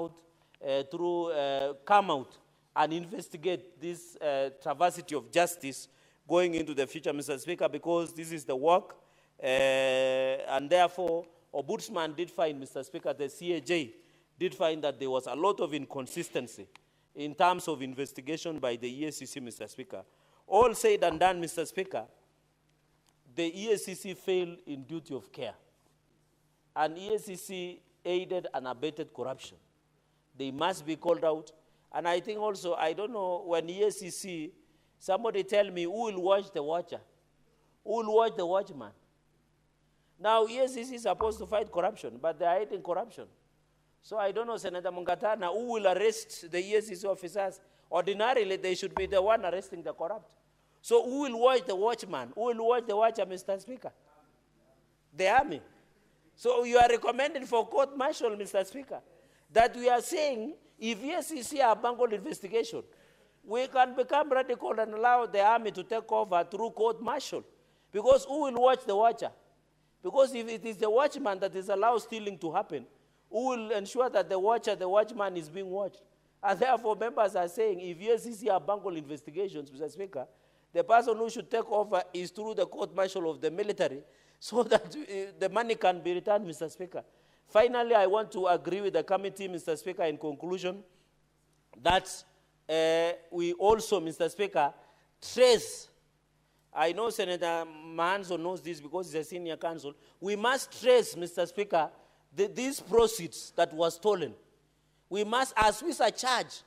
out and investigate this travesty of justice going into the future, Mr. Speaker, because this is the work, and therefore, Ombudsman did find, Mr. Speaker, the CAJ did find that there was a lot of inconsistency in terms of investigation by the EACC, Mr. Speaker. All said and done, Mr. Speaker, the EACC failed in duty of care. And EACC aided and abetted corruption. They must be called out. And I think also, I don't know, when EACC, somebody tell me who will watch the watcher? Who will watch the watchman? Now, EACC is supposed to fight corruption, but they are hiding corruption. So I don't know, Senator Mungatana, who will arrest the EACC officers? Ordinarily, they should be the one arresting the corrupt. So who will watch the watchman? Who will watch the watcher, Mr. Speaker? The army. So you are recommending for court-martial, Mr. Speaker, that we are saying if EACC are bungled investigation, we can become radical and allow the army to take over through court-martial. Because who will watch the watcher? Because if it is the watchman that is allowed stealing to happen, who will ensure that the watchman is being watched? And therefore, members are saying, if EACC are bungled investigations, Mr. Speaker, the person who should take over is through the court-martial of the military so that the money can be returned, Mr. Speaker. Finally, I want to agree with the committee, Mr. Speaker, in conclusion, that we also, Mr. Speaker, trace. I know Senator Mahanzo knows this because he's a senior counsel. We must trace, Mr. Speaker, these proceeds that were stolen. We must, as we surcharge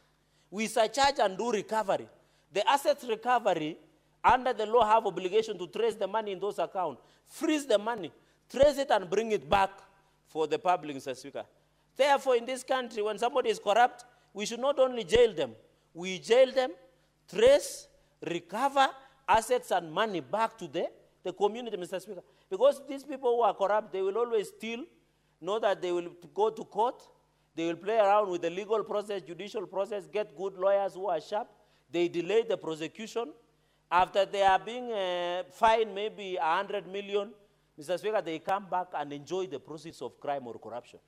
and do recovery. The asset recovery, under the law, have obligation to trace the money in those accounts, freeze the money, trace it and bring it back for the public, Mr. Speaker. Therefore, in this country, when somebody is corrupt, we should not only jail them. We jail them, trace, recover assets and money back to the community, Mr. Speaker. Because these people who are corrupt, they will always steal, know that they will go to court, they will play around with the legal process, judicial process, get good lawyers who are sharp. They delay the prosecution. After they are being fined maybe 100 million, Mr. Speaker, they come back and enjoy the proceeds of crime or corruption.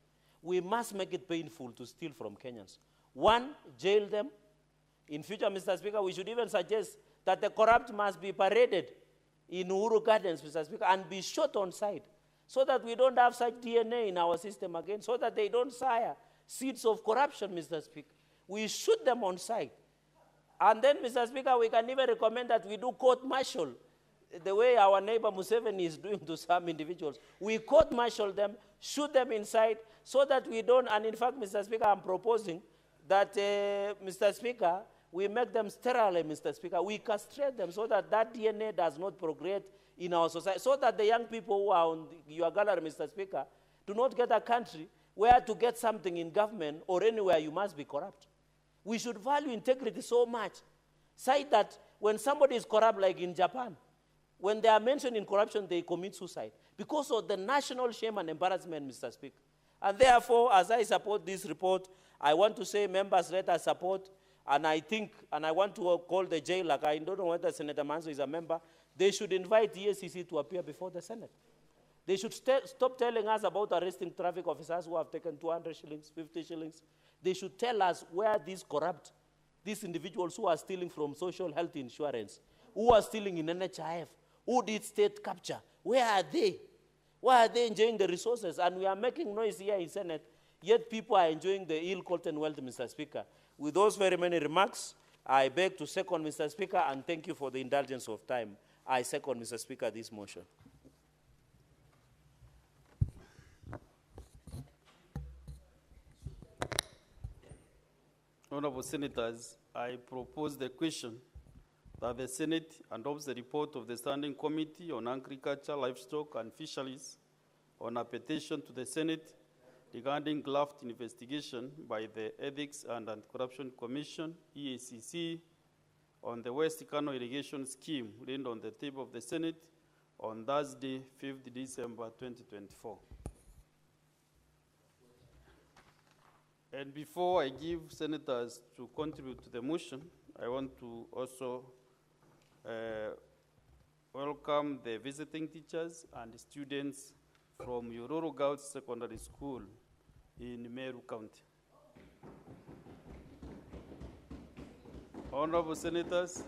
We must make it painful to steal from Kenyans. One, jail them. In future, Mr. Speaker, we should even suggest that the corrupt must be paraded in Uhuru Gardens, Mr. Speaker, and be shot on sight, so that we don't have such DNA in our system again, so that they don't sire seeds of corruption, Mr. Speaker. We shoot them on sight. And then, Mr. Speaker, we can even recommend that we do court-martial, the way our neighbor Museveni is doing to some individuals. We court-martial them, shoot them inside, so that we don't, and in fact, Mr. Speaker, I'm proposing that, Mr. Speaker, we make them sterile, Mr. Speaker. We castrate them so that that DNA does not progress in our society, so that the young people who are on your gallery, Mr. Speaker, do not get a country where to get something in government or anywhere you must be corrupt. We should value integrity so much, say that when somebody is corrupt, like in Japan, when they are mentioned in corruption, they commit suicide because of the national shame and embarrassment, Mr. Speaker. And therefore, as I support this report, I want to say members let us support, and I think, and I want to call the jailer, I don't know whether Senator Manso is a member, they should invite the EACC to appear before the Senate. They should stop telling us about arresting traffic officers who have taken 200 shillings, 50 shillings. They should tell us where these corrupt, these individuals who are stealing from social health insurance, who are stealing in NHIF, who did state capture, where are they? Why are they enjoying the resources? And we are making noise here in Senate, yet people are enjoying the ill-gotten wealth, Mr. Speaker. With those very many remarks, I beg to second, Mr. Speaker, and thank you for the indulgence of time. I second, Mr. Speaker, this motion. Honorable Senators, I propose the question that the Senate adopts the report of the Standing Committee on Agriculture, Livestock and Fisheries on a petition to the Senate regarding graft investigation by the Ethics and Anti-Corruption Commission, EACC, on the West Kano irrigation scheme laid on the table of the Senate on Thursday, 5th December 2024. And before I give senators to contribute to the motion, I want to also welcome the visiting teachers and students from Yororo Girls Secondary School in Meru County. Honorable Senators,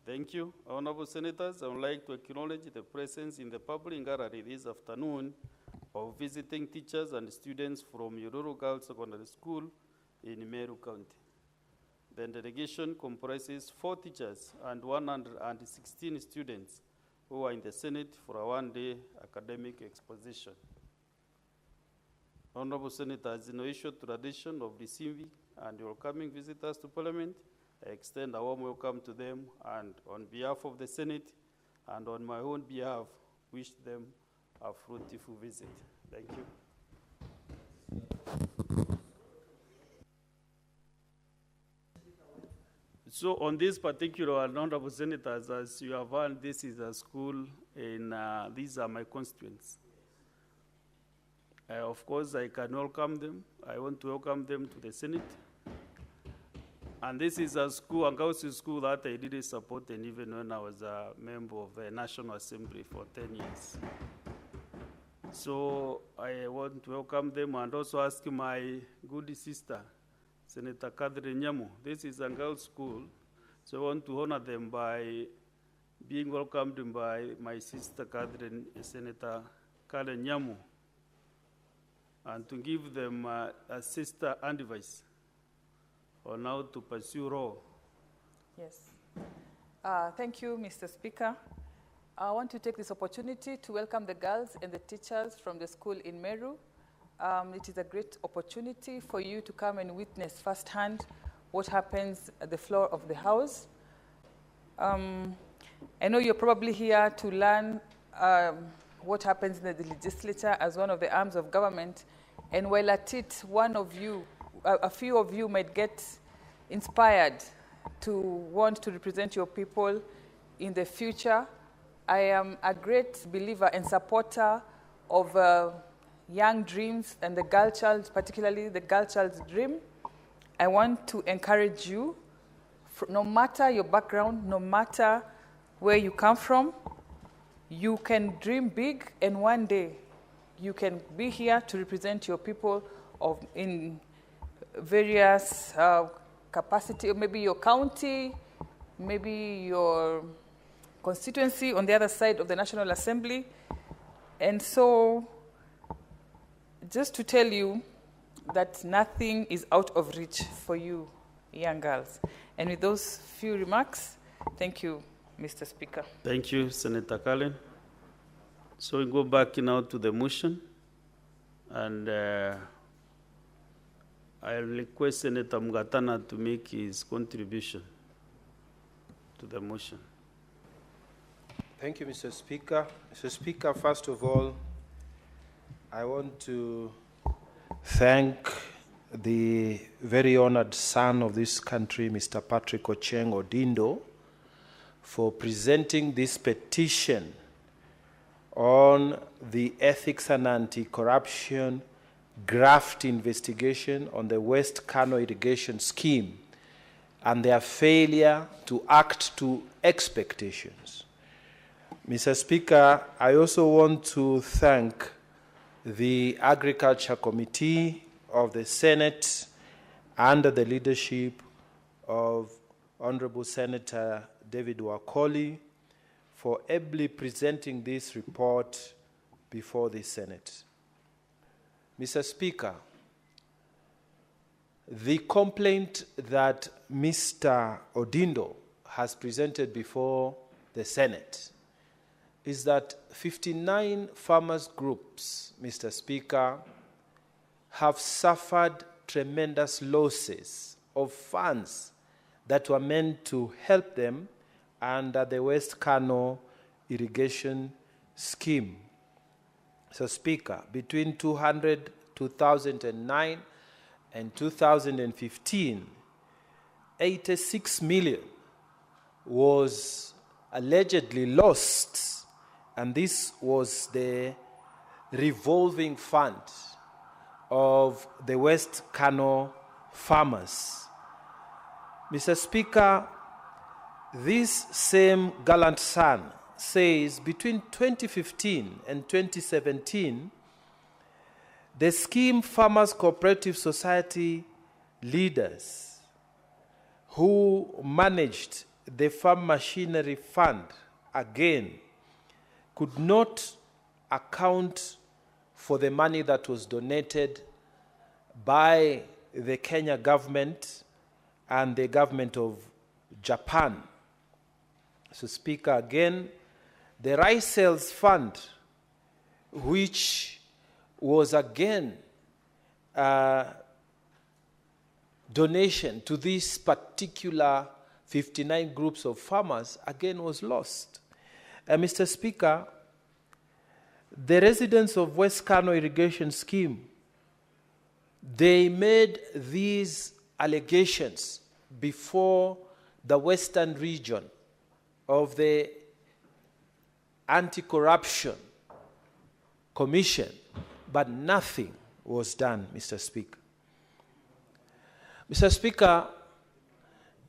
thank you. Honorable Senators, I would like to acknowledge the presence in the public gallery this afternoon of visiting teachers and students from Yororo Girls Secondary School in Meru County. The delegation comprises 4 teachers and 116 students who are in the Senate for a one-day academic exposition. Honorable Senators, in the ancient tradition of receiving and welcoming visitors to Parliament, I extend a warm welcome to them, and on behalf of the Senate and on my own behalf, wish them a fruitful visit. Thank you. So on this particular, honorable senators, as you have heard, this is a school in, these are my constituents. Of course, I can welcome them. I want to welcome them to the Senate. And this is a school, a girls' school that I did support, and even when I was a member of the National Assembly for 10 years. So I want to welcome them and also ask my good sister, Senator Catherine Nyamu. This is a girls' school, so I want to honor them by being welcomed by my sister Catherine, Senator Karen Nyamu, and to give them a sister advice on how to pursue law. Yes. Thank you, Mr. Speaker. I want to take this opportunity to welcome the girls and the teachers from the school in Meru. It is a great opportunity for you to come and witness firsthand what happens at the floor of the House. I know you're probably here to learn what happens in the legislature as one of the arms of government, and while at it, a few of you might get inspired to want to represent your people in the future. I am a great believer and supporter of young dreams and the girl child, particularly the girl child's dream. I want to encourage you, no matter your background, no matter where you come from, you can dream big, and one day you can be here to represent your people in various capacity, maybe your county, maybe your constituency on the other side of the National Assembly. And so, just to tell you that nothing is out of reach for you, young girls. And with those few remarks, thank you, Mr. Speaker. Thank you, Senator Cullen. So we go back now to the motion, and I'll request Senator Mugatana to make his contribution to the motion. Thank you, Mr. Speaker. Mr. Speaker, first of all, I want to thank the very honored son of this country, Mr. Patrick Ocheng Odindo, for presenting this petition on the ethics and anti-corruption graft investigation on the West Kano irrigation scheme and their failure to act to expectations. Mr. Speaker, I also want to thank the Agriculture Committee of the Senate under the leadership of Honorable Senator David Wakoli for ably presenting this report before the Senate. Mr. Speaker, the complaint that Mr. Odindo has presented before the Senate is that 59 farmers groups, Mr. Speaker, have suffered tremendous losses of funds that were meant to help them under the West Kano irrigation scheme. So, Speaker, between 2009 and 2015, 86 million was allegedly lost, and this was the revolving fund of the West Kano farmers. Mr. Speaker, this same gallant son says between 2015 and 2017, the scheme Farmers Cooperative Society leaders who managed the farm machinery fund again could not account for the money that was donated by the Kenya government and the government of Japan. So, Speaker, again, the Rice Sales Fund, which was again a donation to these particular 59 groups of farmers, again was lost. Mr. Speaker, the residents of West Kano irrigation scheme, they made these allegations before the Western region of the Anti-Corruption Commission, but nothing was done, Mr. Speaker. Mr. Speaker,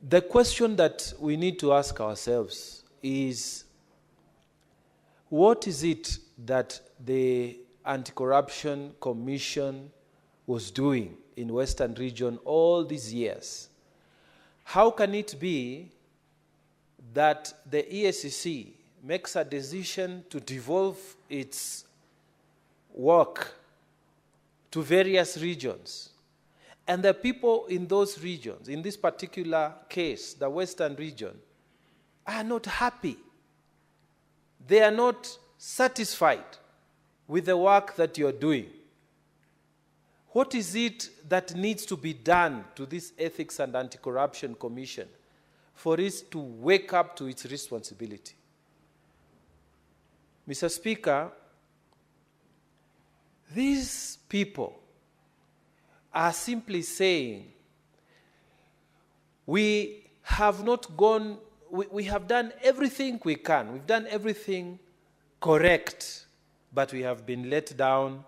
the question that we need to ask ourselves is, what is it that the Anti-Corruption Commission was doing in Western region all these years? How can it be that the EACC makes a decision to devolve its work to various regions, and the people in those regions, in this particular case, the Western region, are not happy? They are not satisfied with the work that you're doing. What is it that needs to be done to this Ethics and Anti-Corruption Commission for it to wake up to its responsibility? Mr. Speaker, these people are simply saying, we have not gone, we have done everything we can. We've done everything correct, but we have been let down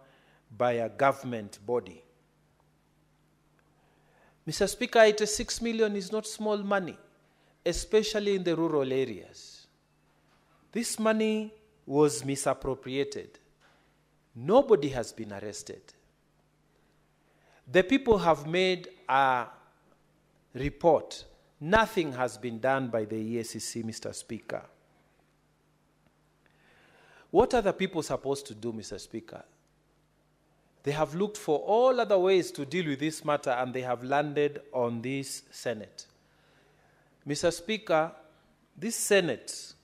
by a government body. Mr. Speaker, 86 million is not small money, especially in the rural areas. This money was misappropriated. Nobody has been arrested. The people have made a report. Nothing has been done by the EACC, Mr. Speaker. What are the people supposed to do, Mr. Speaker? They have looked for all other ways to deal with this matter, and they have landed on this Senate. Mr. Speaker, this Senate,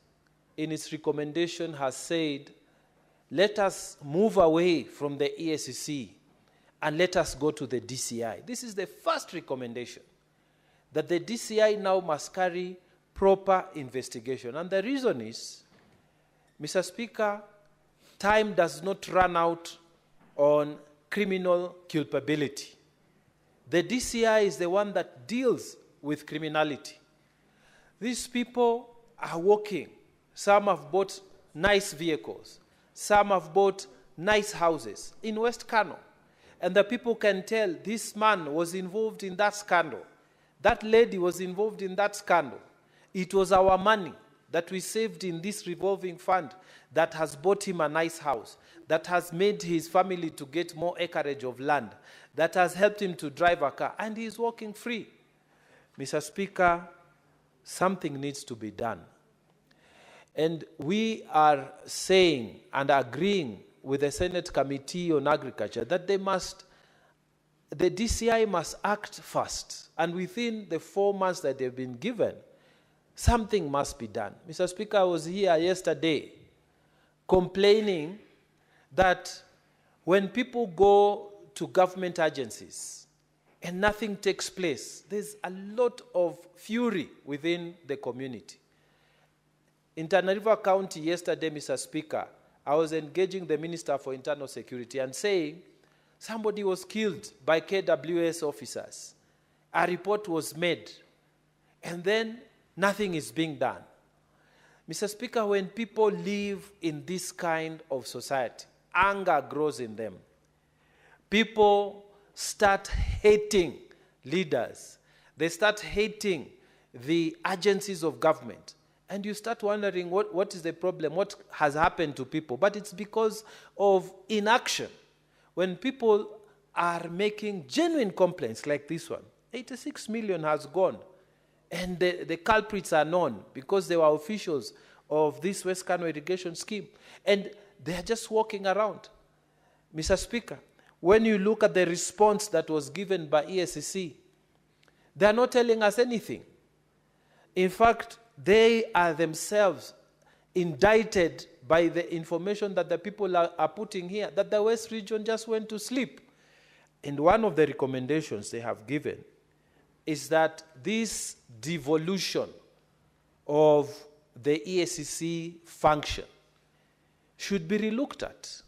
in its recommendation, has said, let us move away from the EACC and let us go to the DCI. This is the first recommendation, that the DCI now must carry proper investigation. And the reason is, Mr. Speaker, time does not run out on criminal culpability. The DCI is the one that deals with criminality. These people are working. Some have bought nice vehicles. Some have bought nice houses in West Kano. And the people can tell this man was involved in that scandal. That lady was involved in that scandal. It was our money that we saved in this revolving fund that has bought him a nice house, that has made his family to get more acreage of land, that has helped him to drive a car, and he is walking free. Mr. Speaker, something needs to be done. And we are saying and agreeing with the Senate Committee on Agriculture that the DCI must act fast, and within the 4 months that they've been given, something must be done. Mr. Speaker, I was here yesterday complaining that when people go to government agencies and nothing takes place, there's a lot of fury within the community. In Tana River County yesterday, Mr. Speaker, I was engaging the Minister for Internal Security and saying somebody was killed by KWS officers. A report was made, and then nothing is being done. Mr. Speaker, when people live in this kind of society, anger grows in them. People start hating leaders. They start hating the agencies of government. And you start wondering what is the problem, what has happened to people. But it's because of inaction. When people are making genuine complaints like this one, 86 million has gone. And the culprits are known because they were officials of this West Kano irrigation scheme. And they are just walking around. Mr. Speaker, when you look at the response that was given by EACC, they are not telling us anything. In fact, they are themselves indicted by the information that the people are putting here, that the West region just went to sleep. And one of the recommendations they have given is that this devolution of the EACC function should be relooked at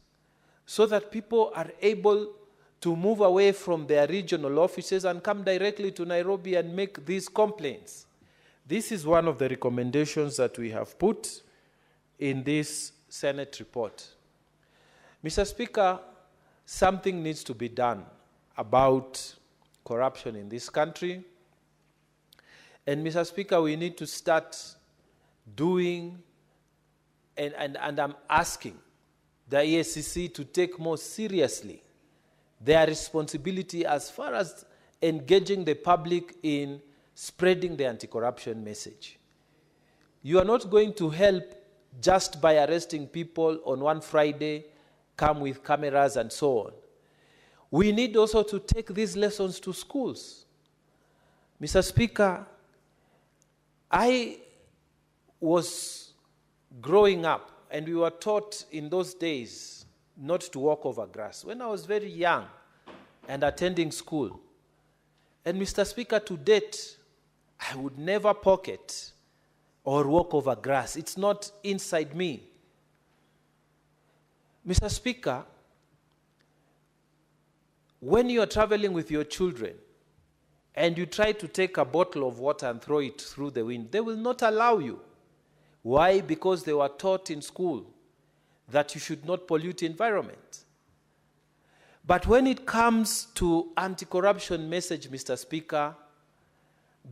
so that people are able to move away from their regional offices and come directly to Nairobi and make these complaints. This is one of the recommendations that we have put in this Senate report. Mr. Speaker, something needs to be done about corruption in this country. And Mr. Speaker, we need to start doing, and I'm asking the EACC to take more seriously their responsibility as far as engaging the public in spreading the anti-corruption message. You are not going to help just by arresting people on one Friday, come with cameras and so on. We need also to take these lessons to schools. Mr. Speaker, I was growing up and we were taught in those days not to walk over grass. When I was very young and attending school, and Mr. Speaker, to date, I would never pocket or walk over grass. It's not inside me. Mr. Speaker, when you are traveling with your children and you try to take a bottle of water and throw it through the wind, they will not allow you. Why? Because they were taught in school that you should not pollute the environment. But when it comes to anti-corruption message, Mr. Speaker,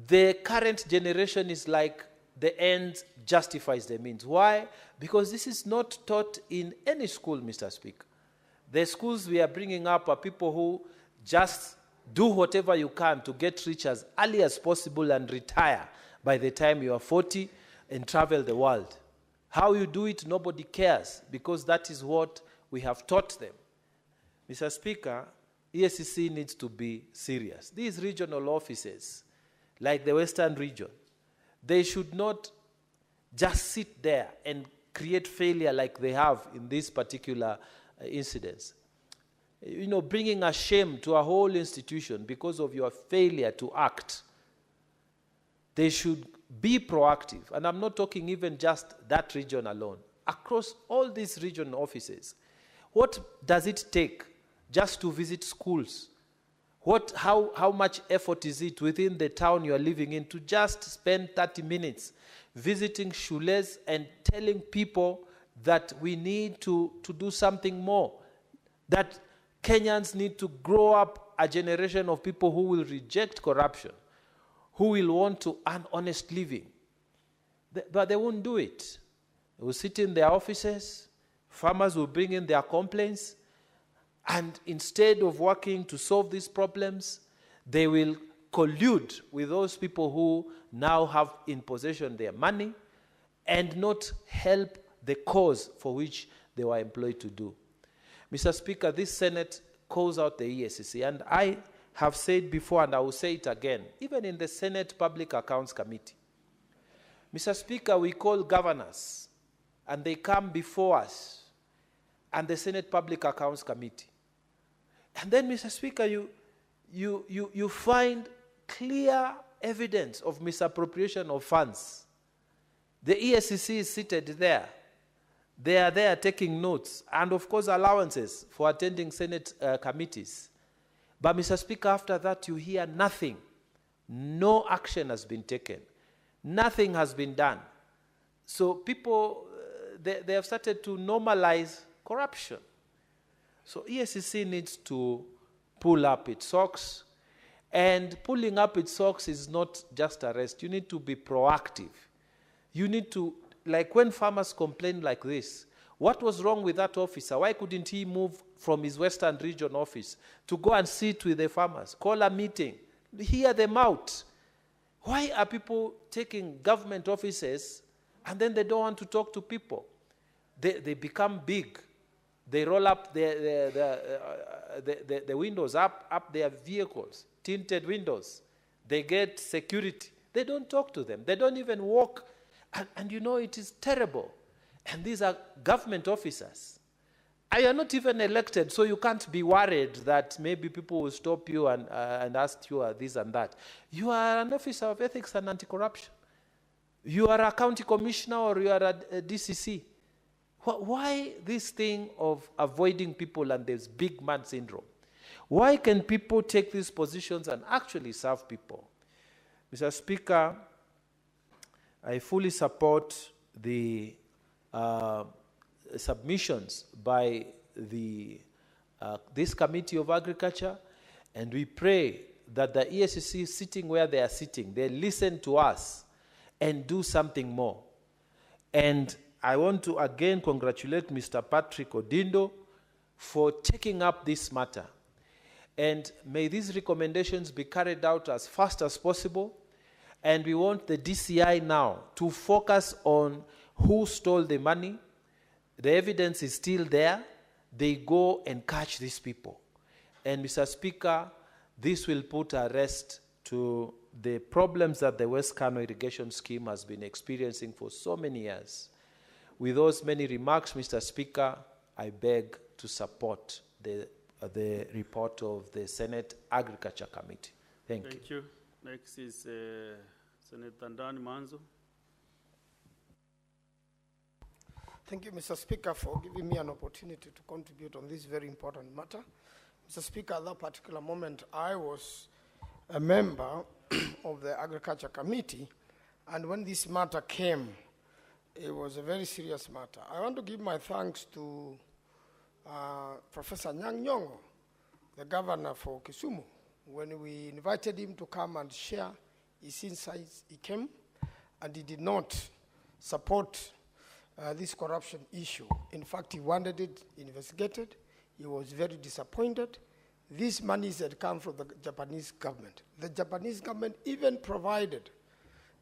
the current generation is like the end justifies the means. Why? Because this is not taught in any school, Mr. Speaker. The schools we are bringing up are people who just do whatever you can to get rich as early as possible and retire by the time you are 40 and travel the world. How you do it, nobody cares, because that is what we have taught them. Mr. Speaker, EACC needs to be serious. These regional offices, like the Western region, they should not just sit there and create failure like they have in these particular incidents. You know, bringing a shame to a whole institution because of your failure to act. They should be proactive. And I'm not talking even just that region alone. Across all these region offices, what does it take just to visit schools? How much effort is it within the town you are living in to just spend 30 minutes visiting shules and telling people that we need to do something more, that Kenyans need to grow up a generation of people who will reject corruption, who will want to earn honest living. But they won't do it. They will sit in their offices, farmers will bring in their complaints, and instead of working to solve these problems, they will collude with those people who now have in possession their money and not help the cause for which they were employed to do. Mr. Speaker, this Senate calls out the EACC, and I have said before, and I will say it again, even in the Senate Public Accounts Committee. Mr. Speaker, we call governors, and they come before us, and the Senate Public Accounts Committee. And then, Mr. Speaker, you find clear evidence of misappropriation of funds. The EACC is seated there. They are there taking notes, and of course allowances for attending Senate committees. But Mr. Speaker, after that you hear nothing. No action has been taken. Nothing has been done. So people, they have started to normalize corruption. So EACC needs to pull up its socks, and pulling up its socks is not just arrest. You need to be proactive. You need to, like when farmers complain like this, what was wrong with that officer? Why couldn't he move from his Western region office to go and sit with the farmers, call a meeting, hear them out? Why are people taking government offices and then they don't want to talk to people? They become big. They roll up the windows, up their vehicles, tinted windows. They get security. They don't talk to them. They don't even walk. And you know, it is terrible. And these are government officers. And you are not even elected, so you can't be worried that maybe people will stop you and ask you this and that. You are an officer of ethics and anti-corruption. You are a county commissioner or you are a DCC. Why this thing of avoiding people and this big man syndrome? Why can people take these positions and actually serve people? Mr. Speaker, I fully support the submissions by this Committee of Agriculture, and we pray that the EACC, sitting where they are sitting, they listen to us and do something more. And I want to again congratulate Mr. Patrick Odindo for taking up this matter. And may these recommendations be carried out as fast as possible. And we want the DCI now to focus on who stole the money. The evidence is still there. They go and catch these people. And Mr. Speaker, this will put a rest to the problems that the West Kano irrigation scheme has been experiencing for so many years. With those many remarks, Mr. Speaker, I beg to support the report of the Senate Agriculture Committee. Thank you. Thank you. Next is Senator Ndani Manzo. Thank you, Mr. Speaker, for giving me an opportunity to contribute on this very important matter. Mr. Speaker, at that particular moment, I was a member of the Agriculture Committee, and when this matter came, it was a very serious matter. I want to give my thanks to Professor Nyang' Nyong'o, the governor for Kisumu. When we invited him to come and share his insights, he came, and he did not support this corruption issue. In fact, he wanted it investigated. He was very disappointed. These monies had come from the Japanese government. The Japanese government even provided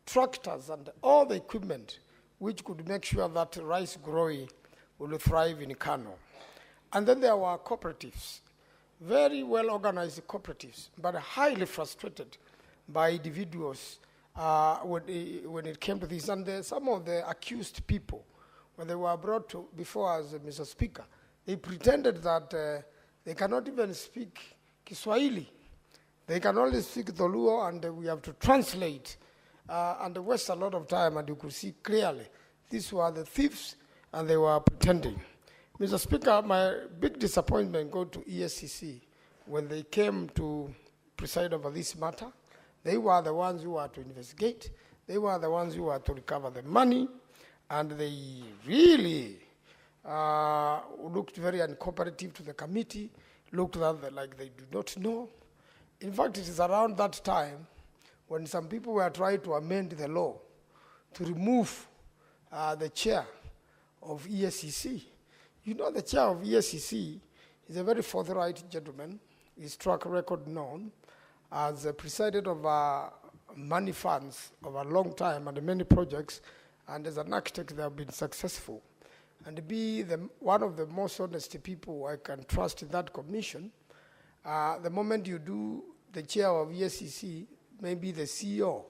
tractors and all the equipment which could make sure that rice growing will thrive in Kano. And then there were cooperatives, very well organized cooperatives, but highly frustrated by individuals when it came to this. And some of the accused people, when they were brought before us, Mr. Speaker, they pretended that they cannot even speak Kiswahili. They can only speak Dholuo, and we have to translate and waste a lot of time, and you could see clearly these were the thieves, and they were pretending. Mr. Speaker, my big disappointment go to ESCC when they came to preside over this matter. They were the ones who were to investigate. They were the ones who were to recover the money, and they really looked very uncooperative to the committee, looked like they do not know. In fact, it is around that time when some people were trying to amend the law to remove the chair of ESCC. You know, the chair of ESCC is a very forthright gentleman, his track record known, as presided over money funds over a long time and many projects, and as an architect they have been successful. And to be one of the most honest people I can trust in that commission, the moment you do the chair of ESCC, maybe the CEO,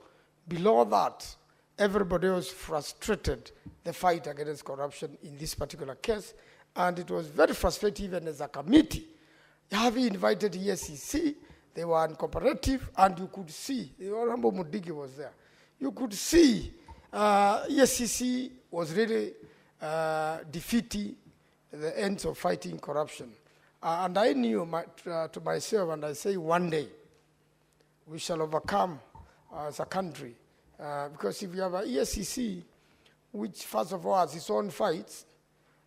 below that, everybody was frustrated the fight against corruption in this particular case, and it was very frustrating even as a committee. Having invited ESCC, they were uncooperative, and you could see, Honorable Mudigi was there, you could see ESCC was really defeating the ends of fighting corruption. And I knew to myself, and I say one day, we shall overcome as a country. Because if you have an ESCC, which first of all has its own fights,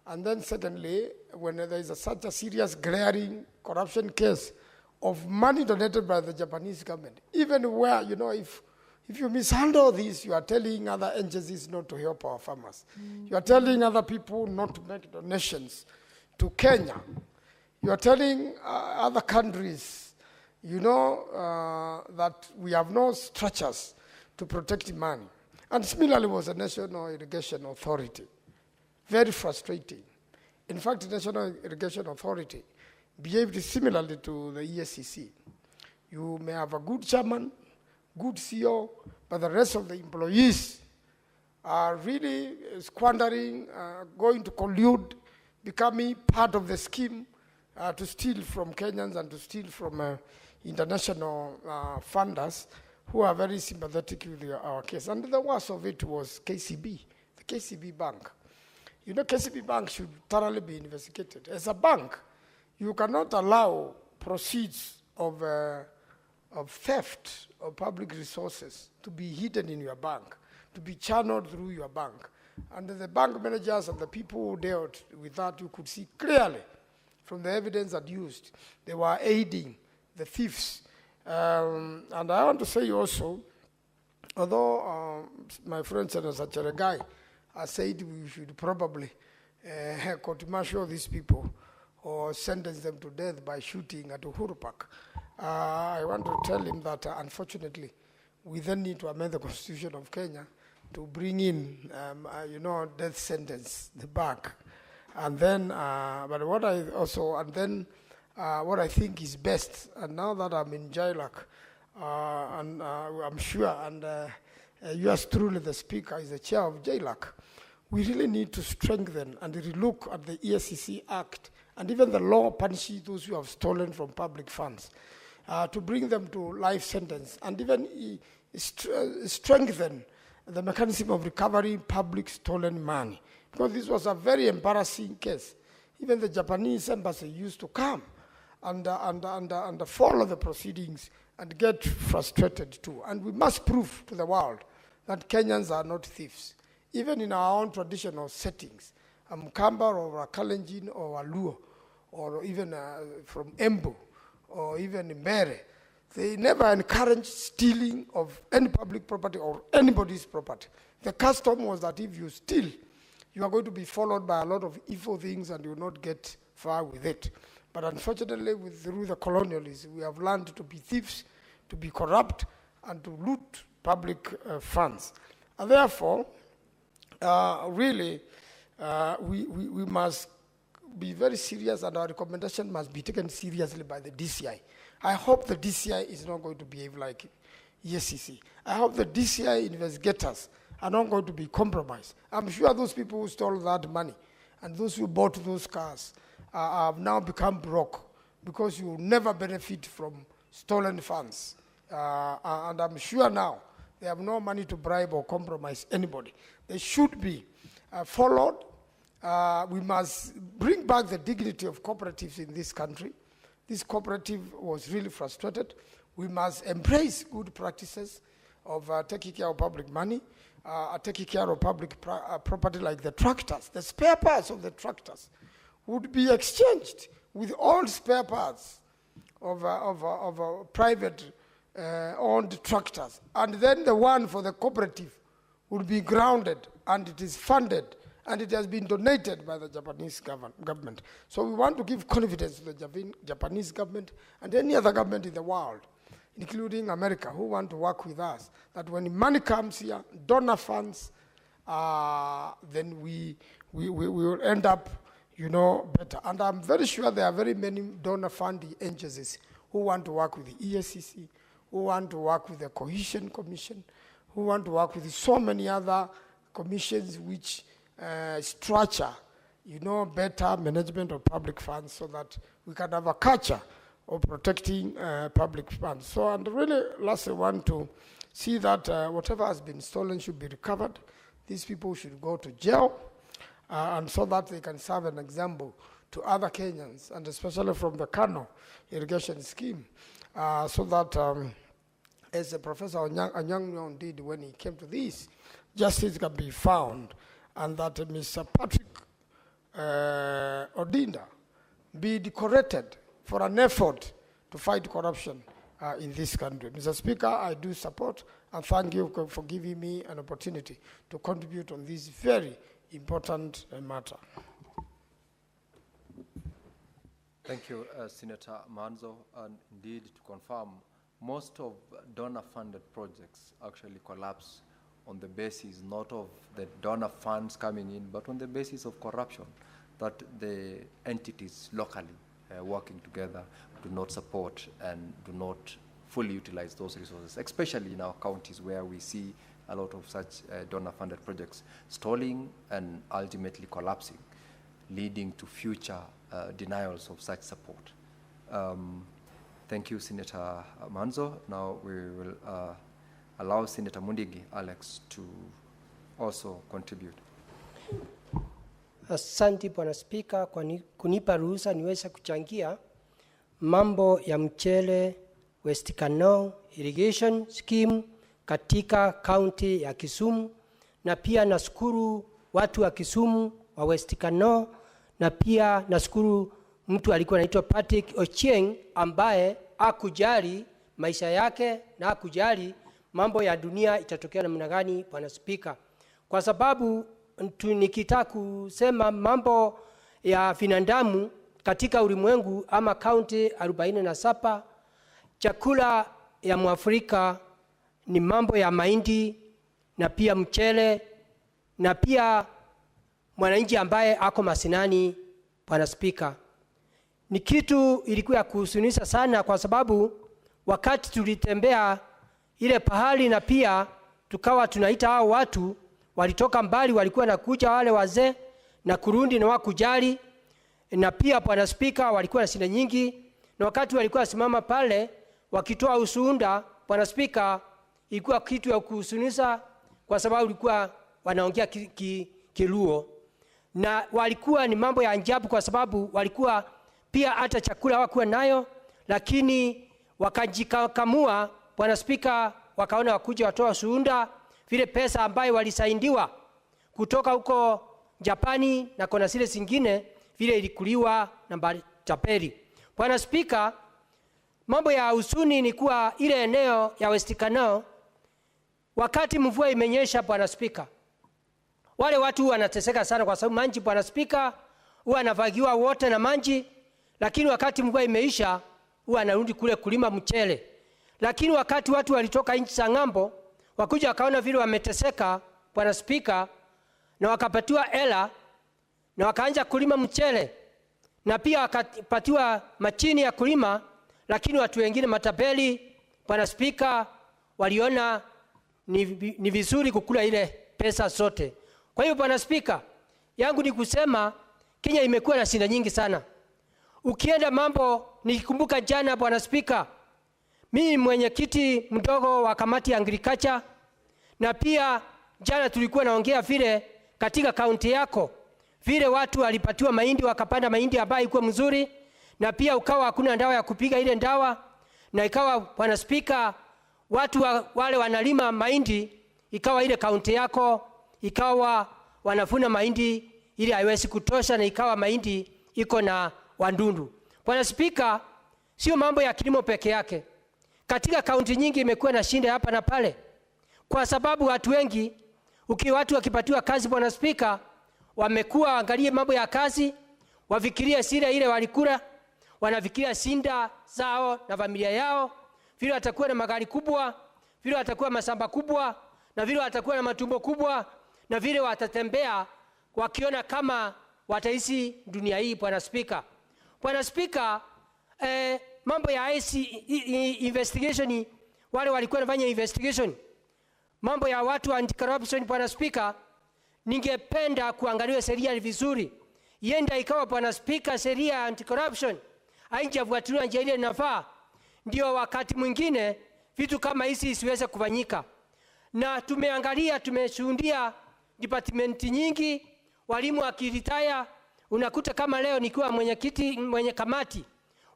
and then secondly, when there is such a serious glaring corruption case of money donated by the Japanese government, even where, you know, if you mishandle this, you are telling other agencies not to help our farmers. You are telling other people not to make donations to Kenya. You are telling other countries, you know, that we have no structures to protect money. And similarly was the National Irrigation Authority. Very frustrating. In fact, the National Irrigation Authority behaved similarly to the ESCC. You may have a good chairman, good CEO, but the rest of the employees are really squandering, going to collude, becoming part of the scheme to steal from Kenyans and to steal from international funders who are very sympathetic with our case. And the worst of it was KCB, the KCB Bank. You know, KCB Bank should thoroughly be investigated. As a bank, you cannot allow proceeds of theft of public resources to be hidden in your bank, to be channeled through your bank. And the bank managers and the people who dealt with that, you could see clearly from the evidence adduced, they were aiding the thieves. And I want to say also, although my friend Senator Cheregai has said we should probably court-martial these people or sentence them to death by shooting at Uhuru Park, I want to tell him that unfortunately we then need to amend the Constitution of Kenya to bring in, you know, death sentence, the back. And then, but what I also, and then what I think is best, and now that I'm in JILAC, and I'm sure, and yours truly, the Speaker, is the chair of JILAC, we really need to strengthen and relook at the ESCC Act and even the law punishing those who have stolen from public funds, to bring them to life sentence, and even strengthen the mechanism of recovering public stolen money. Because this was a very embarrassing case. Even the Japanese embassy used to come and follow the proceedings and get frustrated too. And we must prove to the world that Kenyans are not thieves. Even in our own traditional settings, a Mkamba or a Kalenjin or a Luo, or even from Embu, or even Meru, they never encourage stealing of any public property or anybody's property. The custom was that if you steal, you are going to be followed by a lot of evil things and you will not get far with it. But unfortunately, through the colonialism, we have learned to be thieves, to be corrupt, and to loot public funds. And therefore, really, we must be very serious, and our recommendation must be taken seriously by the DCI. I hope the DCI is not going to behave like EACC. I hope the DCI investigators are not going to be compromised. I'm sure those people who stole that money and those who bought those cars have now become broke, because you will never benefit from stolen funds. And I'm sure now they have no money to bribe or compromise anybody. They should be followed. We must bring back the dignity of cooperatives in this country. This cooperative was really frustrated. We must embrace good practices of taking care of public money, taking care of public property like the tractors. The spare parts of the tractors would be exchanged with all spare parts of private owned tractors. And then the one for the cooperative would be grounded, and it is funded, and it has been donated by the Japanese government. So we want to give confidence to the Japanese government and any other government in the world, including America, who want to work with us, that when money comes here, donor funds, then we will end up, better. And I'm very sure there are very many donor funding agencies who want to work with the EACC, who want to work with the Cohesion Commission, who want to work with so many other commissions which structure, better management of public funds, so that we can have a culture of protecting public funds. So, and really, lastly, I want to see that whatever has been stolen should be recovered. These people should go to jail, and so that they can serve an example to other Kenyans, and especially from the Kano irrigation scheme, so that, as Professor Anyang did when he came to this, justice can be found, and that Mr. Patrick Odinda be decorated for an effort to fight corruption in this country. Mr. Speaker, I do support, and thank you for giving me an opportunity to contribute on this very important matter. Thank you, Senator Manzo. And indeed, to confirm, most of donor-funded projects actually collapse on the basis not of the donor funds coming in, but on the basis of corruption, that the entities locally working together do not support and do not fully utilize those resources, especially in our counties where we see a lot of such donor-funded projects stalling and ultimately collapsing, leading to future denials of such support. Thank you, Senator Manzo. Now we will allow Senator Mundigi Alex to also contribute. Asante Bwana Spika kwa kunipa ruhusa niweze kuchangia mambo ya mchele West Kano irrigation scheme katika kaunti ya Kisumu, na pia nashukuru watu wa Kisumu wa West Kano, na pia nashukuru mtu alikuwa anaitwa Patrick Ochieng ambaye hakujali maisha yake na hakujali mambo ya dunia itatokea namna gani, Bwana Spika. Kwa sababu nikitaka kusema mambo ya binadamu katika ulimwengu ama kaunti 47, chakula ya Mwafrika ni mambo ya mahindi na pia mchele na pia mwananchi ambaye ako masinani, Bwana Spika. Ni kitu ilikuwa kuhusunisha sana, kwa sababu wakati tulitembea ile pahali na pia tukawa tunaita hao watu walitoka mbali, walikuwa nakuja wale wazee na kurundi na wakujali, na pia Bwana Spika walikuwa na shida nyingi, na wakati walikuwa simama pale wakitoa ushuhuda, Bwana Spika, ilikuwa kitu ya kuhusunisha, kwa sababu walikuwa wanaongea Kiluo, na walikuwa ni mambo ya ajabu, kwa sababu walikuwa pia hata chakula hawakuwa nayo, lakini wakajikamua, Bwana Spika, wakaona wakuja watoa ushuhuda vile pesa ambayo walisaidiwa kutoka huko Japani na kona zile zingine vile ilikuliwa na tapeli. Bwana Spika, mambo ya usuni ni kuwa ile eneo ya West Kano, wakati mvua imenyesha, Bwana Spika, wale watu wanateseka sana, kwa sababu maji, Bwana Spika, huwa anavagiwa wote na maji, lakini wakati mvua imeisha huwa anarudi kule kulima mchele. Lakini wakati watu walitoka nchi za ng'ambo wakuja wakaona vile wameteseka, Bwana Spika, na wakapatiwa hela na wakaanza kulima mchele na pia wakapatiwa machini ya kulima, lakini watu wengine matapeli, Bwana Spika, waliona ni vizuri kukula ile pesa zote. Kwa hiyo Bwana Spika, yangu ni kusema Kenya imekuwa na shida nyingi sana. Ukienda mambo, nikikumbuka jana Bwana Spika, mimi mwenyekiti mdogo wa kamati ya agriculture, na pia jana tulikuwa naongea vile katika kaunti yako vile watu walipatiwa mahindi wakapanda mahindi ambayo ilikuwa mzuri, na pia ukawa hakuna dawa ya kupiga ile dawa, na ikawa Bwana Spika watu wale wanalima mahindi, ikawa ile kaunti yako ikawa wanavuna mahindi ili haiwezi kutosha, na ikawa mahindi iko na wandundu. Bwana Spika, sio mambo ya kilimo peke yake. Katika kaunti nyingi imekuwa na shida hapa na pale, kwa sababu watu wengi watu wakipatiwa kazi Bwana Spika, wamekuwa angalie mambo ya kazi, wafikirie sira ile walikula, wanafikiria sinda zao na familia yao, vile watakuwa na magari kubwa, vile watakuwa masamba kubwa, na vile watakuwa na matumbo kubwa, na vile watatembea wakiona kama wataishi dunia hii. Bwana Spika, Bwana Spika, mambo ya investigation, wale walikuwa wanafanya investigation, mambo ya watu anti-corruption Bwana Spika, ningependa kuangalia sheria vizuri. Yenda ikawa Bwana Spika sheria anti-corruption haijafuatiliwa njia ile inafaa, ndio wakati mwingine vitu kama hizi isiweze kufanyika. Na tumeangalia, tumeshuhudia department nyingi walimu wakiritaya. Unakuta kama leo nikiwa mwenye kamati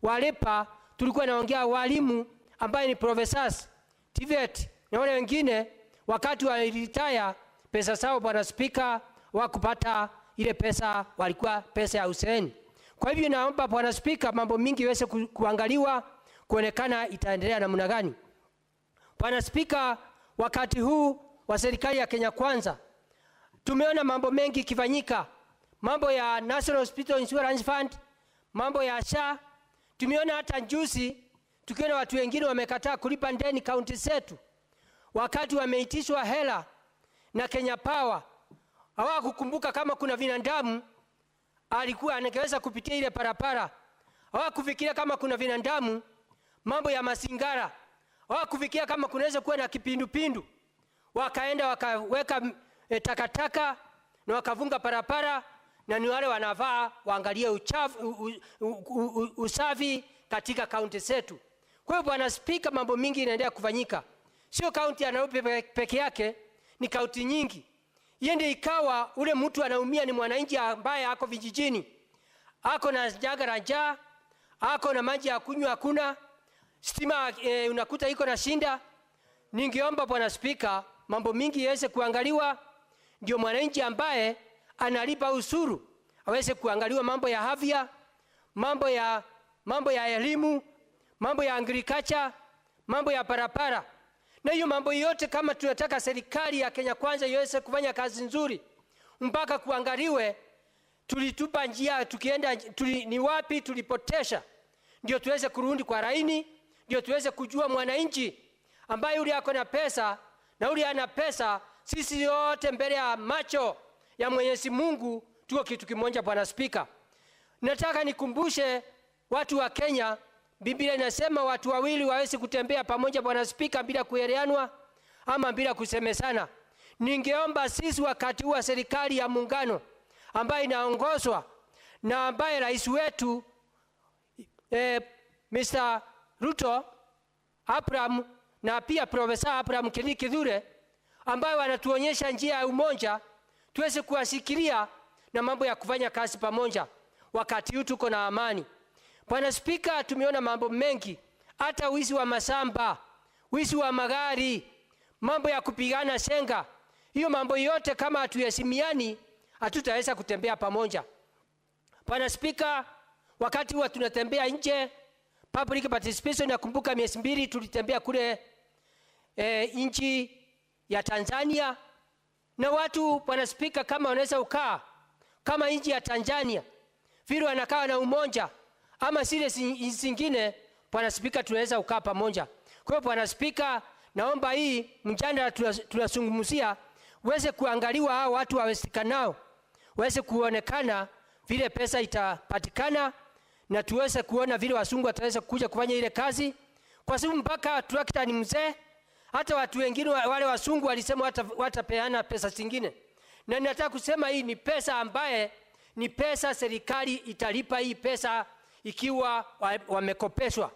walepa, tulikuwa naongea walimu ambaye ni professors, TVET na wale wengine, wakati waliritaya pesa zao Bwana Spika wakupata ile pesa, walikuwa pesa ya Hussein. Kwa hivyo naomba Bwana Spika mambo mingi iweze kuangaliwa kuonekana itaendelea namna gani. Bwana Spika, wakati huu wa serikali ya Kenya Kwanza tumeona mambo mengi kifanyika, mambo ya National Hospital Insurance Fund, mambo ya SHA. Tumeona hata juzi tukiona watu wengine wamekataa kulipa ndeni kaunti zetu, wakati wameitishwa hela na Kenya Power. Hawakukumbuka kama kuna binadamu alikuwa anaweza kupitia ile parapara. Hawakufikiria kama kuna binadamu mambo ya masingara. Hawakufikiria kama kunaweza kuwa na kipindupindu. Wakaenda wakaweka takataka na wakavunga parapara, na ni wale wanavaa waangalie usafi katika kaunti zetu. Kwa hiyo Bwana Spika, mambo mingi inaendelea kufanyika. Sio kaunti ya Nairobi peke yake, ni kaunti nyingi. Yende ikawa ule mtu anaumia ni mwananchi ambaye ako vijijini, ako na jagara njaa, ako na maji ya kunywa hakuna, stima unakuta iko na shinda. Ningeomba Bwana Spika mambo mingi yaweze kuangaliwa, ndio mwananchi ambaye analipa usuru aweze kuangaliwa mambo ya afya, mambo ya elimu, mambo ya agriculture, mambo ya parapara. Na hiyo mambo yote, kama tunataka serikali ya Kenya Kwanza iweze kufanya kazi nzuri, mpaka kuangaliwe tulitupa njia, tukienda ni wapi tulipotesha, ndio tuweze kurudi kwa laini, ndio tuweze kujua mwananchi ambaye yule ako na pesa na yule ana pesa. Sisi yote mbele ya macho ya Mwenyezi Mungu tuko kitu kimoja. Bwana Spika, nataka nikumbushe watu wa Kenya, Biblia inasema watu wawili wawezi kutembea pamoja Bwana Spika bila kuelewanwa ama bila kusemesana. Ningeomba sisi wakati wa serikali ya muungano ambaye inaongozwa na ambaye rais wetu Mr. Ruto Abraham na pia Profesa Abraham Kithure, ambaye wanatuonyesha njia ya umoja, tuweze kuwashikilia na mambo ya kufanya kazi pamoja. Wakati huu tuko na amani. Bwana Spika, tumeona mambo mengi, hata wizi wa masamba, wizi wa magari, mambo ya kupigana senga. Hiyo mambo yote kama hatuyasimiani, hatutaweza kutembea pamoja. Bwana Spika, wakati huwa tunatembea nje, public participation, nakumbuka miezi 2 tulitembea kule nchi ya Tanzania, na watu Bwana Spika, kama wanaweza ukaa kama nchi ya Tanzania vile wanakaa na umoja, ama zile zingine Bwana Spika, tunaweza ukaa pamoja. Kwa hiyo Bwana Spika, naomba hii mjadala tunazungumzia uweze kuangaliwa, hao watu wawezekana waweze kuonekana vile pesa itapatikana, na tuweze kuona vile wasungu wataweza kuja kufanya ile kazi, kwa sababu mpaka trakta ni mzee. Hata watu wengine wale wasungu walisema watapeana pesa zingine, na nataka kusema hii ni pesa ambaye ni pesa serikali italipa hii pesa ikiwa wamekopeshwa.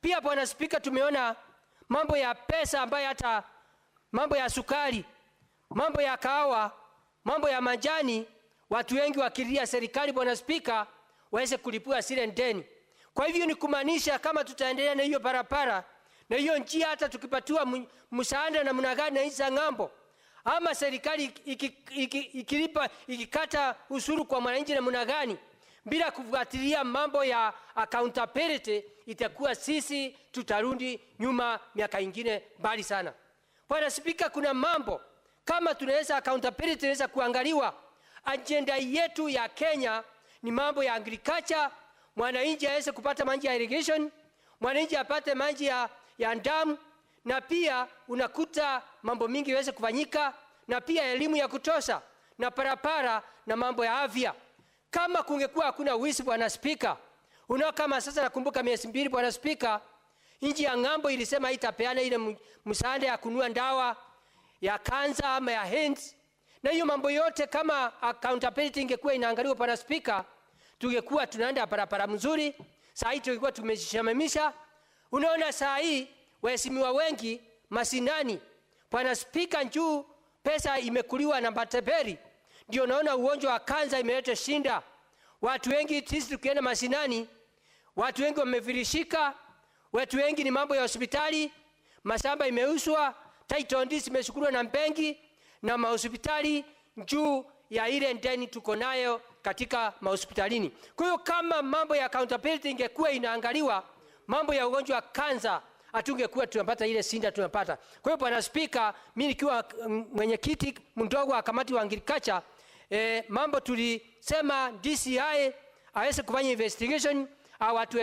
Pia Bwana Spika, tumeona mambo ya pesa ambaye hata mambo ya sukari, mambo ya kahawa, mambo ya majani, watu wengi wakilia serikali Bwana Spika waweze kulipua zile ndeni. Kwa hivyo ni kumaanisha kama tutaendelea na hiyo barabara na hiyo njia, hata tukipatiwa msaada na mnagani na hizo ng'ambo, ama serikali ikilipa ikikata ushuru kwa mwananchi na mnagani bila kufuatilia mambo ya accountability, itakuwa sisi tutarudi nyuma miaka ingine mbali sana. Bwana Spika, kuna mambo kama tunaweza accountability inaweza kuangaliwa. Agenda yetu ya Kenya ni mambo ya agriculture, mwananchi aweze kupata maji ya irrigation, mwananchi apate maji ya damu, na pia unakuta mambo mingi yaweze kufanyika, na pia elimu ya kutosha na barabara na mambo ya afya. Kama kungekuwa hakuna wizi Bwana Spika, unao kama sasa nakumbuka miezi 2 Bwana Spika, nchi ya ng'ambo ilisema itapeana ile msaada ya kununua dawa ya kansa ama ya AIDS, na hiyo mambo yote kama accountability ingekuwa inaangaliwa Bwana Spika, tungekuwa tunaenda barabara mzuri. Saa hii tungekuwa tumejishamimisha. Unaona saa hii waheshimiwa wengi masinani Bwana Spika, njuu pesa imekuliwa na matapeli, ndio naona ugonjwa wa kansa imeleta shinda. Watu wengi sisi tukienda masinani, watu wengi wamevirishika, watu wengi ni mambo ya hospitali, mashamba imeuswa, title deeds imeshukuliwa na benki na mahospitali juu ya ile ndeni tuko nayo katika mahospitalini. Kwa hiyo kama mambo ya accountability ingekuwa inaangaliwa, mambo ya ugonjwa wa kansa hatungekuwa tunapata ile shinda tunapata. Kwa hiyo Bwana Spika, mimi nikiwa mwenyekiti mdogo wa kamati wa agriculture, mambo tulisema DCI aweze kufanya investigation, au watu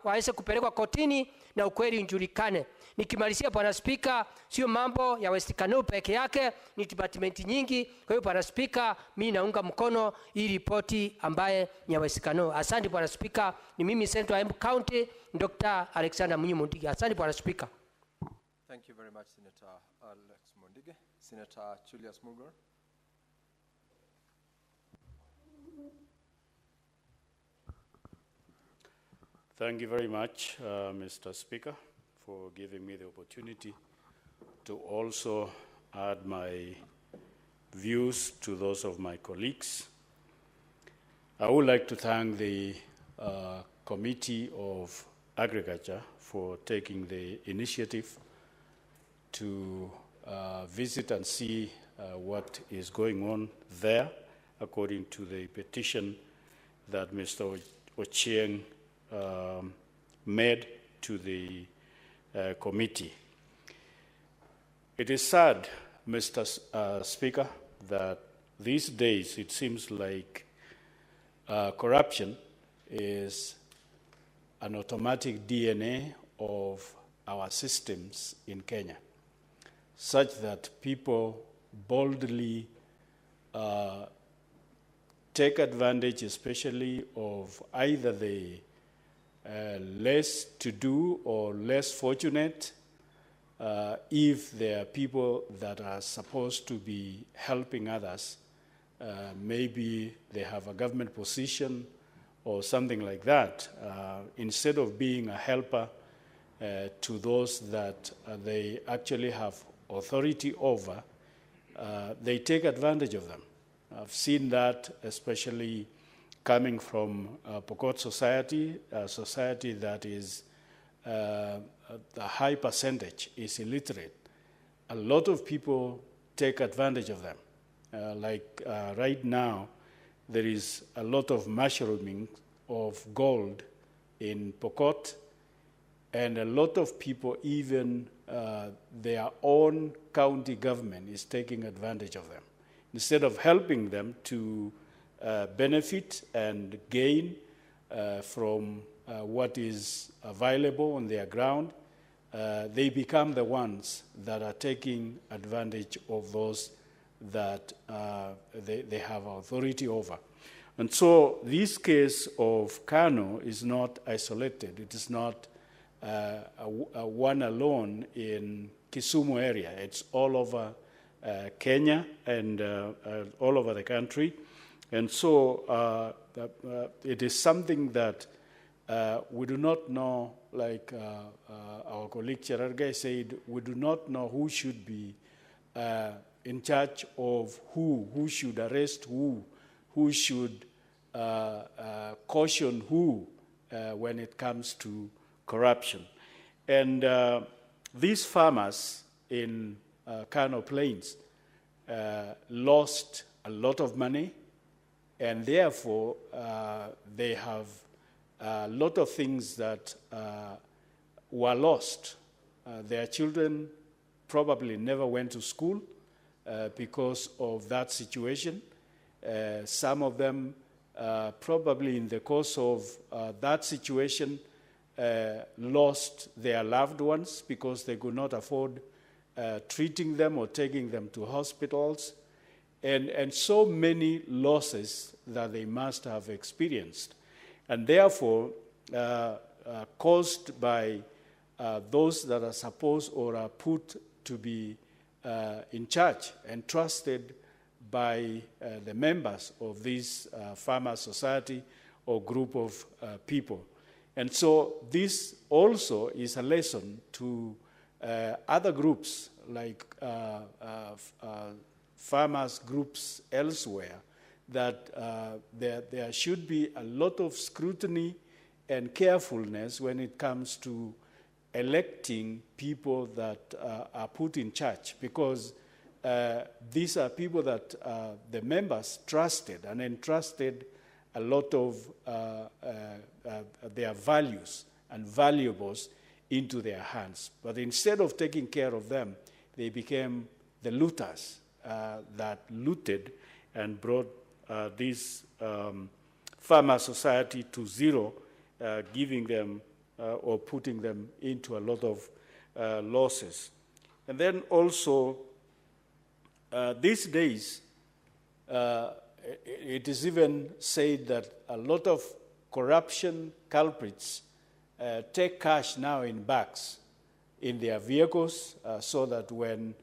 waweze kupelekwa kotini na ukweli ujulikane. Nikimalizia Bwana Spika, sio mambo ya West Kano peke yake, ni department nyingi. Kwa hiyo Bwana Spika, mimi naunga mkono hii ripoti ambaye ni ya West Kano. Asante Bwana Spika, ni mimi Central Embu County Dr. Alexander Munyimundige. Asante Bwana Spika. Thank you very much, Senator Alex Mundige. Senator Julius Mulgore. Thank you very much, Mr. Speaker, for giving me the opportunity to also add my views to those of my colleagues. I would like to thank the Committee of Agriculture for taking the initiative to visit and see what is going on there, according to the petition that Mr. Ochieng made to the committee. It is sad, Mr. Speaker, that these days it seems like corruption is an automatic DNA of our systems in Kenya, such that people boldly take advantage, especially of either the less to do or less fortunate, if there are people that are supposed to be helping others, maybe they have a government position or something like that, instead of being a helper to those that they actually have authority over, they take advantage of them. I've seen that especially coming from Pokot society, a society that is a high percentage is illiterate. A lot of people take advantage of them. Right now, there is a lot of mushrooming of gold in Pokot, and a lot of people, even their own county government, is taking advantage of them. Instead of helping them to benefit and gain from what is available on their ground, they become the ones that are taking advantage of those that they have authority over. And so this case of Kano is not isolated. It is not a one alone in Kisumu area. It's all over Kenya and all over the country. And so it is something that we do not know, like our colleague Cherargay said, we do not know who should be in charge of who should arrest who should caution who when it comes to corruption. And these farmers in Kano Plains lost a lot of money, and therefore they have a lot of things that were lost. Their children probably never went to school because of that situation. Some of them probably in the course of that situation lost their loved ones because they could not afford treating them or taking them to hospitals, and so many losses that they must have experienced. And therefore, caused by those that are supposed or are put to be in charge and trusted by the members of this farmer society or group of people. And so this also is a lesson to other groups like farmers groups elsewhere, that there should be a lot of scrutiny and carefulness when it comes to electing people that are put in charge, because these are people that the members trusted and entrusted a lot of their values and valuables into their hands. But instead of taking care of them, they became the looters that looted and brought this farmer society to zero, giving them or putting them into a lot of losses. And then also, these days, it is even said that a lot of corruption culprits take cash now in bags in their vehicles, so that when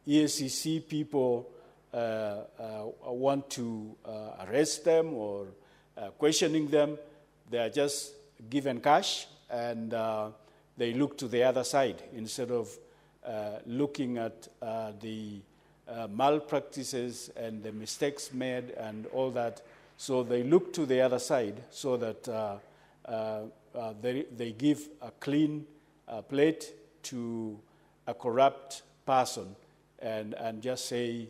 EACC people want to arrest them or questioning them, they are just given cash and they look to the other side instead of looking at the malpractices and the mistakes made and all that. So they look to the other side so that they give a clean plate to a corrupt person and just say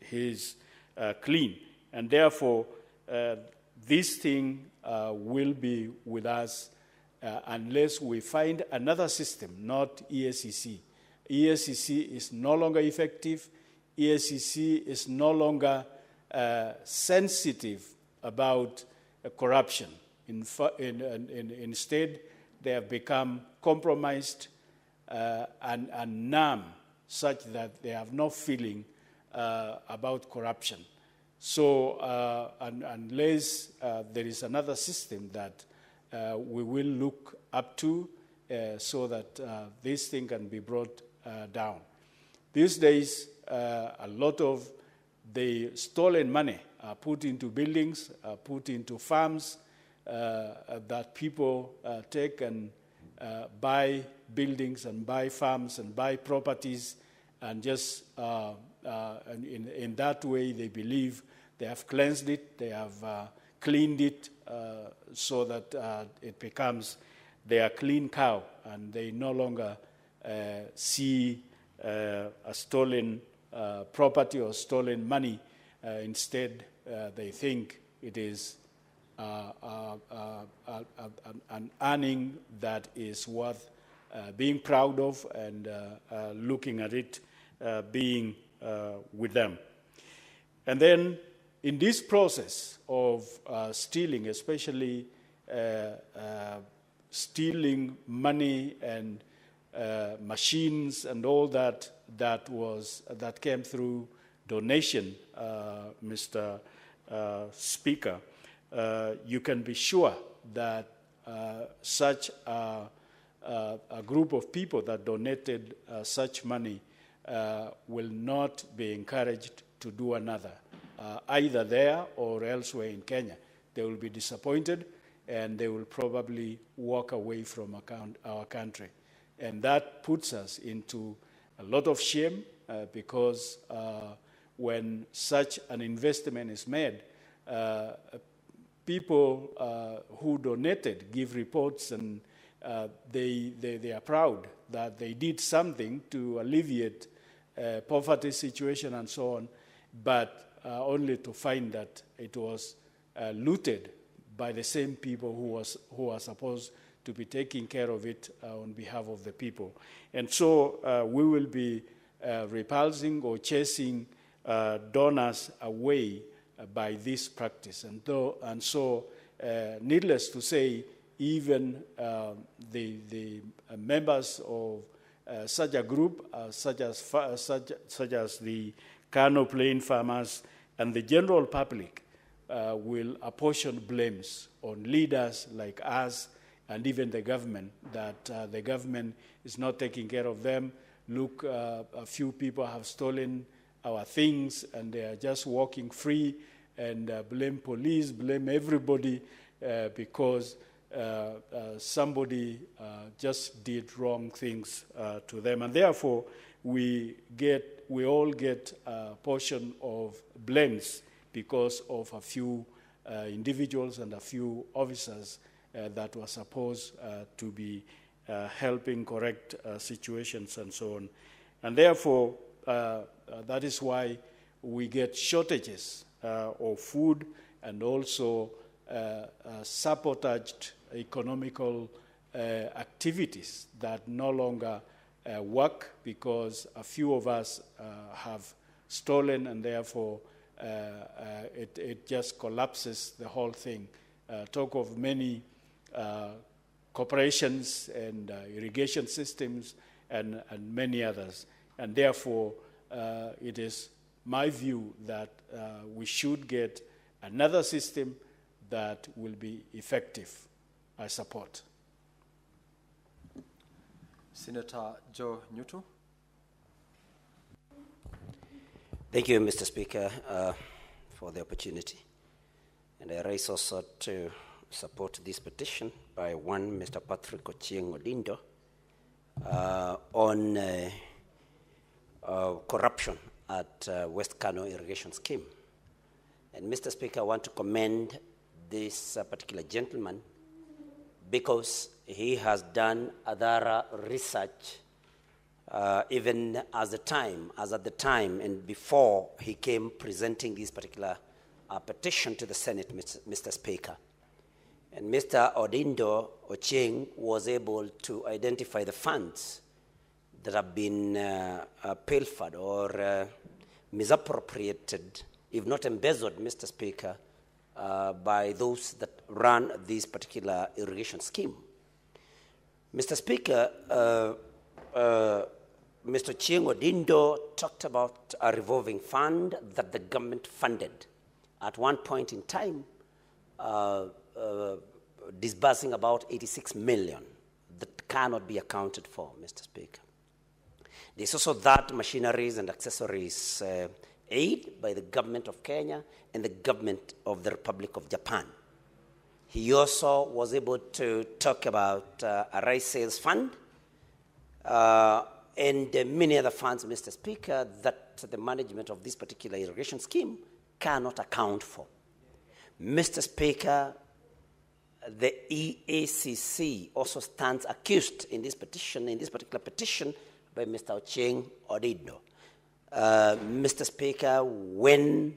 he's clean. And therefore, this thing will be with us unless we find another system, not EACC. EACC is no longer effective. EACC is no longer sensitive about corruption. Instead, they have become compromised and numb, such that they have no feeling about corruption. So unless there is another system that we will look up to so that this thing can be brought down. These days, a lot of the stolen money are put into buildings, put into farms that people take and buy buildings and buy farms and buy properties, and just in that way they believe they have cleansed it, they have cleaned it so that it becomes their clean cow, and they no longer see a stolen property or stolen money. Instead, they think it is an earning that is worth being proud of and looking at it being with them. And then in this process of stealing, especially stealing money and machines and all that came through donation, Mr. Speaker, you can be sure that such a group of people that donated such money will not be encouraged to do another, either there or elsewhere in Kenya. They will be disappointed and they will probably walk away from our country. And that puts us into a lot of shame because when such an investment is made, people who donated give reports and they are proud that they did something to alleviate poverty situation and so on, but only to find that it was looted by the same people who are supposed to be taking care of it on behalf of the people. And so we will be repulsing or chasing donors away by this practice. And so, needless to say, even the members of such a group, such as the Kano Plain farmers and the general public, will apportion blames on leaders like us and even the government, that the government is not taking care of them. Look, a few people have stolen our things and they are just walking free, and blame police, blame everybody because somebody just did wrong things to them. And therefore, we all get a portion of blames because of a few individuals and a few officers that were supposed to be helping correct situations and so on. And therefore, that is why we get shortages of food and also sabotaged economical activities that no longer work because a few of us have stolen, and therefore it just collapses the whole thing. Talk of many corporations and irrigation systems and many others. And therefore, it is my view that we should get another system that will be effective. I support. Senator Joe Newton. Thank you, Mr. Speaker, for the opportunity. And I rise also to support this petition by one Mr. Patrick Ochieng Odindo on corruption at West Kano irrigation scheme. And Mr. Speaker, I want to commend this particular gentleman because he has done other research even at the time and before he came presenting this particular petition to the Senate, Mr. Speaker. And Mr. Odindo Ochieng was able to identify the funds that have been pilfered or misappropriated, if not embezzled, Mr. Speaker, by those that run this particular irrigation scheme. Mr. Speaker, Mr. Chieng Odindo talked about a revolving fund that the government funded at one point in time, disbursing about 86 million that cannot be accounted for, Mr. Speaker. There's also that machineries and accessories aid by the government of Kenya and the government of the Republic of Japan. He also was able to talk about a rice sales fund and many other funds, Mr. Speaker, that the management of this particular irrigation scheme cannot account for. Mr. Speaker, the EACC also stands accused in this particular petition by Mr. Ochieng Odindo. Mr. Speaker, when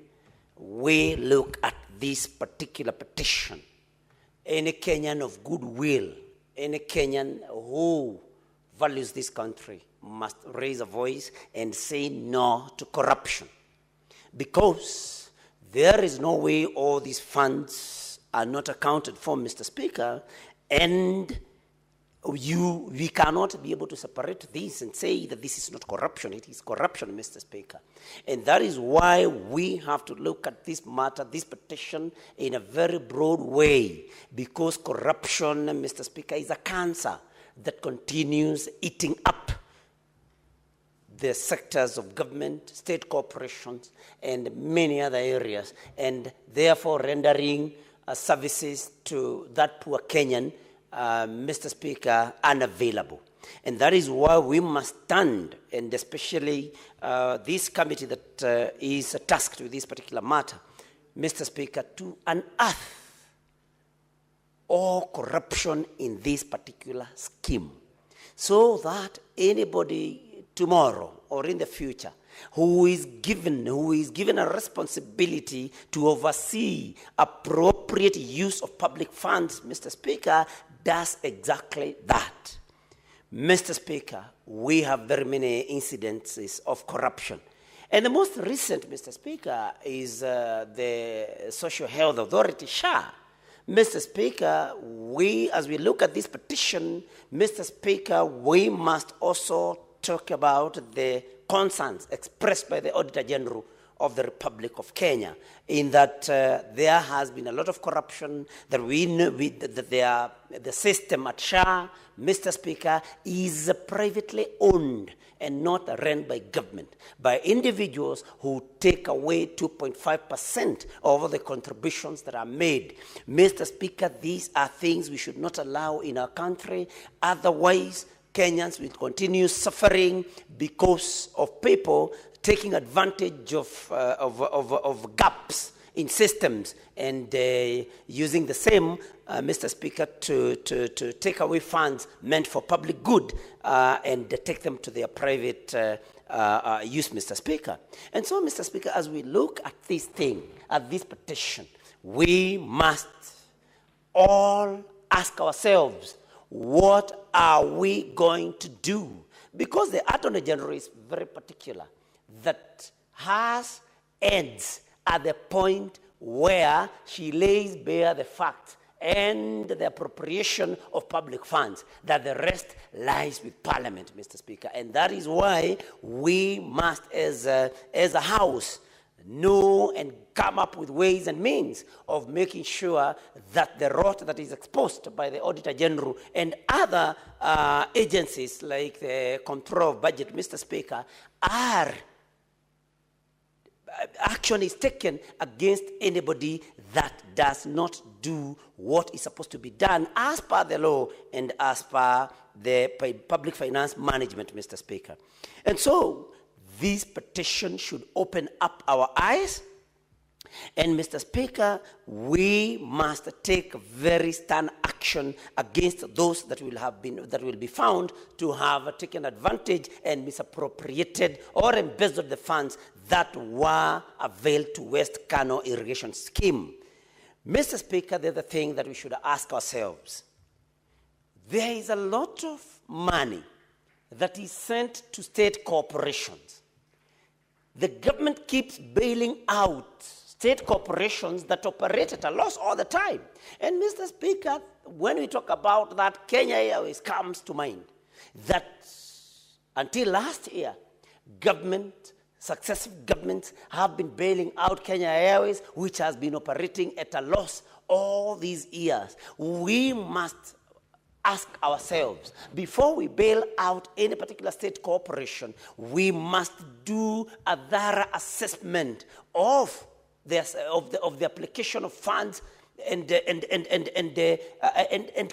we look at this particular petition, any Kenyan of goodwill, any Kenyan who values this country must raise a voice and say no to corruption. Because there is no way all these funds are not accounted for, Mr. Speaker, and we cannot be able to separate this and say that this is not corruption. It is corruption, Mr. Speaker. And that is why we have to look at this matter, this petition, in a very broad way, because corruption, Mr. Speaker, is a cancer that continues eating up the sectors of government, state corporations, and many other areas, and therefore rendering services to that poor Kenyan, Mr. Speaker, unavailable. And that is why we must stand, and especially this committee that is tasked with this particular matter, Mr. Speaker, to unearth all corruption in this particular scheme, so that anybody tomorrow or in the future who is given a responsibility to oversee appropriate use of public funds, Mr. Speaker, does exactly that. Mr. Speaker, we have very many incidences of corruption. And the most recent, Mr. Speaker, is the Social Health Authority, SHA. Mr. Speaker, as we look at this petition, Mr. Speaker, we must also talk about the concerns expressed by the Auditor General of the Republic of Kenya, in that there has been a lot of corruption, that we know that the system at SHA, Mr. Speaker, is privately owned and not run by government, by individuals who take away 2.5% of the contributions that are made. Mr. Speaker, these are things we should not allow in our country. Otherwise, Kenyans will continue suffering because of people taking advantage of gaps in systems and using the same, Mr. Speaker, to take away funds meant for public good and take them to their private use, Mr. Speaker. And so, Mr. Speaker, as we look at this thing, at this petition, we must all ask ourselves, what are we going to do? Because the Attorney General is very particular, that hers ends at the point where she lays bare the fact and the appropriation of public funds, that the rest lies with Parliament, Mr. Speaker. And that is why we must, as a House, know and come up with ways and means of making sure that the rot that is exposed by the Auditor General and other agencies like the Control of Budget, Mr. Speaker, action is taken against anybody that does not do what is supposed to be done as per the law and as per the public finance management, Mr. Speaker. And so, this petition should open up our eyes. And Mr. Speaker, we must take very stern action against those that will be found to have taken advantage and misappropriated or embezzled the funds that were availed to West Kano irrigation scheme. Mr. Speaker, the other thing that we should ask ourselves, there is a lot of money that is sent to state corporations. The government keeps bailing out state corporations that operate at a loss all the time. And Mr. Speaker, when we talk about that, Kenya Airways comes to mind. That until last year, successive governments have been bailing out Kenya Airways, which has been operating at a loss all these years. We must ask ourselves, before we bail out any particular state corporation, we must do a thorough assessment of the application of funds and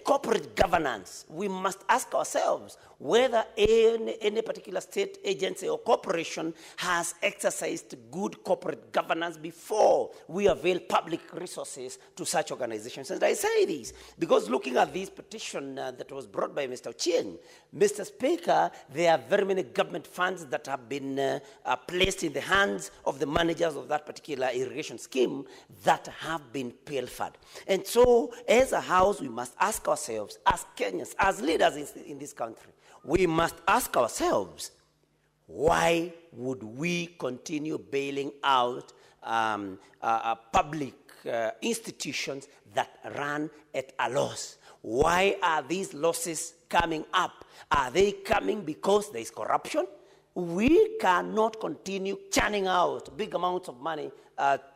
corporate governance. We must ask ourselves whether any particular state agency or corporation has exercised good corporate governance before we avail public resources to such organizations. And I say this because looking at this petition that was brought by Mr. Ochieng, Mr. Speaker, there are very many government funds that have been placed in the hands of the managers of that particular irrigation scheme that have been pilfered. And so, as a House, we must ask ourselves, as Kenyans, as leaders in this country, we must ask ourselves, why would we continue bailing out public institutions that run at a loss? Why are these losses coming up? Are they coming because there is corruption? We cannot continue churning out big amounts of money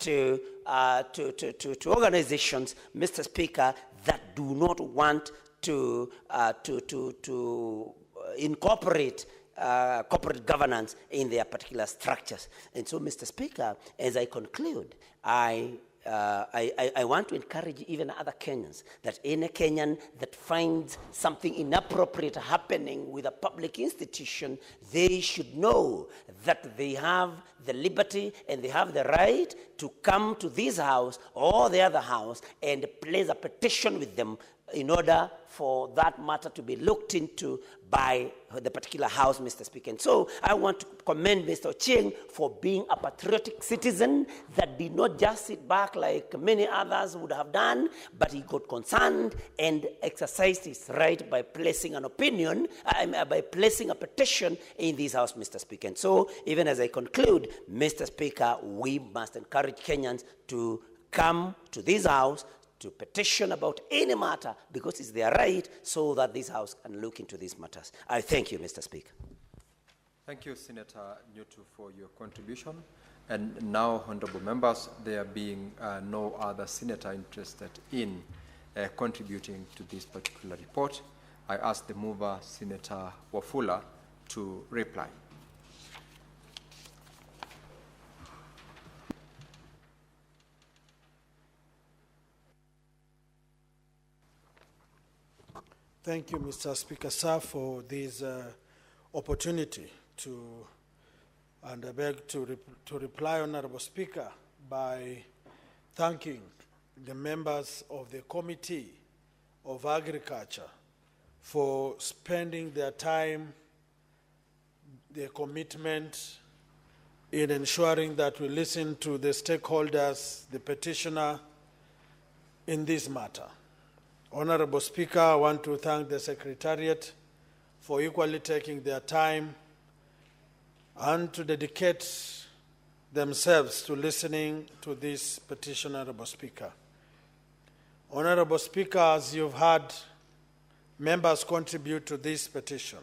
to organizations, Mr. Speaker, that do not want to incorporate corporate governance in their particular structures. And so, Mr. Speaker, as I conclude, I want to encourage even other Kenyans that any Kenyan that finds something inappropriate happening with a public institution, they should know that they have the liberty and they have the right to come to this house or the other house and place a petition with them in order for that matter to be looked into by the particular house, Mr. Speaker. And so I want to commend Mr. Ochieng for being a patriotic citizen that did not just sit back like many others would have done, but he got concerned and exercised his right by placing an opinion, by placing a petition in this house, Mr. Speaker. And so even as I conclude, Mr. Speaker, we must encourage Kenyans to come to this house to petition about any matter because it's their right so that this house can look into these matters. I thank you, Mr. Speaker. Thank you, Senator Newtu, for your contribution. And now, honorable members, there being no other senator interested in contributing to this particular report, I ask the mover, Senator Wafula, to reply. Thank you, Mr. Speaker, sir, for this opportunity and I beg to reply, Honorable Speaker, by thanking the members of the Committee of Agriculture for spending their time, their commitment in ensuring that we listen to the stakeholders, the petitioner, in this matter. Honorable Speaker, I want to thank the Secretariat for equally taking their time and to dedicate themselves to listening to this petition, Honorable Speaker. Honorable Speaker, as you've heard members contribute to this petition,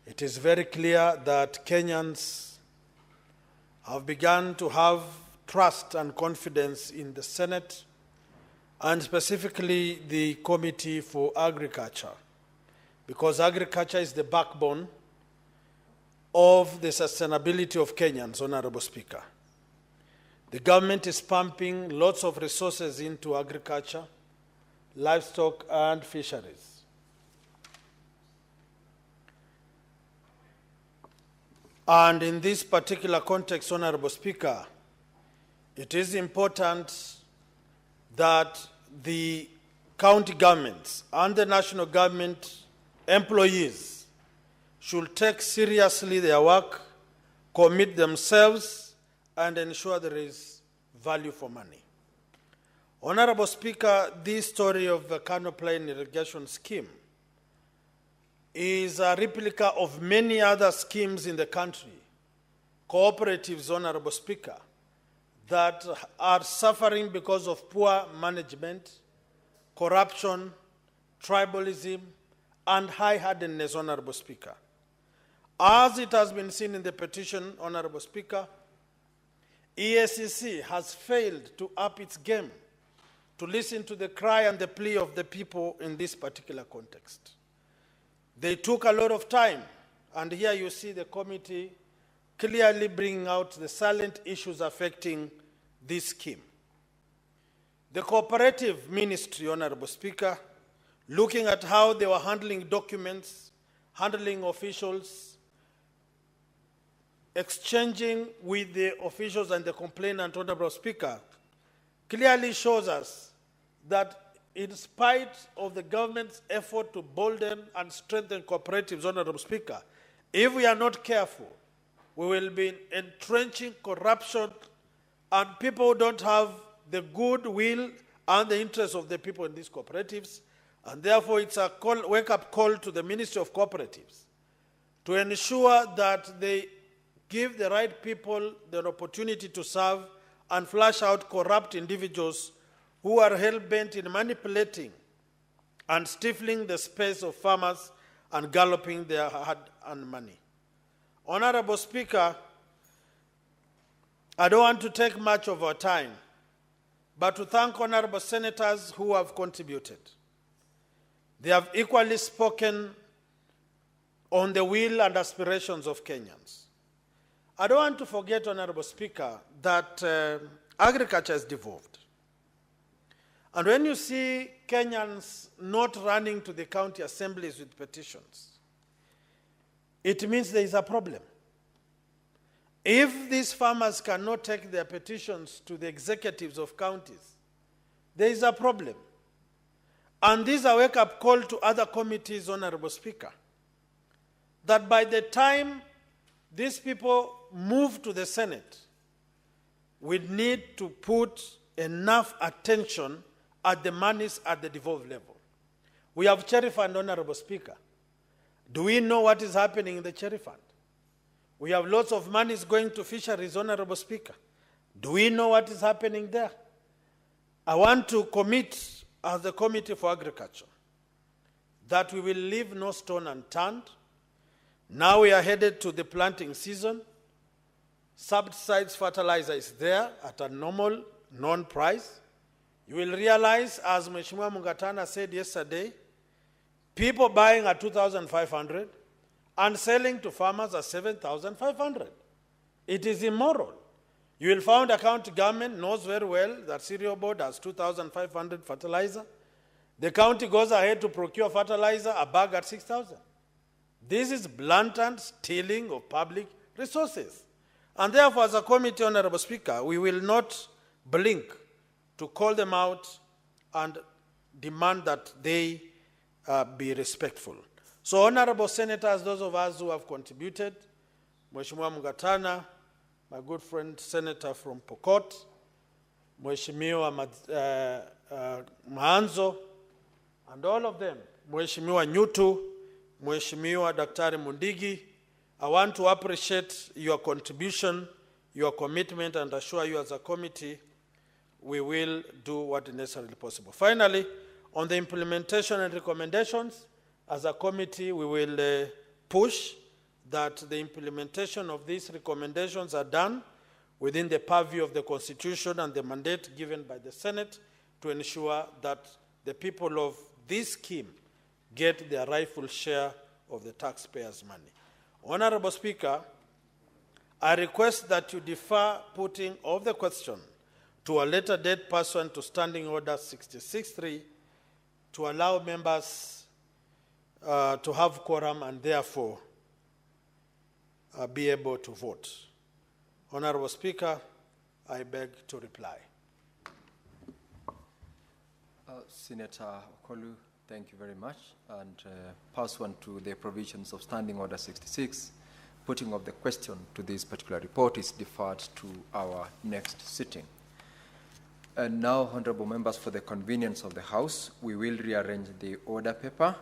it is very clear that Kenyans have begun to have trust and confidence in the Senate and specifically the Committee for Agriculture, because agriculture is the backbone of the sustainability of Kenyans, Honorable Speaker. The government is pumping lots of resources into agriculture, livestock, and fisheries. And in this particular context, Honorable Speaker, it is important that the county governments and the national government employees should take seriously their work, commit themselves, and ensure there is value for money. Honorable Speaker, this story of the Kano Plain irrigation scheme is a replica of many other schemes in the country, cooperatives, Honorable Speaker, that are suffering because of poor management, corruption, tribalism, and high-handedness, Honorable Speaker. As it has been seen in the petition, Honorable Speaker, EACC has failed to up its game to listen to the cry and the plea of the people in this particular context. They took a lot of time, and here you see the committee clearly bringing out the silent issues affecting this scheme. The cooperative ministry, Honorable Speaker, looking at how they were handling documents, handling officials, exchanging with the officials and the complainant, Honorable Speaker, clearly shows us that in spite of the government's effort to bolden and strengthen cooperatives, Honorable Speaker, if we are not careful, we will be entrenching corruption, and people don't have the goodwill and the interest of the people in these cooperatives. And therefore, it's a wake-up call to the Ministry of Cooperatives to ensure that they give the right people the opportunity to serve and flush out corrupt individuals who are hell-bent in manipulating and stifling the space of farmers and galloping their hard-earned money. Honorable Speaker, I don't want to take much of our time, but to thank honorable senators who have contributed. They have equally spoken on the will and aspirations of Kenyans. I don't want to forget, Honorable Speaker, that agriculture is devolved. And when you see Kenyans not running to the county assemblies with petitions, it means there is a problem. If these farmers cannot take their petitions to the executives of counties, there is a problem. And this is a wake-up call to other committees, Honorable Speaker, that by the time these people move to the Senate, we need to put enough attention at the monies at the devolved level. We have cherry fund, Honorable Speaker. Do we know what is happening in the cherry fund? We have lots of monies going to fisheries, Honorable Speaker. Do we know what is happening there? I want to commit as the Committee for Agriculture that we will leave no stone unturned. Now we are headed to the planting season. Subsidized fertilizer is there at a normal, known price. You will realize, as Mheshimiwa Mungatana said yesterday, people buying at 2,500 and selling to farmers at 7,500. It is immoral. You will find a county government knows very well that cereal board has 2,500 fertilizer. The county goes ahead to procure fertilizer, a bag at 6,000. This is blatant stealing of public resources. And therefore, as a committee, Honorable Speaker, we will not blink to call them out and demand that they be respectful. So, honorable senators, those of us who have contributed, Mheshimiwa Mungatana, my good friend senator from Pokot, Mheshimiwa Maanzo, and all of them, Mheshimiwa Nyutu, Mheshimiwa Daktari Mundigi, I want to appreciate your contribution, your commitment, and assure you as a committee we will do what is necessarily possible. Finally, on the implementation and recommendations, as a committee, we will push that the implementation of these recommendations are done within the purview of the Constitution and the mandate given by the Senate to ensure that the people of this scheme get their rightful share of the taxpayers' money. Honorable Speaker, I request that you defer putting of the question to a later date pursuant to Standing Order 66.3 to allow members to have quorum and therefore be able to vote. Honorable Speaker, I beg to reply. Senator Okolu, thank you very much. And pursuant to the provisions of Standing Order 66, putting of the question to this particular report is deferred to our next sitting. And now, honorable members, for the convenience of the House, we will rearrange the order paper,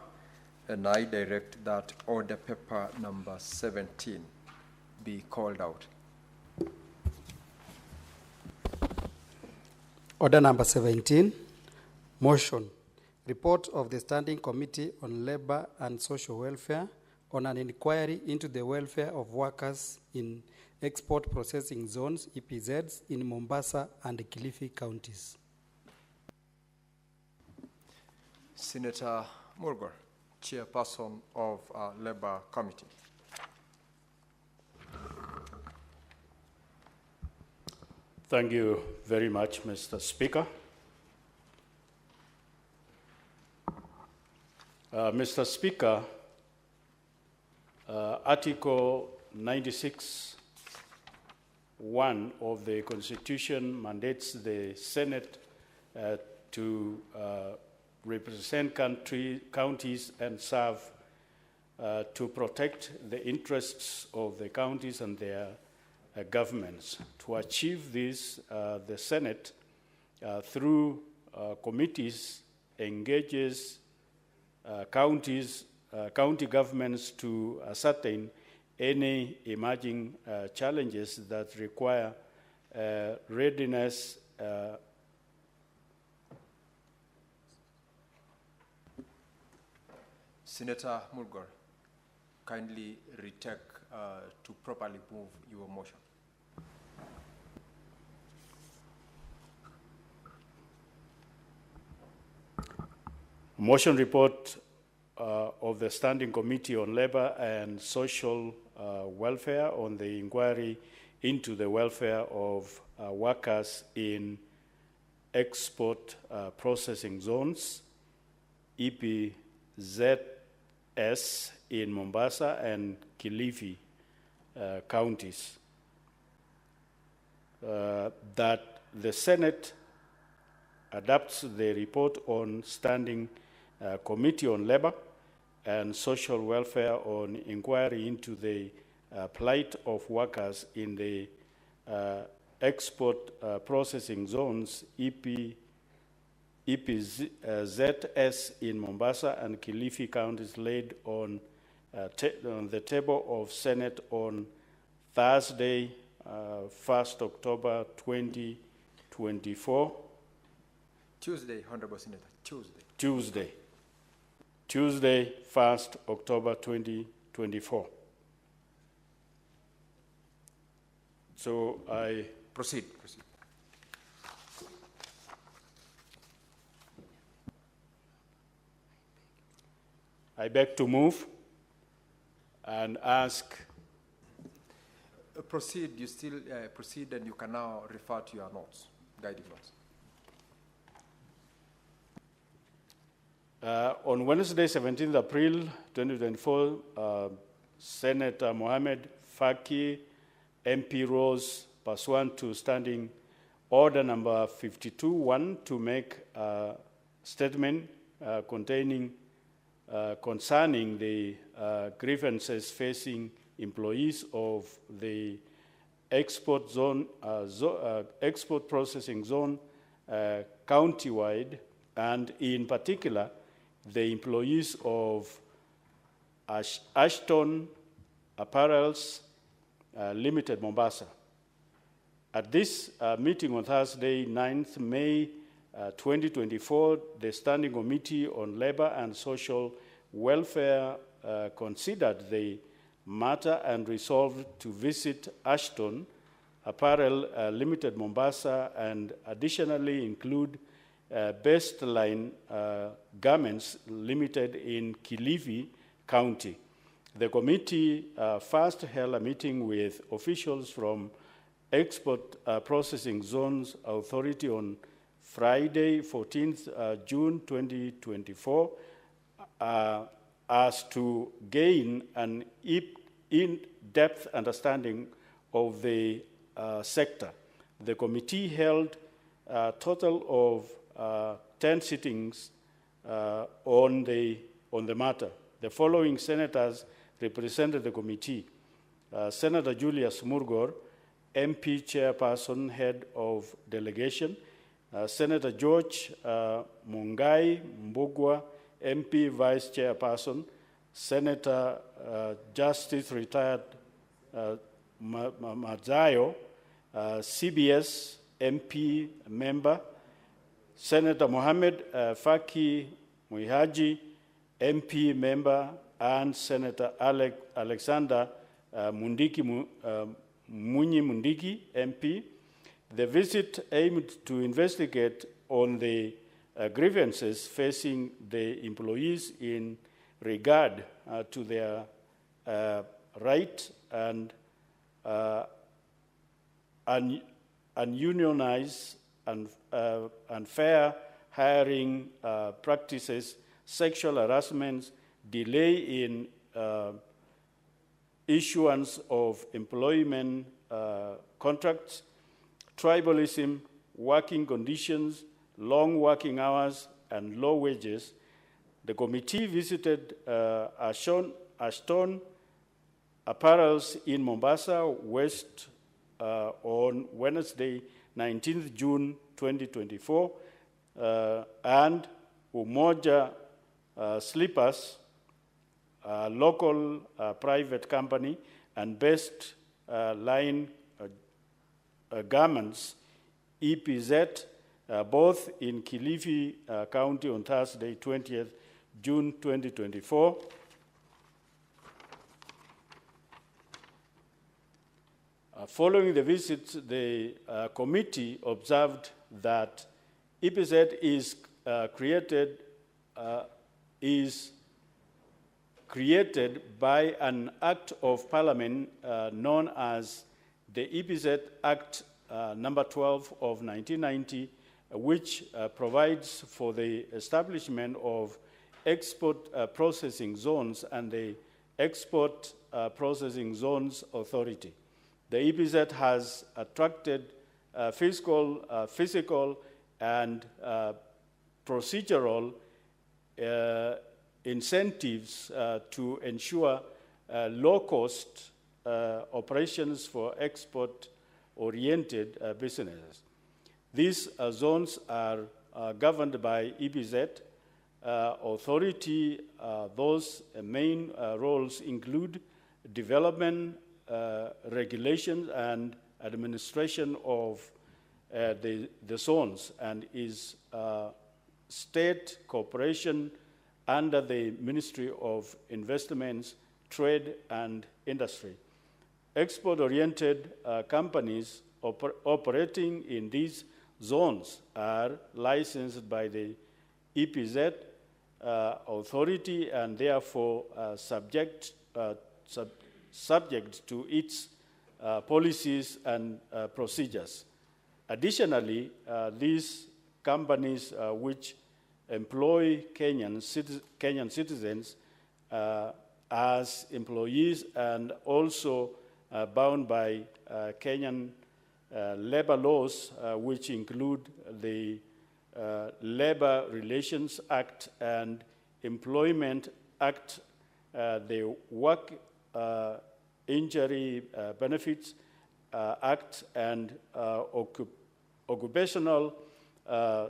and I direct that order paper number 17 be called out. Order number 17, motion. Report of the Standing Committee on Labor and Social Welfare on an inquiry into the welfare of workers in export processing zones, EPZs, in Mombasa and Kilifi counties. Senator Murgor, Chairperson of Labor Committee. Thank you very much, Mr. Speaker. Mr. Speaker, Article 96(1) of the Constitution mandates the Senate to represent counties and serve to protect the interests of the counties and their governments. To achieve this, the Senate, through committees, engages county governments to ascertain any emerging challenges that require readiness Senator Mulgore, kindly retake to properly move your motion. Motion report of the Standing Committee on Labor and Social Welfare on the inquiry into the welfare of workers in export processing zones, EPZS in Mombasa and Kilifi counties. That the Senate adopts the report on Standing Committee on Labor and Social Welfare on inquiry into the plight of workers in the export processing zones, EPZS in Mombasa and Kilifi counties, laid on the table of Senate on Thursday, 1st October 2024. Tuesday, Honorable Senator, Tuesday, 1st October 2024. So I proceed. I beg to move and ask. Proceed. You still proceed, and you can now refer to your notes, guiding notes. On Wednesday, 17th April 2024, Senator Mohamed Faki, MP, rose pursuant to Standing Order number 52-1 to make a statement concerning the grievances facing employees of the export processing zone countywide, and in particular the employees of Ashton Apparels Limited, Mombasa. At this meeting on Thursday, 9th May 2024, the Standing Committee on Labor and Social Welfare considered the matter and resolved to visit Ashton Apparel Limited, Mombasa, and additionally include Bestline Garments Limited in Kilifi County. The committee first held a meeting with officials from Export Processing Zones Authority on Friday, 14th June 2024, as to gain an in-depth understanding of the sector. The committee held a total of 10 sittings on the matter. The following senators represented the committee: Senator Julius Murgor, MP Chairperson, Head of Delegation; Senator George Mungai Mbugwa, MP Vice Chairperson; Senator Justice Retired Mazayo, CBS MP Member; Senator Mohamed Faki Muihaji, MP Member; and Senator Alexander Munyi Mundiki, MP. The visit aimed to investigate on the grievances facing the employees in regard to their right and ununionized and fair hiring practices, sexual harassment, delay in issuance of employment contracts, tribalism, working conditions, long working hours, and low wages. The committee visited Ashton Apparels in Mombasa West on Wednesday, 19th June 2024, and Umoja Slippers, a local private company, and Best Line Garments, EPZ, both in Kilifi County on Thursday, 20th June 2024. Following the visit, the committee observed that EPZ is created by an Act of Parliament known as the EPZ Act number 12 of 1990, which provides for the establishment of export processing zones and the Export Processing Zones Authority. The EPZ has attracted physical and procedural incentives to ensure low-cost operations for export-oriented businesses. These zones are governed by EPZ authority. Those main roles include development, regulation, and administration of the zones, and is state cooperation under the Ministry of Investments, Trade and Industry. Export-oriented companies operating in these zones are licensed by the EPZ authority and therefore subject to its policies and procedures. Additionally, these companies which employ Kenyan citizens as employees and also bound by Kenyan labor laws, which include the Labor Relations Act and Employment Act, the Work Injury Benefits Act, and Occupational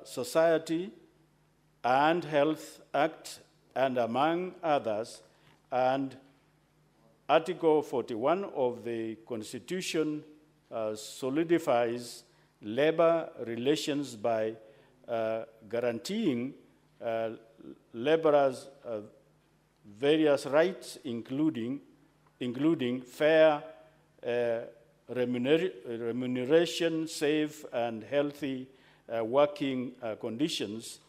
Society and Health Act, and among others, and Article 41 of the Constitution solidifies labor relations by guaranteeing laborers various rights, including fair remuneration, safe and healthy working conditions,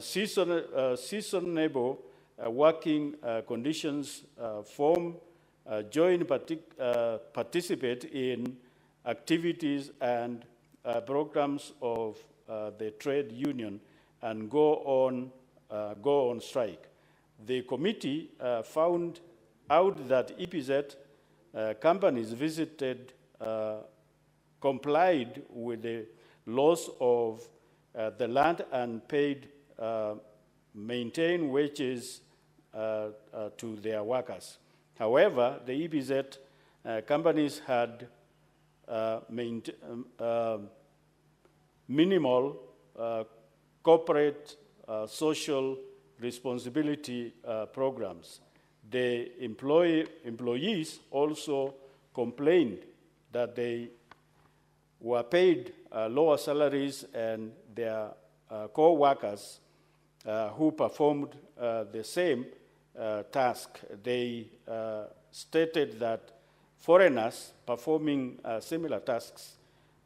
seasonable working conditions, participate in activities and programs of the trade union, and go on strike. The committee found out that EPZ companies visited complied with the laws of the land and paid maintain wages to their workers. However, the EPZ companies had minimal corporate social responsibility programs. The employees also complained that they were paid lower salaries, and their co-workers who performed the same task. They stated that foreigners performing similar tasks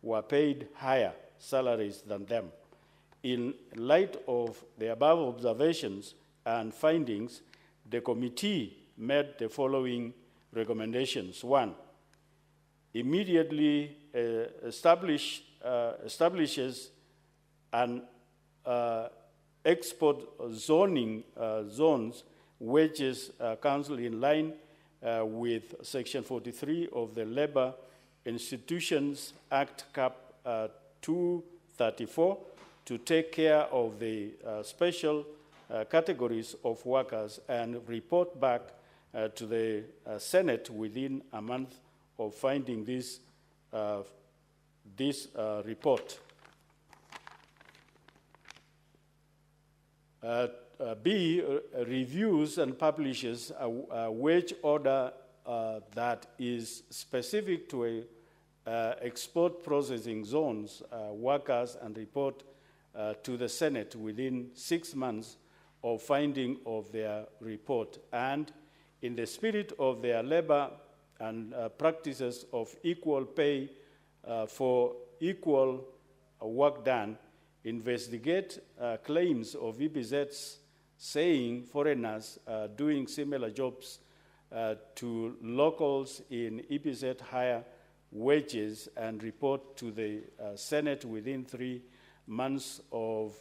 were paid higher salaries than them. In light of the above observations and findings, the committee made the following recommendations. 1, immediately establishes an export zoning zones, which is council in line with Section 43 of the Labor Institutions Act Cap 234 to take care of the special categories of workers, and report back to the Senate within a month of finding this report. B, reviews and publishes a wage order that is specific to export processing zones, workers, and report to the Senate within 6 months of finding of their report, and in the spirit of their labor and practices of equal pay for equal work done, investigate claims of EPZs saying foreigners doing similar jobs to locals in EPZ higher wages, and report to the Senate within 3 months of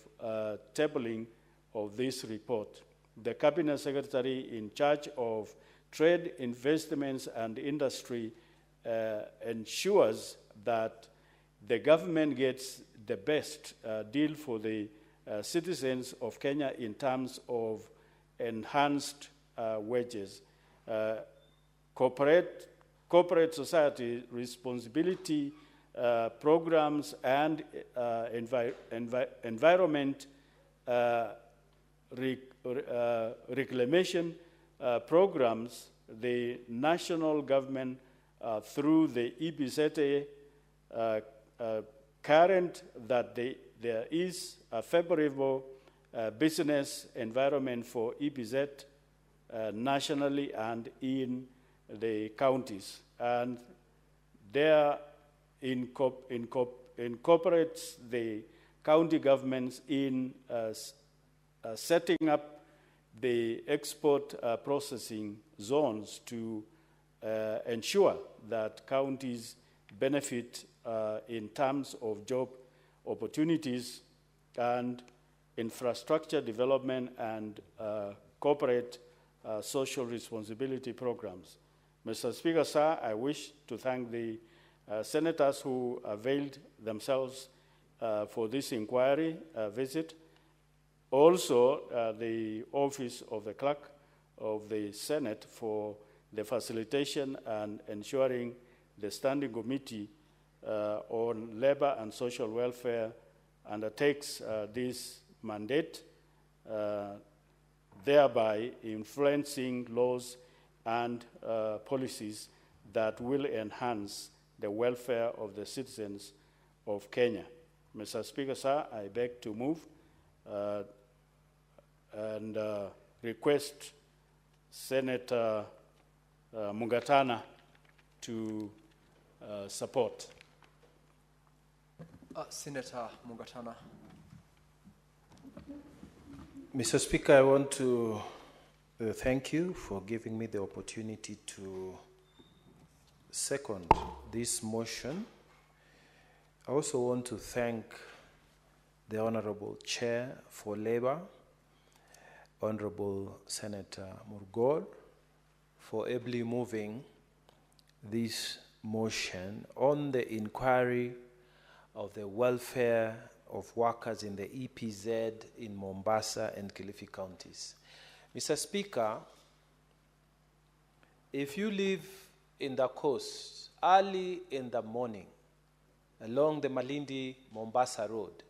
tabling of this report. The Cabinet Secretary in charge of trade, investments, and industry ensures that the government gets the best deal for the citizens of Kenya in terms of enhanced wages. Corporate society responsibility programs and environment reclamation programs, the national government through the EPZA current that there is a favorable business environment for EPZ nationally and in the counties, and there incorporates the county governments in setting up the export processing zones to ensure that counties benefit in terms of job opportunities and infrastructure development and corporate social responsibility programs. Mr. Speaker, sir, I wish to thank the senators who availed themselves for this inquiry visit. Also, the Office of the Clerk of the Senate for the facilitation and ensuring the Standing Committee on Labor and Social Welfare undertakes this mandate, thereby influencing laws and policies that will enhance the welfare of the citizens of Kenya. Mr. Speaker, sir, I beg to move and request Senator Mugatana to support. Senator Mugatana. Mr. Speaker, I want to thank you for giving me the opportunity to second this motion. I also want to thank the Honorable Chair for Labor, Honorable Senator Murgol, for ably moving this motion on the inquiry of the welfare of workers in the EPZ in Mombasa and Kilifi counties. Mr. Speaker, if you live in the coast early in the morning along the Malindi-Mombasa road,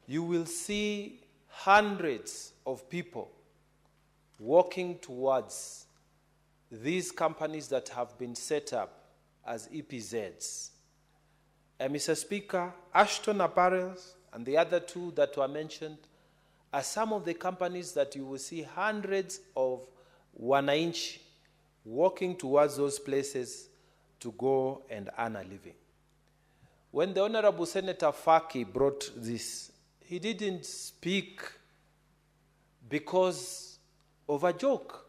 you will see hundreds of people walking towards these companies that have been set up as EPZs. And Mr. Speaker, Ashton Apparels and the other two that were mentioned are some of the companies that you will see hundreds of wananchi walking towards those places to go and earn a living. When the Honorable Senator Faki brought this, he didn't speak because of a joke.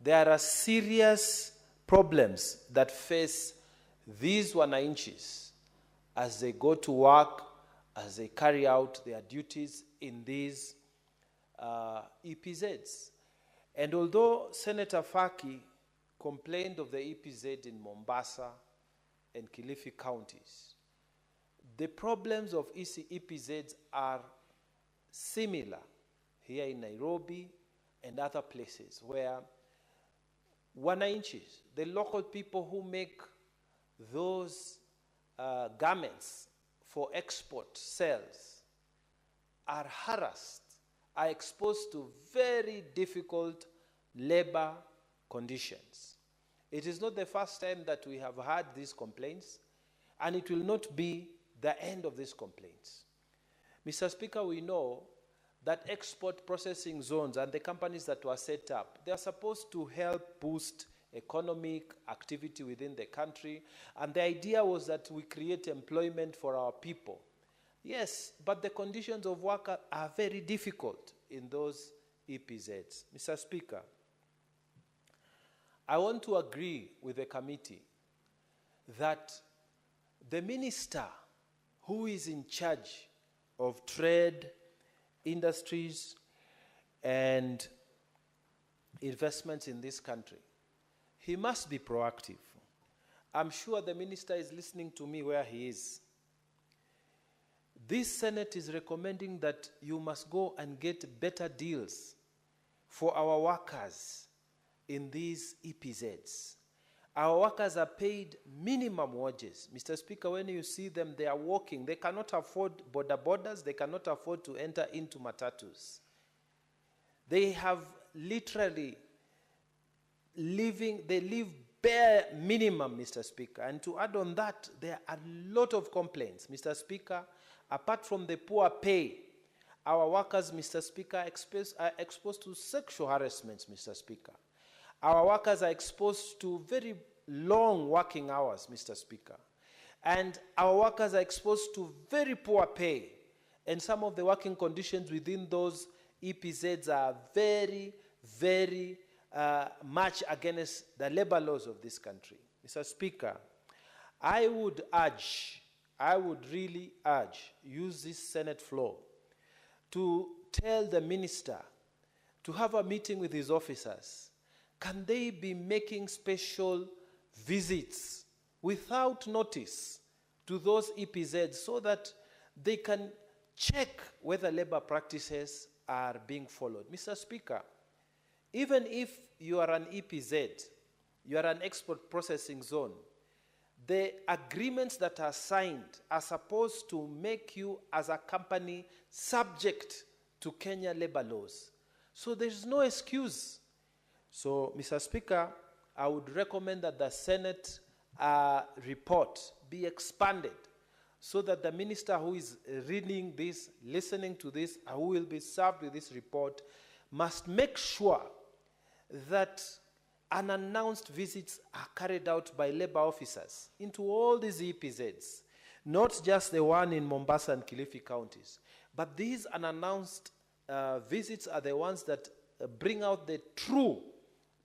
There are serious problems that face these wananchis as they go to work, as they carry out their duties in these EPZs. And although Senator Faki complained of the EPZ in Mombasa and Kilifi counties, the problems of EPZs are similar here in Nairobi and other places where wananchis, the local people who make those garments for export sales, are harassed, are exposed to very difficult labor conditions. It is not the first time that we have had these complaints, and it will not be the end of these complaints. Mr. Speaker, we know that export processing zones and the companies that were set up, they are supposed to help boost economic activity within the country. And the idea was that we create employment for our people. Yes, but the conditions of work are very difficult in those EPZs. Mr. Speaker, I want to agree with the committee that the minister who is in charge of trade, industries, and investments in this country, he must be proactive. I'm sure the minister is listening to me where he is. This Senate is recommending that you must go and get better deals for our workers in these EPZs. Our workers are paid minimum wages. Mr. Speaker, when you see them, they are working. They cannot afford borders. They cannot afford to enter into matatus. They have literally they live bare minimum, Mr. Speaker. And to add on that, there are a lot of complaints, Mr. Speaker. Apart from the poor pay, our workers, Mr. Speaker, are exposed to sexual harassments, Mr. Speaker. Our workers are exposed to very long working hours, Mr. Speaker. And our workers are exposed to very poor pay. And some of the working conditions within those EPZs are very, very much against the labor laws of this country. Mr. Speaker, I would really urge, use this Senate floor to tell the minister to have a meeting with his officers. Can they be making special visits without notice to those EPZs so that they can check whether labor practices are being followed? Mr. Speaker, even if you are an EPZ, you are an export processing zone, the agreements that are signed are supposed to make you as a company subject to Kenya labor laws. So there's no excuse. So, Mr. Speaker, I would recommend that the Senate report be expanded so that the minister who is reading this, listening to this, who will be served with this report, must make sure that unannounced visits are carried out by labor officers into all these EPZs, not just the one in Mombasa and Kilifi counties, but these unannounced visits are the ones that bring out the true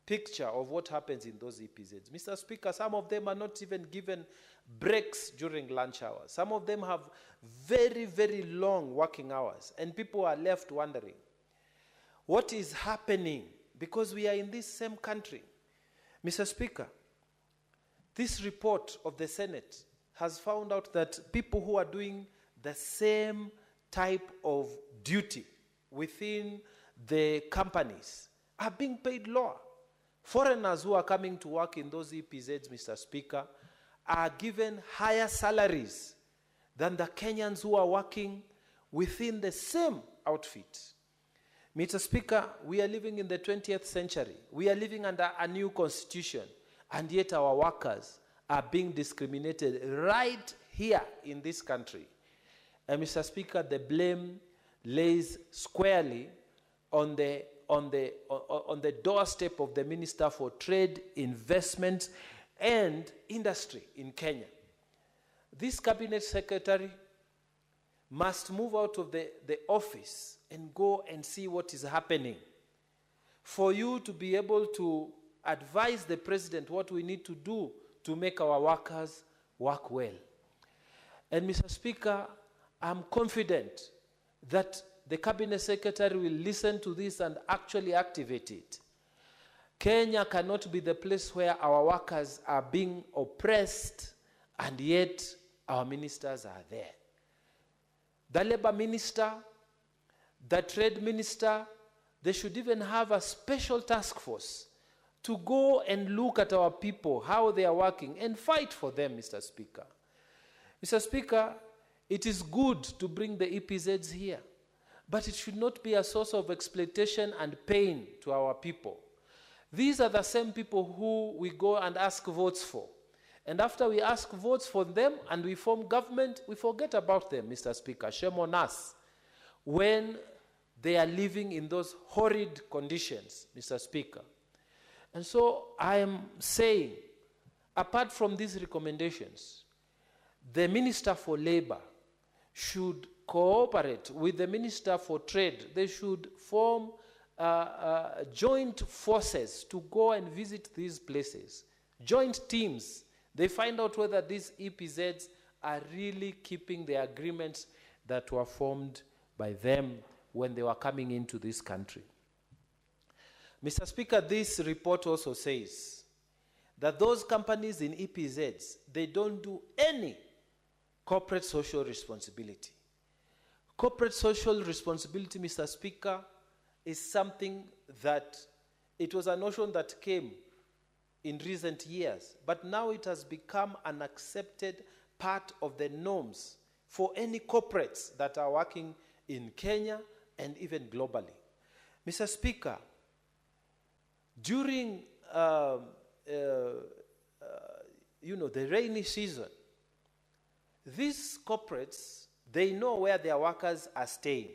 picture of what happens in those EPZs. Mr. Speaker, some of them are not even given breaks during lunch hours. Some of them have very, very long working hours, and people are left wondering, what is happening? Because we are in this same country. Mr. Speaker, this report of the Senate has found out that people who are doing the same type of duty within the companies are being paid lower. Foreigners who are coming to work in those EPZs, Mr. Speaker, are given higher salaries than the Kenyans who are working within the same outfit. Mr. Speaker, we are living in the 20th century. We are living under a new constitution, and yet our workers are being discriminated right here in this country. And Mr. Speaker, the blame lays squarely on the doorstep of the Minister for Trade, Investment, and Industry in Kenya. This cabinet secretary must move out of the office and go and see what is happening, for you to be able to advise the president what we need to do to make our workers work well. And Mr. Speaker, I'm confident that the cabinet secretary will listen to this and actually activate it. Kenya cannot be the place where our workers are being oppressed and yet our ministers are there. The labor minister, the trade minister, they should even have a special task force to go and look at our people, how they are working, and fight for them, Mr. Speaker. Mr. Speaker, it is good to bring the EPZs here, but it should not be a source of exploitation and pain to our people. These are the same people who we go and ask votes for. And after we ask votes for them and we form government, we forget about them, Mr. Speaker. Shame on us. when they are living in those horrid conditions, Mr. Speaker. And so I am saying, apart from these recommendations, the Minister for Labor should cooperate with the Minister for Trade. They should form joint forces to go and visit these places, joint teams. They find out whether these EPZs are really keeping the agreements that were formed by them when they were coming into this country. Mr. Speaker, this report also says that those companies in EPZs, they don't do any corporate social responsibility. Corporate social responsibility, Mr. Speaker, is something that it was a notion that came in recent years, but now it has become an accepted part of the norms for any corporates that are working in Kenya and even globally. Mr. Speaker, during the rainy season, these corporates, they know where their workers are staying.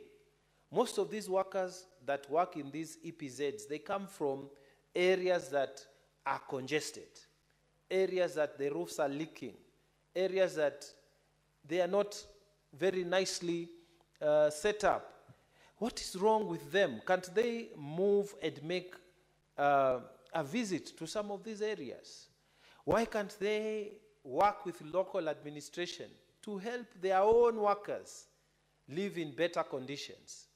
Most of these workers that work in these EPZs, they come from areas that are congested, areas that the roofs are leaking, areas that they are not very nicely set up. What is wrong with them? Can't they move and make a visit to some of these areas? Why can't they work with local administration to help their own workers live in better conditions?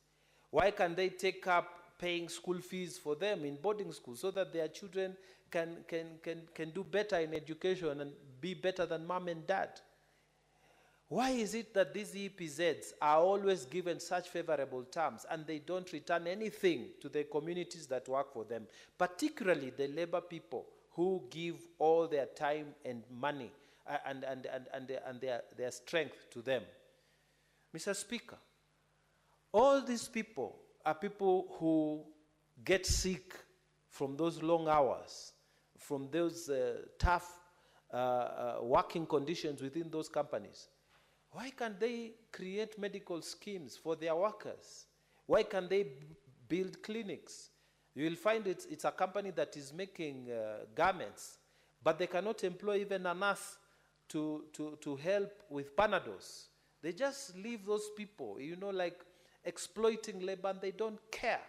Why can't they take up paying school fees for them in boarding schools so that their children can do better in education and be better than mom and dad? Why is it that these EPZs are always given such favorable terms and they don't return anything to the communities that work for them, particularly the labor people who give all their time and money and their strength to them? Mr. Speaker, all these people are people who get sick from those long hours, from those tough working conditions within those companies. Why can't they create medical schemes for their workers? Why can't they build clinics? You will find it's a company that is making garments, but they cannot employ even a nurse to help with Panados. They just leave those people, like exploiting labor, and they don't care.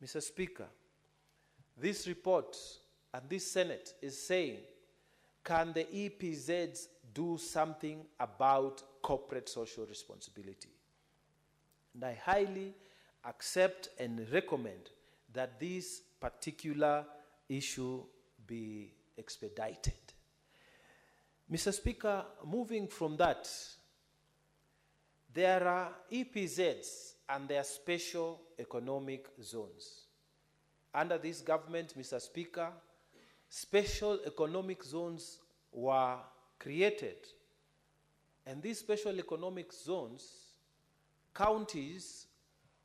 Mr. Speaker, this report and this Senate is saying, can the EPZs do something about corporate social responsibility? And I highly accept and recommend that this particular issue be expedited. Mr. Speaker, moving from that, there are EPZs and their special economic zones. Under this government, Mr. Speaker, special economic zones were created. And these special economic zones, counties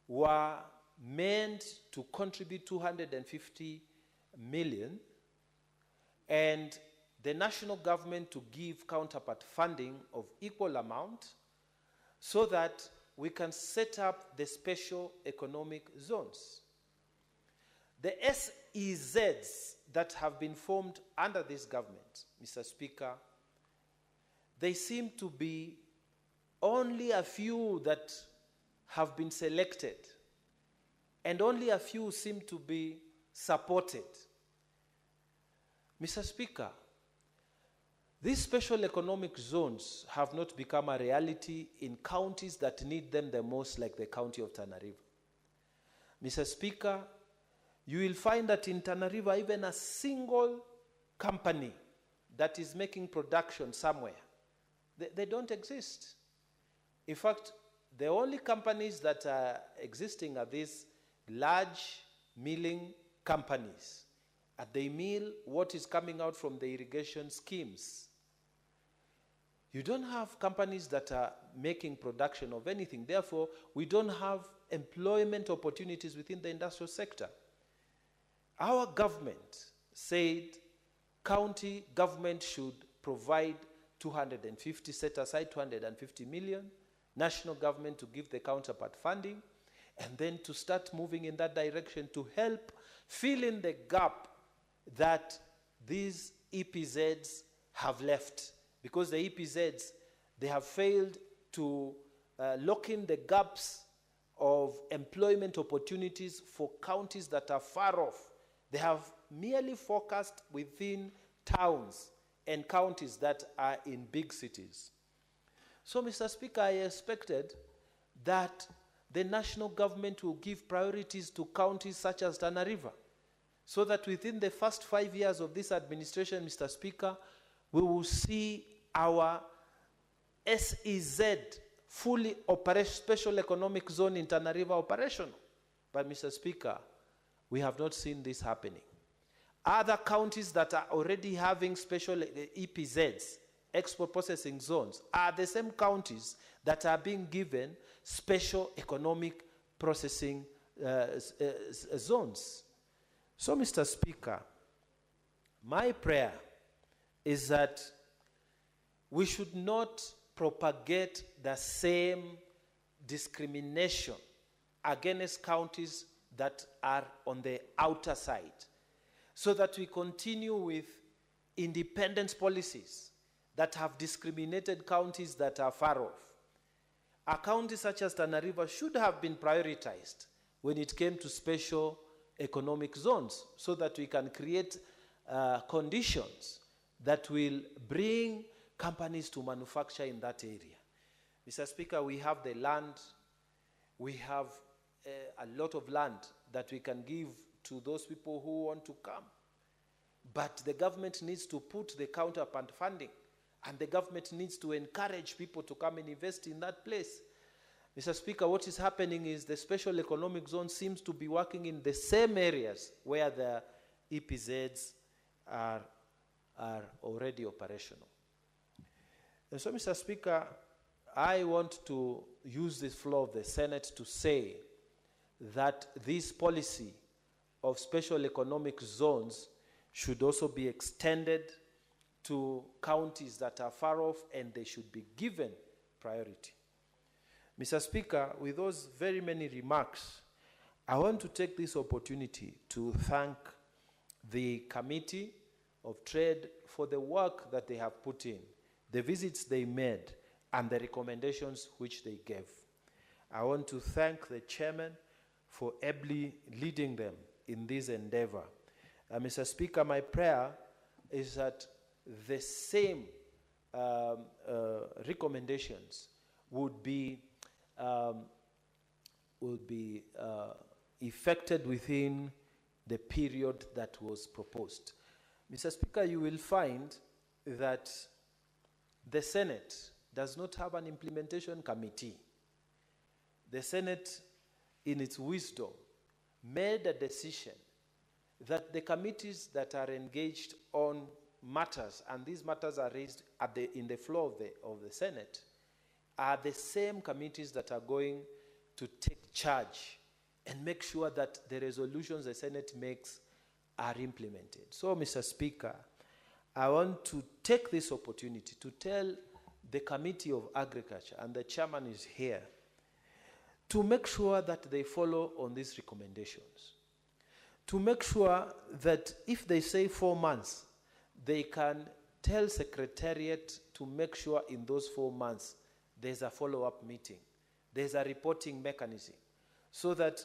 were meant to contribute 250 million, and the national government to give counterpart funding of equal amount so that we can set up the special economic zones. The SEZs that have been formed under this government, Mr. Speaker, they seem to be only a few that have been selected, and only a few seem to be supported. Mr. Speaker, these special economic zones have not become a reality in counties that need them the most, like the county of Tana River. Mr. Speaker, you will find that in Tana River, even a single company that is making production somewhere, they don't exist. In fact, the only companies that are existing are these large milling companies. And they mill what is coming out from the irrigation schemes. You don't have companies that are making production of anything. Therefore, we don't have employment opportunities within the industrial sector. Our government said county government should provide 250, set aside 250 million national government to give the counterpart funding, and then to start moving in that direction to help fill in the gap that these EPZs have left. Because the EPZs, they have failed to lock in the gaps of employment opportunities for counties that are far off. They have merely focused within towns and counties that are in big cities. So, Mr. Speaker, I expected that the national government will give priorities to counties such as Tana River, so that within the first 5 years of this administration, Mr. Speaker, we will see our SEZ, fully special economic zone in Tana River operational. But, Mr. Speaker, we have not seen this happening. Other counties that are already having special EPZs, export processing zones, are the same counties that are being given special economic processing zones. So, Mr. Speaker, my prayer is that we should not propagate the same discrimination against counties that are on the outer side, so that we continue with independence policies that have discriminated counties that are far off. A county such as Tana River should have been prioritized when it came to special economic zones, so that we can create conditions that will bring companies to manufacture in that area. Mr. Speaker, we have the land, we have a lot of land that we can give to those people who want to come. But the government needs to put the counterpart funding, and the government needs to encourage people to come and invest in that place. Mr. Speaker, what is happening is the special economic zone seems to be working in the same areas where the EPZs are already operational. And so, Mr. Speaker, I want to use this floor of the Senate to say that this policy of special economic zones should also be extended to counties that are far off, and they should be given priority. Mr. Speaker, with those very many remarks, I want to take this opportunity to thank the Committee of Trade for the work that they have put in, the visits they made, and the recommendations which they gave. I want to thank the Chairman for ably leading them in this endeavor. Mr. Speaker, my prayer is that the same recommendations would be effected within the period that was proposed. Mr. Speaker, you will find that the Senate does not have an implementation committee. The Senate, in its wisdom, made a decision that the committees that are engaged on matters, and these matters are raised in the floor of the Senate, are the same committees that are going to take charge and make sure that the resolutions the Senate makes are implemented. So, Mr. Speaker, I want to take this opportunity to tell the Committee of Agriculture, and the chairman is here, to make sure that they follow on these recommendations. To make sure that if they say 4 months, they can tell Secretariat to make sure in those 4 months there's a follow-up meeting, there's a reporting mechanism, so that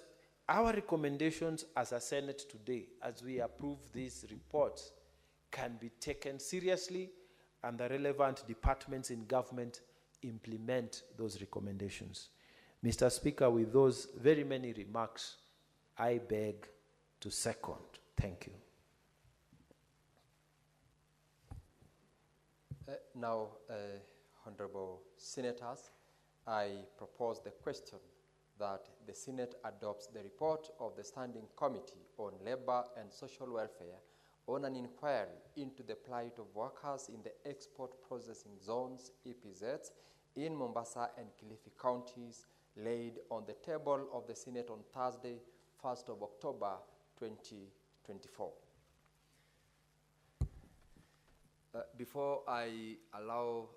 our recommendations as a Senate today, as we approve these reports, can be taken seriously, and the relevant departments in government implement those recommendations. Mr. Speaker, with those very many remarks, I beg to second. Thank you. Now, Honorable Senators, I propose the question that the Senate adopts the report of the Standing Committee on Labor and Social Welfare on an inquiry into the plight of workers in the export processing zones, EPZs, in Mombasa and Kilifi counties, laid on the table of the Senate on Thursday, 1st of October, 2024. Before I allow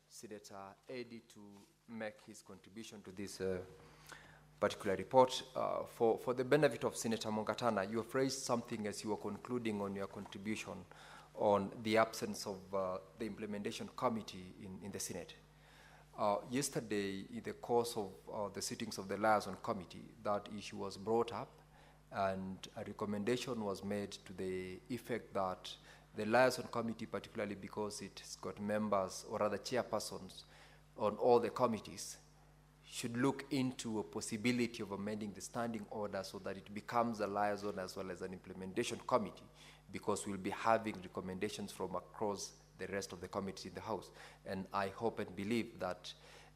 Senator Eddy to make his contribution to this particular report. For the benefit of Senator Mongatana, you have raised something as you were concluding on your contribution on the absence of the implementation committee in the Senate. Yesterday, in the course of the sittings of the liaison committee, that issue was brought up, and a recommendation was made to the effect that the liaison committee, particularly because it's got members or rather chairpersons on all the committees, should look into a possibility of amending the standing order so that it becomes a liaison as well as an implementation committee, because we'll be having recommendations from across the rest of the committees in the House. And I hope and believe that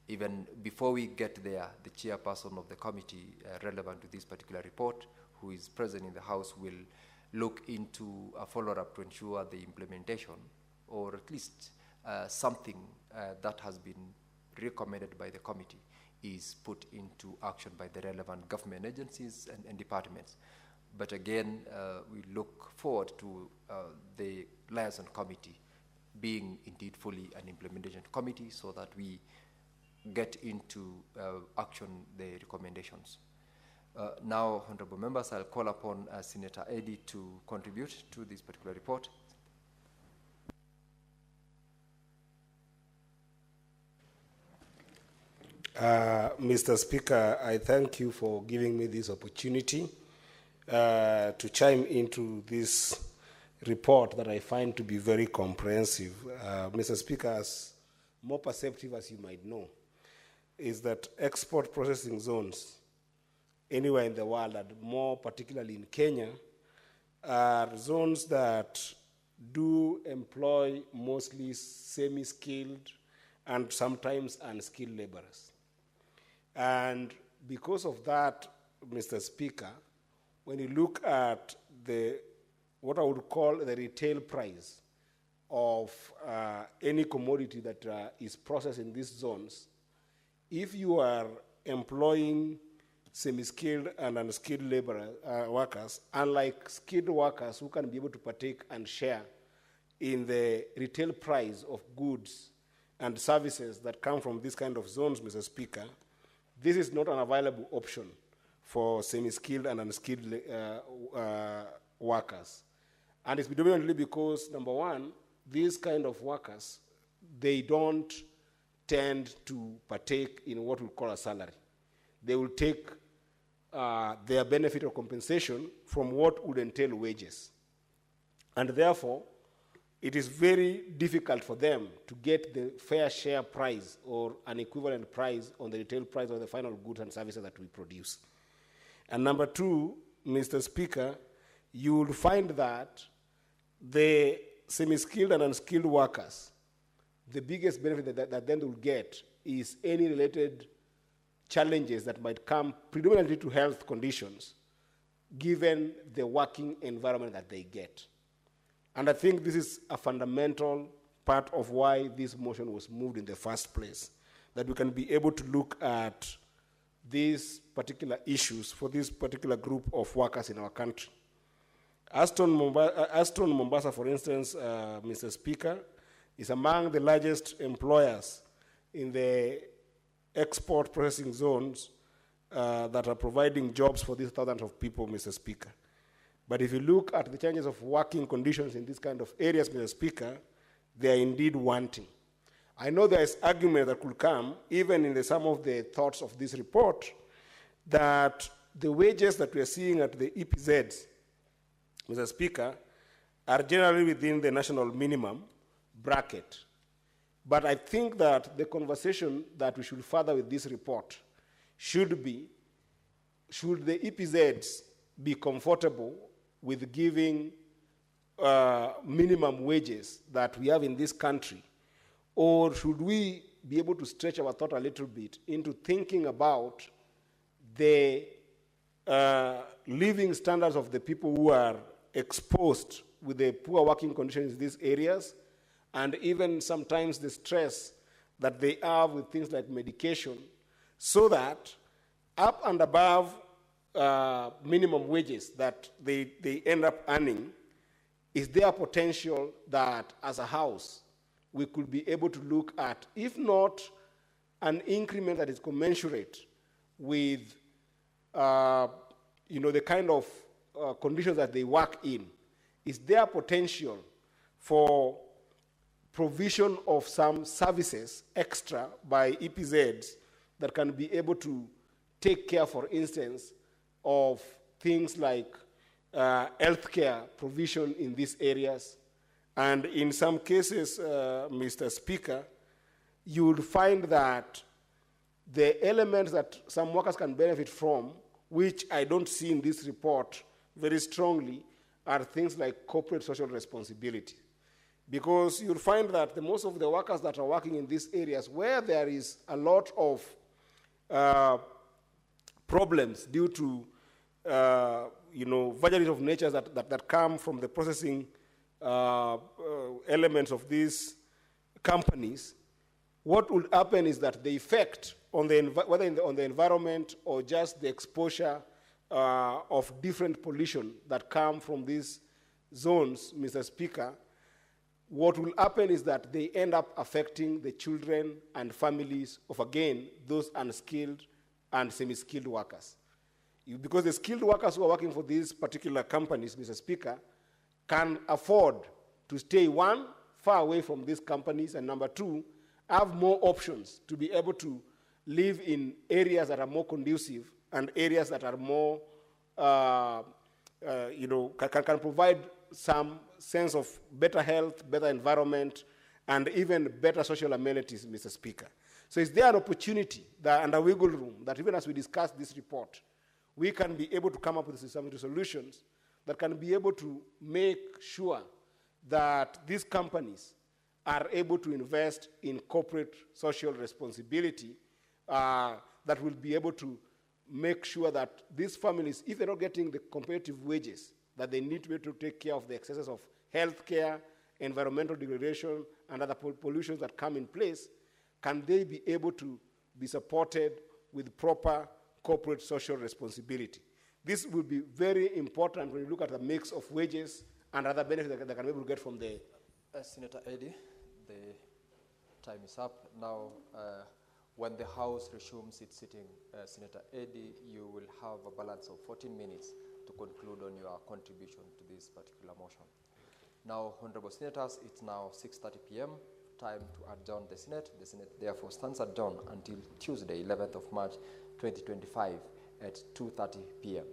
even before we get there, the chairperson of the committee relevant to this particular report, who is present in the House, will look into a follow-up to ensure the implementation, or at least something that has been recommended by the committee is put into action by the relevant government agencies and departments. But again, we look forward to the liaison committee being indeed fully an implementation committee so that we get into action the recommendations. Now, honorable members, I'll call upon Senator Eddy to contribute to this particular report. Mr. Speaker, I thank you for giving me this opportunity to chime into this report that I find to be very comprehensive. Mr. Speaker, as more perceptive as you might know, is that export processing zones anywhere in the world, and more particularly in Kenya, are zones that do employ mostly semi-skilled and sometimes unskilled laborers. And because of that, Mr. Speaker, when you look at what I would call the retail price of any commodity that is processed in these zones, if you are employing semi-skilled and unskilled workers, unlike skilled workers who can be able to partake and share in the retail price of goods and services that come from these kind of zones, Mr. Speaker, this is not an available option for semi-skilled and unskilled workers. And it's predominantly because, number one, these kind of workers, they don't tend to partake in what we call a salary. They will take their benefit or compensation from what would entail wages. And therefore, it is very difficult for them to get the fair share price or an equivalent price on the retail price of the final goods and services that we produce. And number two, Mr. Speaker, you will find that the semi-skilled and unskilled workers, the biggest benefit that then they will get is any related challenges that might come predominantly to health conditions, given the working environment that they get. And I think this is a fundamental part of why this motion was moved in the first place, that we can be able to look at these particular issues for this particular group of workers in our country. Aston Mombasa, for instance, Mr. Speaker, is among the largest employers in the export processing zones that are providing jobs for these thousands of people, Mr. Speaker. But if you look at the changes of working conditions in these kind of areas, Mr. Speaker, they are indeed wanting. I know there is argument that could come, even in some of the thoughts of this report, that the wages that we are seeing at the EPZs, Mr. Speaker, are generally within the national minimum bracket. But I think that the conversation that we should further with this report should be, should the EPZs be comfortable with giving minimum wages that we have in this country, or should we be able to stretch our thought a little bit into thinking about the living standards of the people who are exposed with the poor working conditions in these areas, and even sometimes the stress that they have with things like medication, so that up and above minimum wages that they end up earning, is there potential that as a house we could be able to look at, if not an increment that is commensurate with the kind of conditions that they work in, is there potential for provision of some services extra by EPZs that can be able to take care, for instance, of things like healthcare provision in these areas? And in some cases, Mr. Speaker, you would find that the elements that some workers can benefit from, which I don't see in this report very strongly, are things like corporate social responsibility. Because you'll find that most of the workers that are working in these areas where there is a lot of problems due to vagaries of nature that come from the processing elements of these companies, what will happen is that the effect on the on the environment or just the exposure of different pollution that come from these zones, Mr. Speaker, what will happen is that they end up affecting the children and families of, again, those unskilled and semi-skilled workers. Because the skilled workers who are working for these particular companies, Mr. Speaker, can afford to stay, one, far away from these companies, and number two, have more options to be able to live in areas that are more conducive and areas that are more, can provide some sense of better health, better environment, and even better social amenities, Mr. Speaker. So is there an opportunity that, and a wiggle room that even as we discuss this report, we can be able to come up with some solutions that can be able to make sure that these companies are able to invest in corporate social responsibility that will be able to make sure that these families, if they're not getting the competitive wages that they need to be able to take care of the excesses of health care, environmental degradation, and other pollutions that come in place, can they be able to be supported with proper corporate social responsibility? This will be very important when you look at the mix of wages and other benefits that they can be able to get from the... Senator Eddy, the time is up. Now, when the House resumes its sitting, Senator Eddy, you will have a balance of 14 minutes to conclude on your contribution to this particular motion. Now, Honorable Senators, it's now 6:30 p.m., time to adjourn the Senate. The Senate therefore stands adjourned until Tuesday, 11th of March, 2025 at 2:30 p.m.